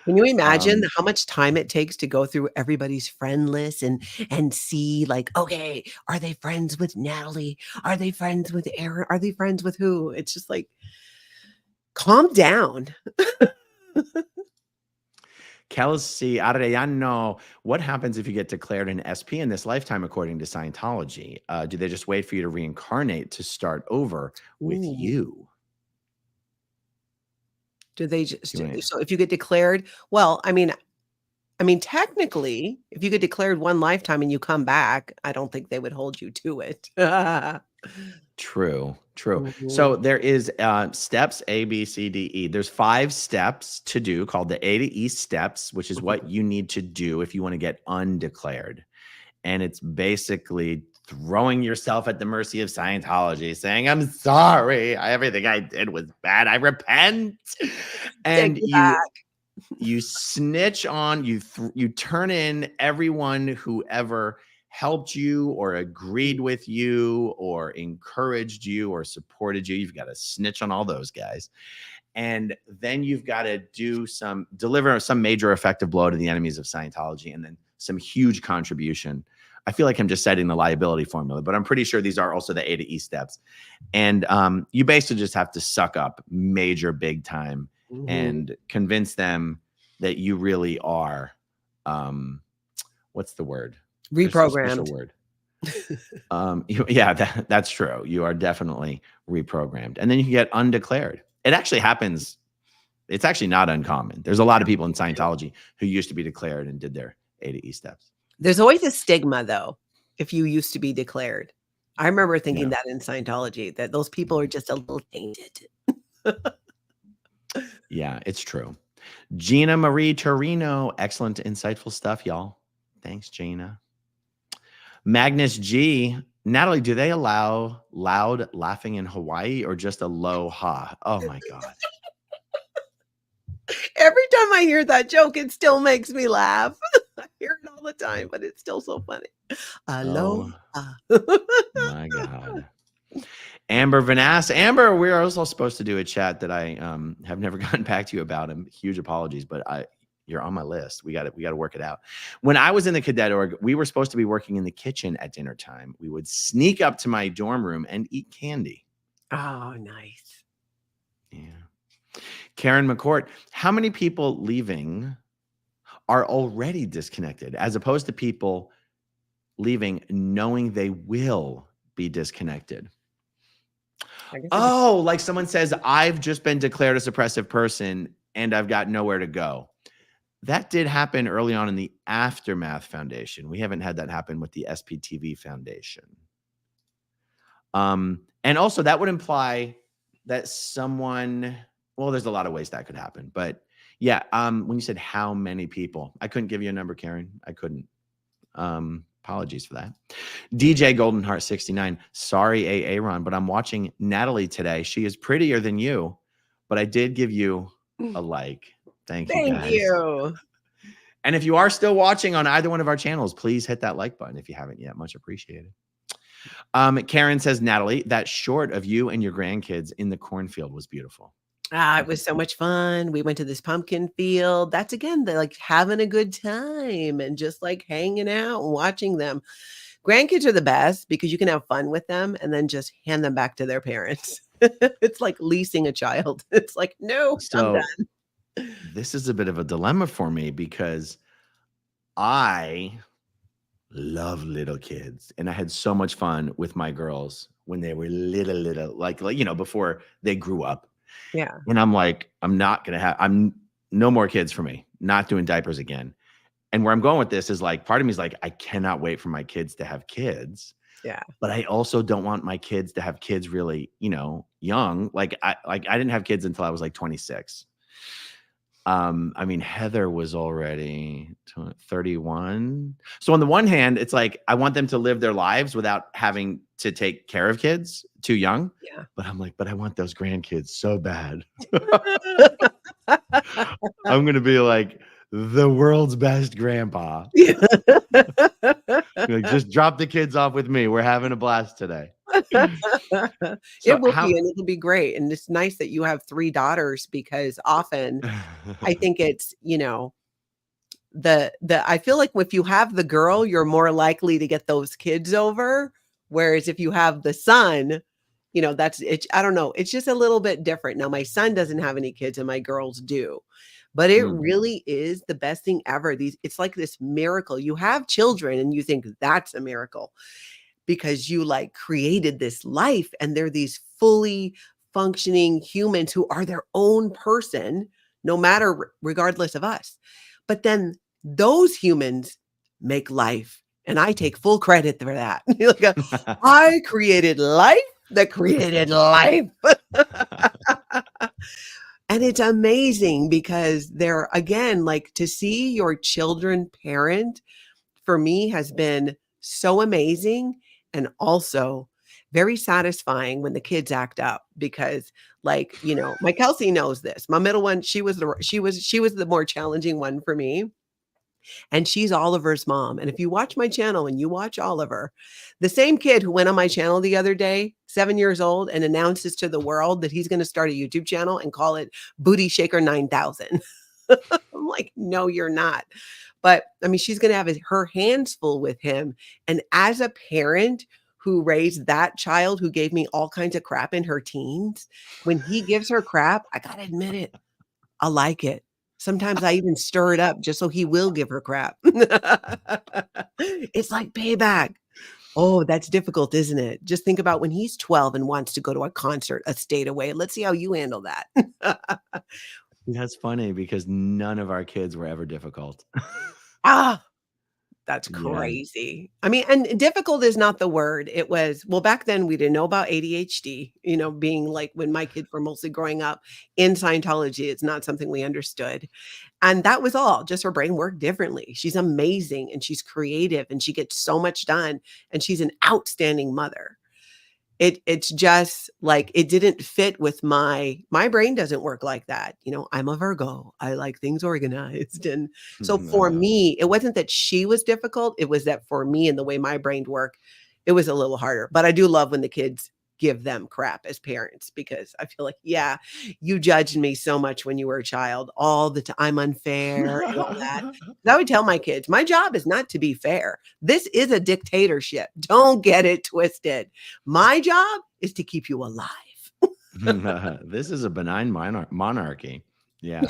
Can you imagine how much time it takes to go through everybody's friend list and see, like, okay, are they friends with Natalie? Are they friends with Aaron? Are they friends with who? It's just like, calm down. Kelsey Arellano, what happens if you get declared an SP in this lifetime, according to Scientology? Do they just wait for you to reincarnate to start over with you? Do they just, so if you get declared, well, I mean, technically, if you get declared one lifetime and you come back, I don't think they would hold you to it. True. So there is steps A, B, C, D, E. There's 5 steps to do called the A to E steps, which is what you need to do if you want to get undeclared. And it's basically throwing yourself at the mercy of Scientology, saying, I'm sorry, everything I did was bad. I repent. And you snitch on, you turn in everyone who ever helped you or agreed with you or encouraged you or supported you. You've got to snitch on all those guys. And then you've got to deliver some major effective blow to the enemies of Scientology, and then some huge contribution. I feel like I'm just citing the liability formula, but I'm pretty sure these are also the A to E steps. And you basically just have to suck up major big time and convince them that you really are, what's the word? Reprogrammed. Word. Yeah, that's true. You are definitely reprogrammed. And then you can get undeclared. It actually happens. It's actually not uncommon. There's a lot of people in Scientology who used to be declared and did their A to E steps. There's always a stigma, though, if you used to be declared. I remember thinking that in Scientology, that those people are just a little tainted. Yeah, it's true. Gina Marie Torino, excellent, insightful stuff, y'all. Thanks, Gina. Magnus G. Natalie, do they allow loud laughing in Hawaii or just a low ha? Oh my God. Every time I hear that joke, it still makes me laugh. I hear it all the time, but it's still so funny. Aloha. My God. Amber Vanass. Amber, we're also supposed to do a chat that I have never gotten back to you about. Huge apologies, but you're on my list. We got to work it out. When I was in the cadet org, we were supposed to be working in the kitchen at dinner time. We would sneak up to my dorm room and eat candy. Oh, nice. Yeah. Karen McCourt, how many people leaving are already disconnected as opposed to people leaving knowing they will be disconnected? Oh, like someone says, I've just been declared a suppressive person and I've got nowhere to go. That did happen early on in the Aftermath Foundation. We haven't had that happen with the SPTV Foundation. And also that would imply that someone, well, there's a lot of ways that could happen, but yeah. When you said how many people, I couldn't give you a number, Karen. I couldn't. Apologies for that. DJ Goldenheart 69. Sorry, Aaron, but I'm watching Natalie today. She is prettier than you, but I did give you a like. Thank you, guys. Thank you. And if you are still watching on either one of our channels, please hit that like button if you haven't yet. Much appreciated. Karen says, Natalie, that short of you and your grandkids in the cornfield was beautiful. It was so much fun. We went to this pumpkin field. That's again, they're like having a good time and just like hanging out and watching them. Grandkids are the best because you can have fun with them and then just hand them back to their parents. It's like leasing a child. It's like, no, I'm done. This is a bit of a dilemma for me because I love little kids and I had so much fun with my girls when they were little, like, you know, before they grew up. Yeah. And I'm like, I'm no more kids for me, not doing diapers again. And where I'm going with this is like, part of me is like, I cannot wait for my kids to have kids. Yeah. But I also don't want my kids to have kids really, you know, young. Like I didn't have kids until I was like 26. I mean, Heather was already 31. So on the one hand, it's like, I want them to live their lives without having to take care of kids too young. Yeah. But I'm like, but I want those grandkids so bad. I'm going to be like the world's best grandpa. Like, just drop the kids off with me. We're having a blast today. It will be, and it'll be great. And it's nice that you have 3 daughters because often I think it's, you know, I feel like if you have the girl, you're more likely to get those kids over. Whereas if you have the son, you know, that's it. I don't know. It's just a little bit different. Now, my son doesn't have any kids and my girls do, but it really is the best thing ever. It's like this miracle. You have children and you think that's a miracle because you like created this life and they're these fully functioning humans who are their own person, no matter regardless of us. But then those humans make life. And I take full credit for that. Like I created life that created life. And it's amazing because they're, again, like to see your children parent for me has been so amazing and also very satisfying when the kids act up because, like, you know, my Kelsey knows this. My middle one, she was the more challenging one for me. And she's Oliver's mom. And if you watch my channel and you watch Oliver, the same kid who went on my channel the other day, 7 years old, and announces to the world that he's going to start a YouTube channel and call it Booty Shaker 9000. I'm like, no, you're not. But I mean, she's going to have her hands full with him. And as a parent who raised that child who gave me all kinds of crap in her teens, when he gives her crap, I got to admit it, I like it. Sometimes I even stir it up just so he will give her crap. It's like payback. Oh, that's difficult, isn't it? Just think about when he's 12 and wants to go to a concert a state away. Let's see how you handle that. That's funny because none of our kids were ever difficult. Ah, that's Yeah. crazy. I mean, and difficult is not the word. It was, well, back then we didn't know about ADHD, being like when my kids were mostly growing up in Scientology, it's not something we understood. And that was all. Just her brain worked differently. She's amazing and she's creative and she gets so much done and she's an outstanding mother. It's just like it didn't fit with my brain doesn't work like that. I'm a Virgo. I like things organized. And so for me, it wasn't that she was difficult. It was that for me and the way my brain worked, it was a little harder. But I do love when the kids give them crap as parents because I feel like, yeah, you judged me so much when you were a child all the time. I'm unfair and all that. I would tell my kids, my job is not to be fair. This is a dictatorship. Don't get it twisted. My job is to keep you alive. This is a benign monarchy. Yeah.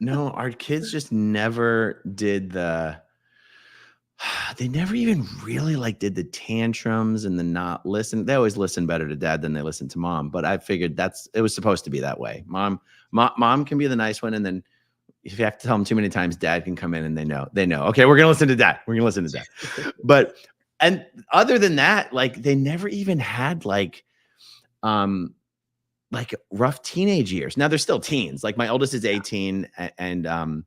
No, our kids just never did they never even really did the tantrums and the not listen. They always listen better to dad than they listen to mom. But I figured it was supposed to be that way. Mom can be the nice one. And then if you have to tell them too many times, dad can come in and they know, okay, we're going to listen to dad. We're going to listen to dad. But, and other than that, they never even had rough teenage years. Now they're still teens. My oldest is 18 and,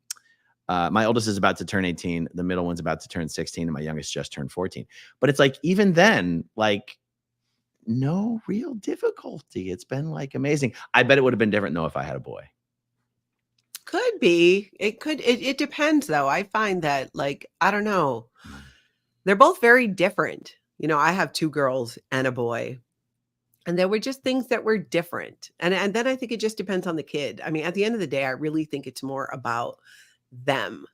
my oldest is about to turn 18. The middle one's about to turn 16 and my youngest just turned 14. But it's even then, no real difficulty. It's been amazing. I bet it would have been different though if I had a boy. Could be. It depends though. I find that I don't know. They're both very different. I have 2 girls and a boy. And there were just things that were different. And then I think it just depends on the kid. I mean, at the end of the day, I really think it's more about them,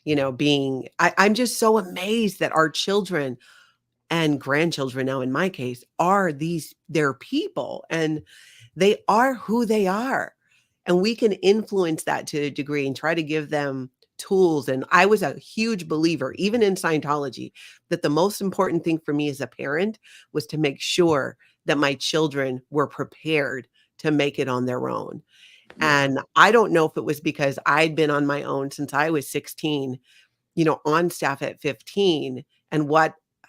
I'm just so amazed that our children and grandchildren now, in my case, are they're people and they are who they are. And we can influence that to a degree and try to give them tools. And I was a huge believer, even in Scientology, that the most important thing for me as a parent was to make sure that my children were prepared to make it on their own. And I don't know if it was because I'd been on my own since I was 16, on staff at 15, and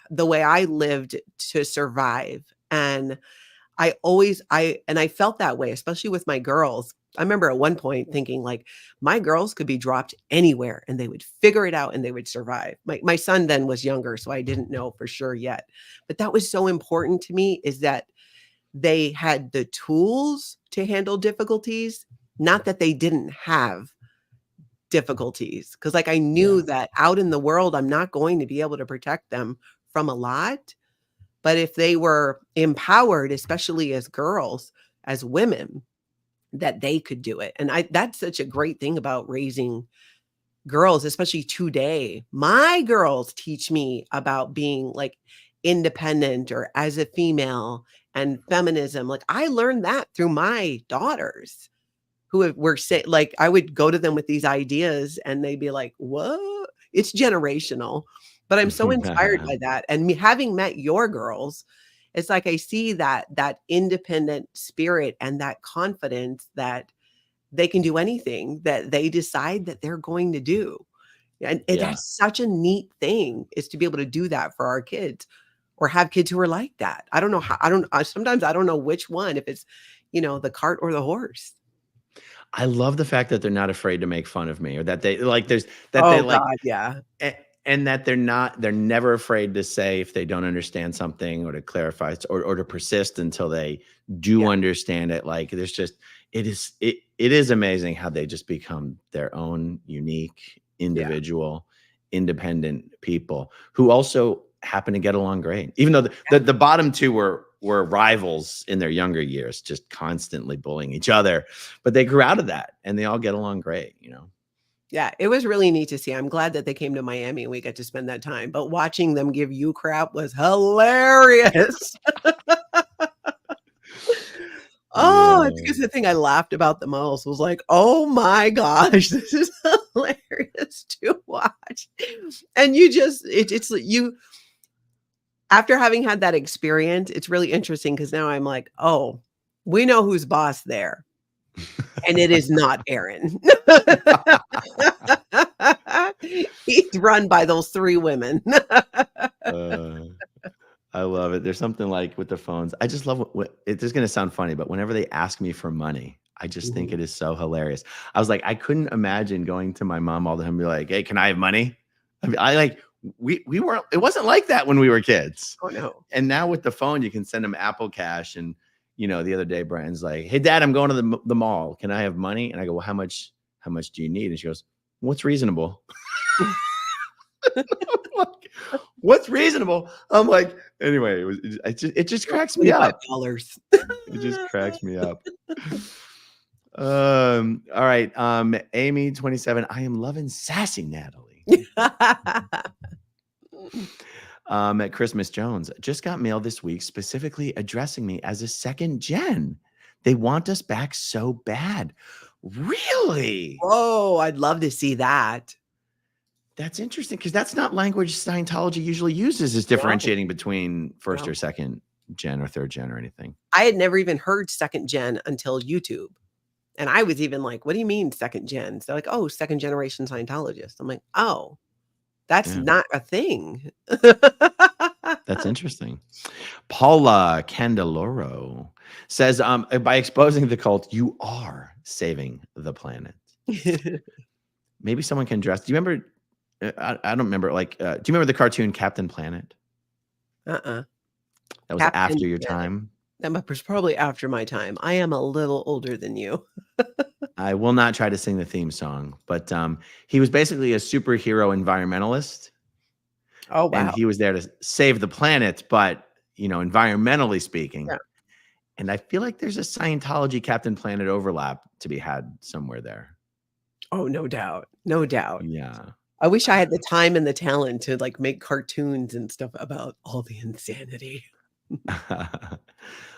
the way I lived to survive. And I felt that way, especially with my girls. I remember at one point thinking my girls could be dropped anywhere and they would figure it out and they would survive. My son then was younger, so I didn't know for sure yet. But that was so important to me, is that they had the tools to handle difficulties, not that they didn't have difficulties. Because I knew that out in the world, I'm not going to be able to protect them from a lot. But if they were empowered, especially as girls, as women, that they could do it. And that's such a great thing about raising girls, especially today. My girls teach me about being independent or as a female and feminism. I learned that through my daughters who were I would go to them with these ideas and they'd be like, what? It's generational. But I'm so inspired by that. And having met your girls, it's I see that independent spirit and that confidence that they can do anything that they decide that they're going to do. And that's such a neat thing, is to be able to do that for our kids or have kids who are like that. I don't know how, sometimes I don't know which one, if it's, the cart or the horse. I love the fact that they're not afraid to make fun of me, or that they Yeah. And that they're never afraid to say if they don't understand something, or to clarify, or to persist until they do understand it. There's just, it is amazing how they just become their own unique individual, independent people who also happen to get along great. Even though the bottom two were rivals in their younger years, just constantly bullying each other, but they grew out of that and they all get along great, you know? Yeah, it was really neat to see. I'm glad that they came to Miami and we got to spend that time, but watching them give you crap was hilarious. Oh, I think it's the thing I laughed about the most was like, oh my gosh, this is hilarious to watch. And you just, it's like you, after having had that experience, it's really interesting because now I'm like, oh, we know who's boss there. And it is not Aaron. He's run by those 3 women. I love it. There's something like with the phones. I just love it's just going to sound funny, but whenever they ask me for money, I just think it is so hilarious. I was like, I couldn't imagine going to my mom all the time and be like, hey, can I have money? I mean, we weren't, it wasn't like that when we were kids. Oh no. And now with the phone, you can send them Apple Cash. And, you know, the other day, Brian's like, hey, Dad, I'm going to the mall. Can I have money? And I go, well, how much do you need? And she goes, what's reasonable? What's reasonable? I'm like, anyway, it just cracks me up. It just cracks me up. All right. Amy 27. I am loving sassy Natalie. At Christmas Jones just got mail this week specifically addressing me as a second gen. They want us back so bad. Really? Whoa, I'd love to see that. That's interesting because that's not language Scientology usually uses as differentiating between first or second gen or third gen or anything. I had never even heard second gen until YouTube. And I was even like, what do you mean second gen? So they're like, oh, second generation Scientologist. I'm like, oh, that's not a thing. That's interesting. Paula Candeloro says, by exposing the cult, you are saving the planet. Maybe someone can address. Do you remember? I don't remember. Like, do you remember the cartoon Captain Planet? That was Captain after your Planet. time. That was probably after my time. I am a little older than you. I will not try to sing the theme song, but he was basically a superhero environmentalist. Oh, wow. And he was there to save the planet, but, you know, environmentally speaking. Yeah. And I feel like there's a Scientology Captain Planet overlap to be had somewhere there. Oh, no doubt. No doubt. Yeah. I wish I had the time and the talent to like make cartoons and stuff about all the insanity.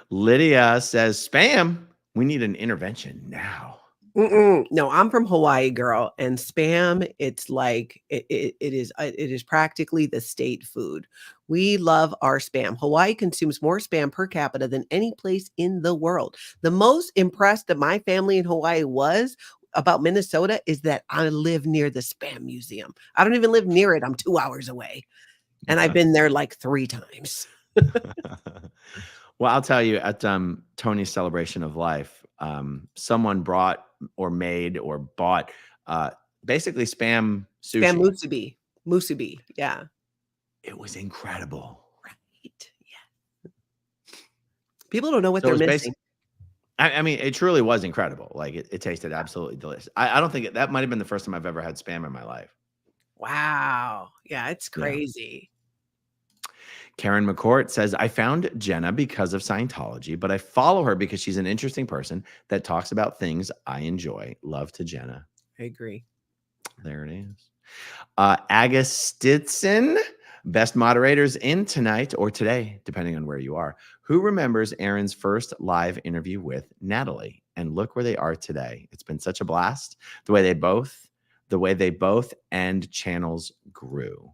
Lydia says, spam, we need an intervention now. No, I'm from Hawaii, girl, and spam, it's like it is practically the state food. We love our spam. Hawaii consumes more spam per capita than any place in the world. The most impressed that my family in Hawaii was about Minnesota is that I live near the spam museum. I don't even live near it. I'm 2 hours away. And I've been there like 3 times. Well, I'll tell you, at Tony's Celebration of Life, someone brought or made or bought basically spam sushi. Spam musubi. Yeah. It was incredible. Right. Yeah. People don't know what they're missing. I mean, it truly was incredible. Like it tasted absolutely delicious. I don't think that might have been the first time I've ever had spam in my life. Wow. Yeah, it's crazy. Karen McCourt says, I found Jenna because of Scientology, but I follow her because she's an interesting person that talks about things I enjoy. Love to Jenna. I agree. There it is. Agastitson, best moderators in tonight or today, depending on where you are. Who remembers Aaron's first live interview with Natalie? And look where they are today. It's been such a blast. The way they both and channels grew.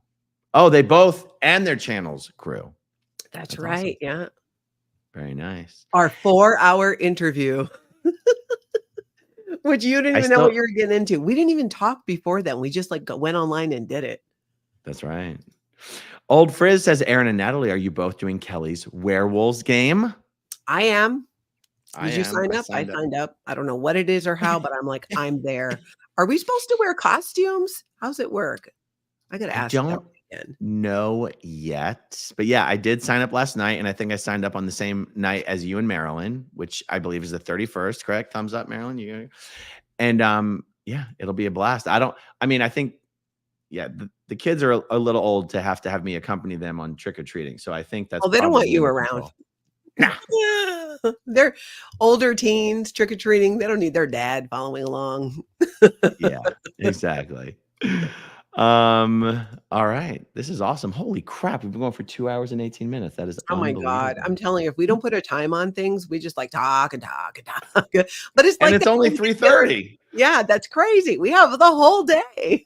Oh, they both and their channels grew. That's right. Awesome. Yeah. Very nice. Our 4-hour interview, which you didn't even know what you were getting into. We didn't even talk before then. We just like went online and did it. That's right. Old Frizz says, Aaron and Natalie, are you both doing Kelly's Werewolves game? I am. Did you sign up? I signed up. I don't know what it is or how, but I'm like, I'm there. Are we supposed to wear costumes? How's it work? I got to ask. Again. No yet, but yeah, I did sign up last night, and I think I signed up on the same night as you and Marilyn, which I believe is the 31st. Correct? Thumbs up, Marilyn. You and yeah, it'll be a blast. I think yeah, the kids are a little old to have me accompany them on trick or treating. So I think that's Oh, they don't want probably you under around. control. Nah. They're older teens trick or treating. They don't need their dad following along. Yeah, exactly. All right. This is awesome. Holy crap. We've been going for 2 hours and 18 minutes. That is Oh my God. unbelievable. I'm telling you, if we don't put a time on things, we just like talk and talk and talk. But it's And like it's that only when we get together. 3:30. Yeah, that's crazy. We have the whole day.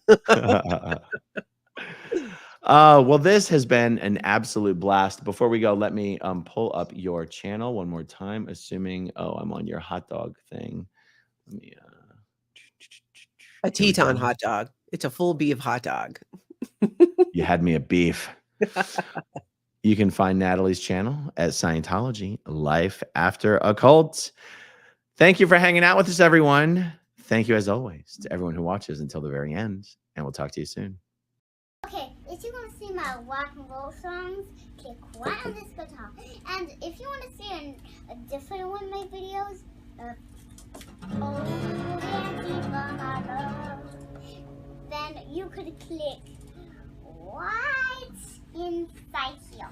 Well, this has been an absolute blast. Before we go, let me pull up your channel one more time, assuming, oh, I'm on your hot dog thing. Let me A here we Teton go. hot dog. It's a full beef hot dog. You had me at beef. You can find Natalie's channel at Scientology Life After Occult. Thank you for hanging out with us, everyone. Thank you, as always, to everyone who watches until the very end. And we'll talk to you soon. Okay, if you want to see my rock and roll songs, click right on this guitar. And if you want to see a different one of my videos, then you could click right inside here.